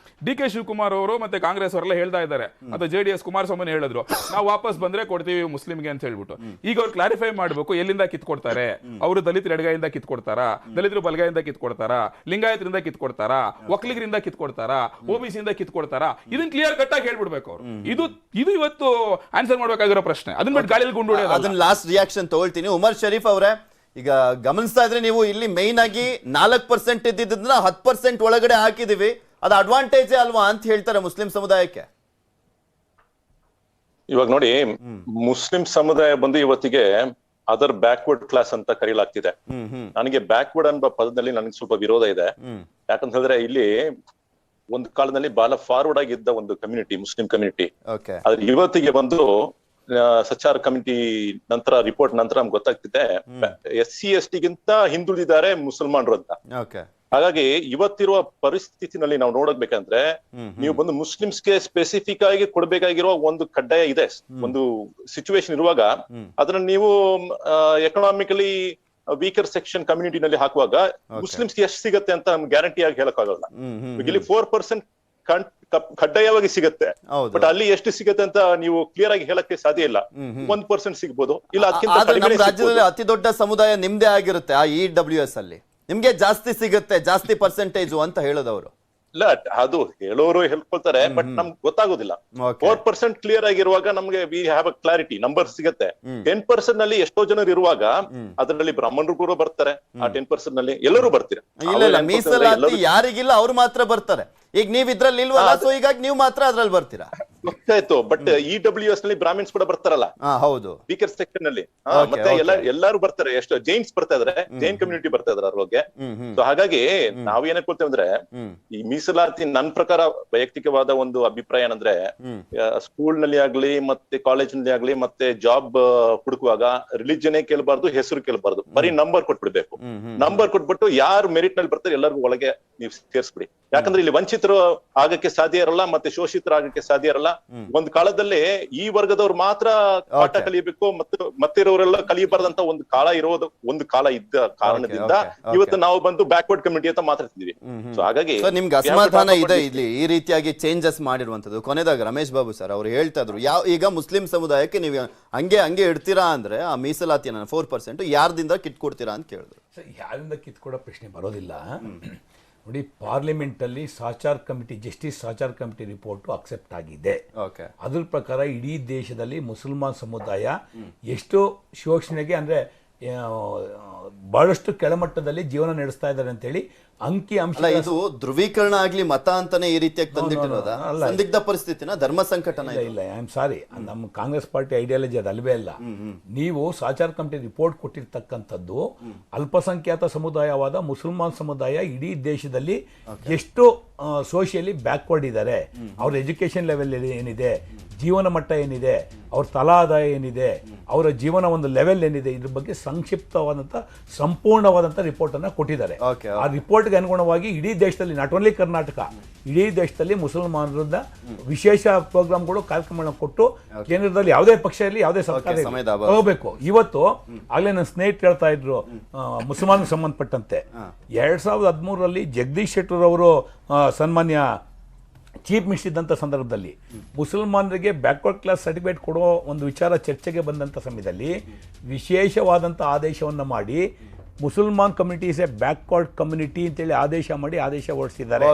DK ಶಿವಕುಮಾರ್ ಅವರು ಮತ್ತೆ ಕಾಂಗ್ರೆಸ್ ಅವರೆಲ್ಲ ಹೇಳ್ತಾ ಇದ್ದಾರೆ, ಅಥವಾ JDS ಕುಮಾರಸ್ವಾಮಿ ಹೇಳಿದ್ರು, ನಾವು ವಾಪಸ್ ಬಂದ್ರೆ ಕೊಡ್ತೀವಿ ಮುಸ್ಲಿಂಗೆ ಅಂತ ಹೇಳ್ಬಿಟ್ಟು. ಈಗ ಅವ್ರು ಕ್ಲಾರಿಫೈ ಮಾಡ್ಬೇಕು, ಎಲ್ಲಿಂದ ಕಿತ್ಕೊಡ್ತಾರೆ ಅವರು? ದಲಿತರ ಎಡಗೈಯಿಂದ ಕಿತ್ಕೊಡ್ತಾರಾ, ದಲಿತರು ಬಲಗೈಯಿಂದ ಕಿತ್ಕೊಡ್ತಾರಾ, ಲಿಂಗಾಯತರಿಂದ ಕಿತ್ಕೊಡ್ತಾರಾ, ಒಕ್ಕಲಿಗರಿಂದ ಕಿತ್ಕೊಡ್ತಾರಾ, OBC ಇಂದ ಕಿತ್ಕೊಡ್ತಾರಾ? ಇದನ್ನ ಕ್ಲಿಯರ್ ಕಟ್ ಆಗಿ ಹೇಳ್ಬಿಡ್ಬೇಕು ಅವ್ರು. ಇದು ಇವತ್ತು ಆನ್ಸರ್ ಮಾಡ್ಬೇಕಾಗಿರೋ ಪ್ರಶ್ನೆ. ಅದನ್ನ ಬಿಟ್ಟು ಗಾಳಿಯಲ್ಲಿ ಗುಂಡು ಹೊಡೆಯೋದು. ಅದನ್ನ ಲಾಸ್ಟ್ ರಿಯಾಕ್ಷನ್ ತಗೊಳ್ತೀನಿ. ಉಮರ್ ಶರೀಫ್ ಅವರೇ, ಈಗ ಗಮನಿಸ್ತಾ ಇದ್ರೆ ನೀವು ಇಲ್ಲಿ ಮೈನ್ ಆಗಿ 4% ಇದ್ದಿದ್ದನ್ನ 10% ಒಳಗಡೆ ಹಾಕಿದೀವಿ, ಅದು ಅಡ್ವಾಂಟೇಜ್ ಅಲ್ವಾ ಅಂತ ಹೇಳ್ತಾರೆ ಮುಸ್ಲಿಂ ಸಮುದಾಯಕ್ಕೆ. ಇವಾಗ ನೋಡಿ, ಮುಸ್ಲಿಂ ಸಮುದಾಯ ಬಂದು ಇವತ್ತಿಗೆ ಅದರ್ ಬ್ಯಾಕ್ವರ್ಡ್ ಕ್ಲಾಸ್ ಅಂತ ಕರೀಲಾಗ್ತಿದೆ. ನನಗೆ ಬ್ಯಾಕ್ವರ್ಡ್ ಅನ್ನೋ ಪದದಲ್ಲಿ ನನಗೆ ಸ್ವಲ್ಪ ವಿರೋಧ ಇದೆ. ಯಾಕಂತ ಹೇಳಿದ್ರೆ ಇಲ್ಲಿ ಒಂದು ಕಾಲದಲ್ಲಿ ಬಹಳ ಫಾರ್ವರ್ಡ್ ಆಗಿದ್ದ ಒಂದು ಕಮ್ಯುನಿಟಿ, ಮುಸ್ಲಿಂ ಕಮ್ಯುನಿಟಿ. ಆದ್ರೆ ಇವತ್ತಿಗೆ ಬಂದು ಸಚಾರ್ ಕಮಿಟಿ ನಂತರ ರಿಪೋರ್ಟ್ ನಂತರ ನಮ್ಗೆ ಗೊತ್ತಾಗ್ತಿದೆ SC ST ಗಿಂತ ಹಿಂದುಳಿದಿದ್ದಾರೆ ಮುಸಲ್ಮಾನರು ಅಂತ. ಹಾಗಾಗಿ ಇವತ್ತಿರುವ ಪರಿಸ್ಥಿತಿನಲ್ಲಿ ನಾವು ನೋಡಬೇಕಂದ್ರೆ, ನೀವು ಬಂದು ಮುಸ್ಲಿಮ್ಸ್ಗೆ ಸ್ಪೆಸಿಫಿಕ್ ಆಗಿ ಕೊಡ್ಬೇಕಾಗಿರುವ ಒಂದು ಕಡ್ಡಾಯ ಇದೆ. ಒಂದು ಸಿಚುವೇಶನ್ ಇರುವಾಗ ಅದನ್ನ ನೀವು ಎಕನಾಮಿಕಲಿ ವೀಕರ್ ಸೆಕ್ಷನ್ ಕಮ್ಯುನಿಟಿನಲ್ಲಿ ಹಾಕುವಾಗ ಮುಸ್ಲಿಮ್ಸ್ಗೆ ಎಷ್ಟು ಸಿಗತ್ತೆ ಅಂತ ಗ್ಯಾರಂಟಿ ಆಗಿ ಹೇಳಕ್ಕಾಗಲ್ಲ. ಇಲ್ಲಿ 4% ಕಡ್ಡಾಯವಾಗಿ ಸಿಗತ್ತೆ, ಬಟ್ ಅಲ್ಲಿ ಎಷ್ಟು ಸಿಗತ್ತೆ ಅಂತ ನೀವು ಕ್ಲಿಯರ್ ಆಗಿ ಹೇಳಕ್ಕೆ ಸಾಧ್ಯ ಇಲ್ಲ. 1% ಸಿಗ್ಬೋದು, ಇಲ್ಲ ಅದಕ್ಕಿಂತ ರಾಜ್ಯದಲ್ಲಿ ಅತಿ ದೊಡ್ಡ ಸಮುದಾಯ ನಿಮ್ದೇ ಆಗಿರುತ್ತೆ. ಆ EWS ಅಲ್ಲಿ ನಿಮ್ಗೆ ಜಾಸ್ತಿ ಸಿಗುತ್ತೆ, ಜಾಸ್ತಿ ಪರ್ಸೆಂಟೇಜ್ ಅಂತ ಹೇಳೋದವರು. ಇಲ್ಲ, ಅದು ಹೇಳೋರು ಹೇಳ್ಕೊಳ್ತಾರೆ, ಬಟ್ ನಮ್ಗೆ ಗೊತ್ತಾಗೋದಿಲ್ಲ. 4% ಕ್ಲಿಯರ್ ಆಗಿರುವಾಗ ನಮ್ಗೆ we have a clarity, number ಸಿಗತ್ತೆ. 10% ನಲ್ಲಿ ಎಷ್ಟೋ ಜನರು ಇರುವಾಗ ಅದರಲ್ಲಿ ಬ್ರಾಹ್ಮಣರು ಕೂಡ ಬರ್ತಾರೆ. ಆ 10% ನಲ್ಲಿ ಎಲ್ಲರೂ ಬರ್ತೀರಾ? ಇಲ್ಲ, ಮೀಸಲಾತಿ ಯಾರಿಗಿಲ್ಲ ಅವ್ರು ಮಾತ್ರ ಬರ್ತಾರೆ. ಈಗ ನೀವ್ ಇದ್ರಲ್ಲಿ ಇಲ್ವಲ್ಲ, ಸೊ ಹೀಗಾಗಿ ನೀವು ಮಾತ್ರ ಅದ್ರಲ್ಲಿ ಬರ್ತೀರಾ. ಗೊತ್ತಾಯ್ತು, ಬಟ್ EWS ನಲ್ಲಿ ಬ್ರಾಹ್ಮಿನ್ಸ್ ಕೂಡ ಬರ್ತಾರಲ್ಲ. ಹೌದು, ವೀಕರ್ ಸೆಕ್ಷನ್ ನಲ್ಲಿ ಮತ್ತೆ ಎಲ್ಲಾರು ಬರ್ತಾರೆ. ಎಷ್ಟು ಜೈನ್ಸ್ ಬರ್ತಾ ಇದಾರೆ, ಜೈನ್ ಕಮ್ಯುನಿಟಿ ಬರ್ತಾ ಇದಾರೆ ಅದ್ರೊಳಗೆ. ಸೊ ಹಾಗಾಗಿ ನಾವ್ ಏನ್ ಹೇಳ್ಕೊಳ್ತೇವೆ ಅಂದ್ರೆ, ಈ ಮೀಸಲಾತಿ ನನ್ ಪ್ರಕಾರ ವೈಯಕ್ತಿಕವಾದ ಒಂದು ಅಭಿಪ್ರಾಯ ಏನಂದ್ರೆ, ಸ್ಕೂಲ್ ನಲ್ಲಿ ಆಗ್ಲಿ ಮತ್ತೆ ಕಾಲೇಜ್ ನಲ್ಲಿ ಆಗ್ಲಿ ಮತ್ತೆ ಜಾಬ್ ಹುಡುಕುವಾಗ ರಿಲಿಜನ್ ಕೇಳಬಾರ್ದು, ಹೆಸರು ಕೇಳಬಾರ್ದು, ಬರೀ ನಂಬರ್ ಕೊಟ್ಬಿಡ್ಬೇಕು. ನಂಬರ್ ಕೊಟ್ಬಿಟ್ಟು ಯಾರು ಮೆರಿಟ್ ನಲ್ಲಿ ಬರ್ತಾರೆ ಎಲ್ಲರಿಗೂ ಒಳಗೆ ನೀವು ಸೇರಿಸ್ಬಿಡಿ. ಯಾಕಂದ್ರೆ ಇಲ್ಲಿ ವಂಚಿತರು ಆಗಕ್ಕೆ ಸಾಧ್ಯ ಇರಲ್ಲ, ಮತ್ತೆ ಶೋಷಿತರು ಆಗಕ್ಕೆ ಸಾಧ್ಯ ಇರಲ್ಲ. ಒಂದು ಕಾಲದಲ್ಲಿ ಈ ವರ್ಗದವ್ರು ಮಾತ್ರ ಪಾಠ ಕಲಿಯಬೇಕು, ಮತ್ತೆ ಇರೋರೆಲ್ಲ ಕಲಿಯಬಾರ್ದಂತ ಒಂದು ಕಾಲ ಇರೋದು, ಒಂದು ಕಾಲ ಇದ್ದ ಕಾರಣದಿಂದ ಇವತ್ತು ನಾವು ಬಂದು ಬ್ಯಾಕ್ವರ್ಡ್ ಕಮ್ಯುನಿಟಿ ಅಂತ ಮಾತಾಡ್ತಿದೀವಿ. ಸೊ ಹಾಗಾಗಿ ನಿಮ್ಗೆ ಅಸಮಾಧಾನ ಇದೆ ಇಲ್ಲಿ ಈ ರೀತಿಯಾಗಿ ಚೇಂಜಸ್ ಮಾಡಿರುವಂತದ್ದು. ಕೊನೆದಾಗ ರಮೇಶ್ ಬಾಬು ಸರ್ ಅವ್ರು ಹೇಳ್ತಾ ಇದ್ರು, ಈಗ ಮುಸ್ಲಿಂ ಸಮುದಾಯಕ್ಕೆ ನೀವು ಹಂಗೆ ಇಡ್ತೀರಾ ಅಂದ್ರೆ ಆ ಮೀಸಲಾತಿಯನ್ನ 4% ಯಾರ್ದಿಂದ ಕಿತ್ಕೊಡ್ತೀರಾ ಅಂತ ಕೇಳಿದ್ರು. ಯಾರಿಂದ ಕಿತ್ಕೊಡೋ ಪ್ರಶ್ನೆ ಬರೋದಿಲ್ಲ. ನೋಡಿ, ಪಾರ್ಲಿಮೆಂಟಲ್ಲಿ Sachar committee, justice Sachar committee report accept ಆಗಿದೆ. ಅದ್ರ ಪ್ರಕಾರ ಇಡೀ ದೇಶದಲ್ಲಿ ಮುಸಲ್ಮಾನ್ ಸಮುದಾಯ ಎಷ್ಟು ಶೋಷಣೆಗೆ ಅಂದರೆ ಬಹಳಷ್ಟು ಕೆಳಮಟ್ಟದಲ್ಲಿ ಜೀವನ ನಡೆಸ್ತಾ ಇದ್ದಾರೆ ಅಂತೇಳಿ ಅಂಕಿ ಅಂಶ. ಇದು ಧ್ರುವೀಕರಣ ಆಗ್ಲಿ ಮತ ಅಂತಾನೆ ಈ ರೀತಿಯಾಗಿ ತಂದಿಟ್ಟಿರೋದ ಸಂದಿಗ್ಧ ಪರಿಸ್ಥಿತಿನ ಧರ್ಮ ಸಂಕಟನ? ಇಲ್ಲ, ಐ ಆಮ್ ಸಾರಿ, ನಮ್ಮ ಕಾಂಗ್ರೆಸ್ ಪಾರ್ಟಿ ಐಡಿಯಾಲಜಿ ಅದು ಅಲ್ವೇ ಅಲ್ಲ. ನೀವು ಸಾಚಾರ್ ಕಮಿಟಿ ರಿಪೋರ್ಟ್ ಕೊಟ್ಟಿರ್ತಕ್ಕಂಥದ್ದು ಅಲ್ಪಸಂಖ್ಯಾತ ಸಮುದಾಯವಾದ ಮುಸಲ್ಮಾನ್ ಸಮುದಾಯ ಇಡೀ ದೇಶದಲ್ಲಿ ಎಷ್ಟು ಸೋಷಿಯಲಿ ಬ್ಯಾಕ್ವರ್ಡ್ ಇದ್ದಾರೆ, ಅವ್ರ ಎಜುಕೇಶನ್ ಲೆವೆಲ್ ಏನಿದೆ, ಜೀವನ ಮಟ್ಟ ಏನಿದೆ, ಅವ್ರ ತಲಾದಾಯ ಏನಿದೆ, ಅವರ ಜೀವನ ಒಂದು ಲೆವೆಲ್ ಏನಿದೆ, ಇದ್ರ ಬಗ್ಗೆ ಸಂಕ್ಷಿಪ್ತವಾದಂಥ ಸಂಪೂರ್ಣವಾದಂಥ ರಿಪೋರ್ಟನ್ನು ಕೊಟ್ಟಿದ್ದಾರೆ. ಆ ರಿಪೋರ್ಟ್ಗೆ ಅನುಗುಣವಾಗಿ ಇಡೀ ದೇಶದಲ್ಲಿ, ನಾಟ್ ಓನ್ಲಿ ಕರ್ನಾಟಕ, ಇಡೀ ದೇಶದಲ್ಲಿ ಮುಸಲ್ಮಾನರನ್ನ ವಿಶೇಷ ಪ್ರೋಗ್ರಾಮ್ಗಳು, ಕಾರ್ಯಕ್ರಮಗಳನ್ನ ಕೊಟ್ಟು ಕೇಂದ್ರದಲ್ಲಿ ಯಾವುದೇ ಪಕ್ಷ ಇರಲಿ, ಯಾವುದೇ ಸರ್ಕಾರ ಹೋಗಬೇಕು. ಇವತ್ತು ಆಗ್ಲೇ ನನ್ನ ಸ್ನೇಹಿತರು ಹೇಳ್ತಾ ಇದ್ರು ಮುಸಲ್ಮಾನಿಗೆ ಸಂಬಂಧಪಟ್ಟಂತೆ 2013 ಜಗದೀಶ್ ಶೆಟ್ಟರ್ ಅವರು ಸನ್ಮಾನ್ಯ ಚೀಫ್ ಮಿನಿಸ್ಟರ್ ಇದ್ದಂಥ ಸಂದರ್ಭದಲ್ಲಿ ಮುಸಲ್ಮಾನರಿಗೆ ಬ್ಯಾಕ್ವರ್ಡ್ ಕ್ಲಾಸ್ ಸರ್ಟಿಫಿಕೇಟ್ ಕೊಡೋ ಒಂದು ವಿಚಾರ ಚರ್ಚೆಗೆ ಬಂದಂಥ ಸಮಯದಲ್ಲಿ ವಿಶೇಷವಾದಂಥ ಆದೇಶವನ್ನು ಮಾಡಿ Musalman community is a backward community ಅಂತೇಳಿ ಆದೇಶ ಹೊರಡಿಸಿದ್ದಾರೆ.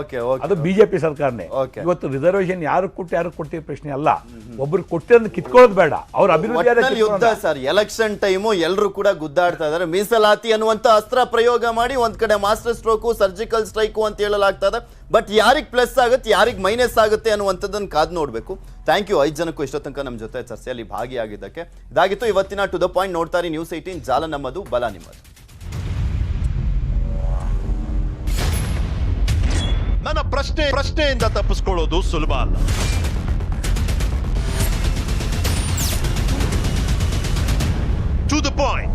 ಅದು ಬಿಜೆಪಿ ಸರ್ಕಾರನೇ. ಇವತ್ತು ರಿಸರ್ವೇಶನ್ ಯಾರು ಕೊಟ್ಟಿರೋ ಪ್ರಶ್ನೆ ಅಲ್ಲ, ಒಬ್ರು ಕೊಟ್ಟಿರೋದನ್ನ ಕಿತ್ಕೊಳ್ಳೋದು ಬೇಡ, ಅವ್ರ ಅಭಿವೃದ್ಧಿ ಯುದ್ಧ ಸರ್. ಎಲೆಕ್ಷನ್ ಟೈಮು ಎಲ್ಲರೂ ಕೂಡ ಗುದ್ದಾಡ್ತಾ ಇದ್ದಾರೆ. ಮೀಸಲಾತಿ ಅನ್ನುವಂತ ಅಸ್ತ್ರ ಪ್ರಯೋಗ ಮಾಡಿ ಒಂದ್ ಕಡೆ ಮಾಸ್ಟರ್ ಸ್ಟ್ರೋಕು, ಸರ್ಜಿಕಲ್ ಸ್ಟ್ರೈಕು ಅಂತ ಹೇಳಲಾಗ್ತಾ ಇದೆ. ಬಟ್ ಯಾರಿಗ್ ಪ್ಲಸ್ ಆಗುತ್ತೆ, ಯಾರಿಗ್ ಮೈನಸ್ ಆಗುತ್ತೆ ಅನ್ನುವಂಥದ್ದನ್ನು ಕಾದು ನೋಡ್ಬೇಕು. ಥ್ಯಾಂಕ್ ಯು 5 ಜನಕ್ಕೂ ಇಷ್ಟೋ ತನಕ ನಮ್ಮ ಜೊತೆ ಚರ್ಚೆಯಲ್ಲಿ ಭಾಗಿಯಾಗಿದ್ದಕ್ಕೆ. ಇದಾಗಿತ್ತು ಇವತ್ತಿನ ಟು ದ ಪಾಯಿಂಟ್. ನೋಡ್ತಾರೆ ನ್ಯೂಸ್ 18, ಜಾಲ ನಮ್ಮದು, ಬಲ ನಿಮ್ಮದು. ನನ್ನ ಪ್ರಶ್ನೆಯಿಂದ ತಪ್ಪಿಸ್ಕೊಳ್ಳೋದು ಸುಲಭ ಅಲ್ಲ. To the point.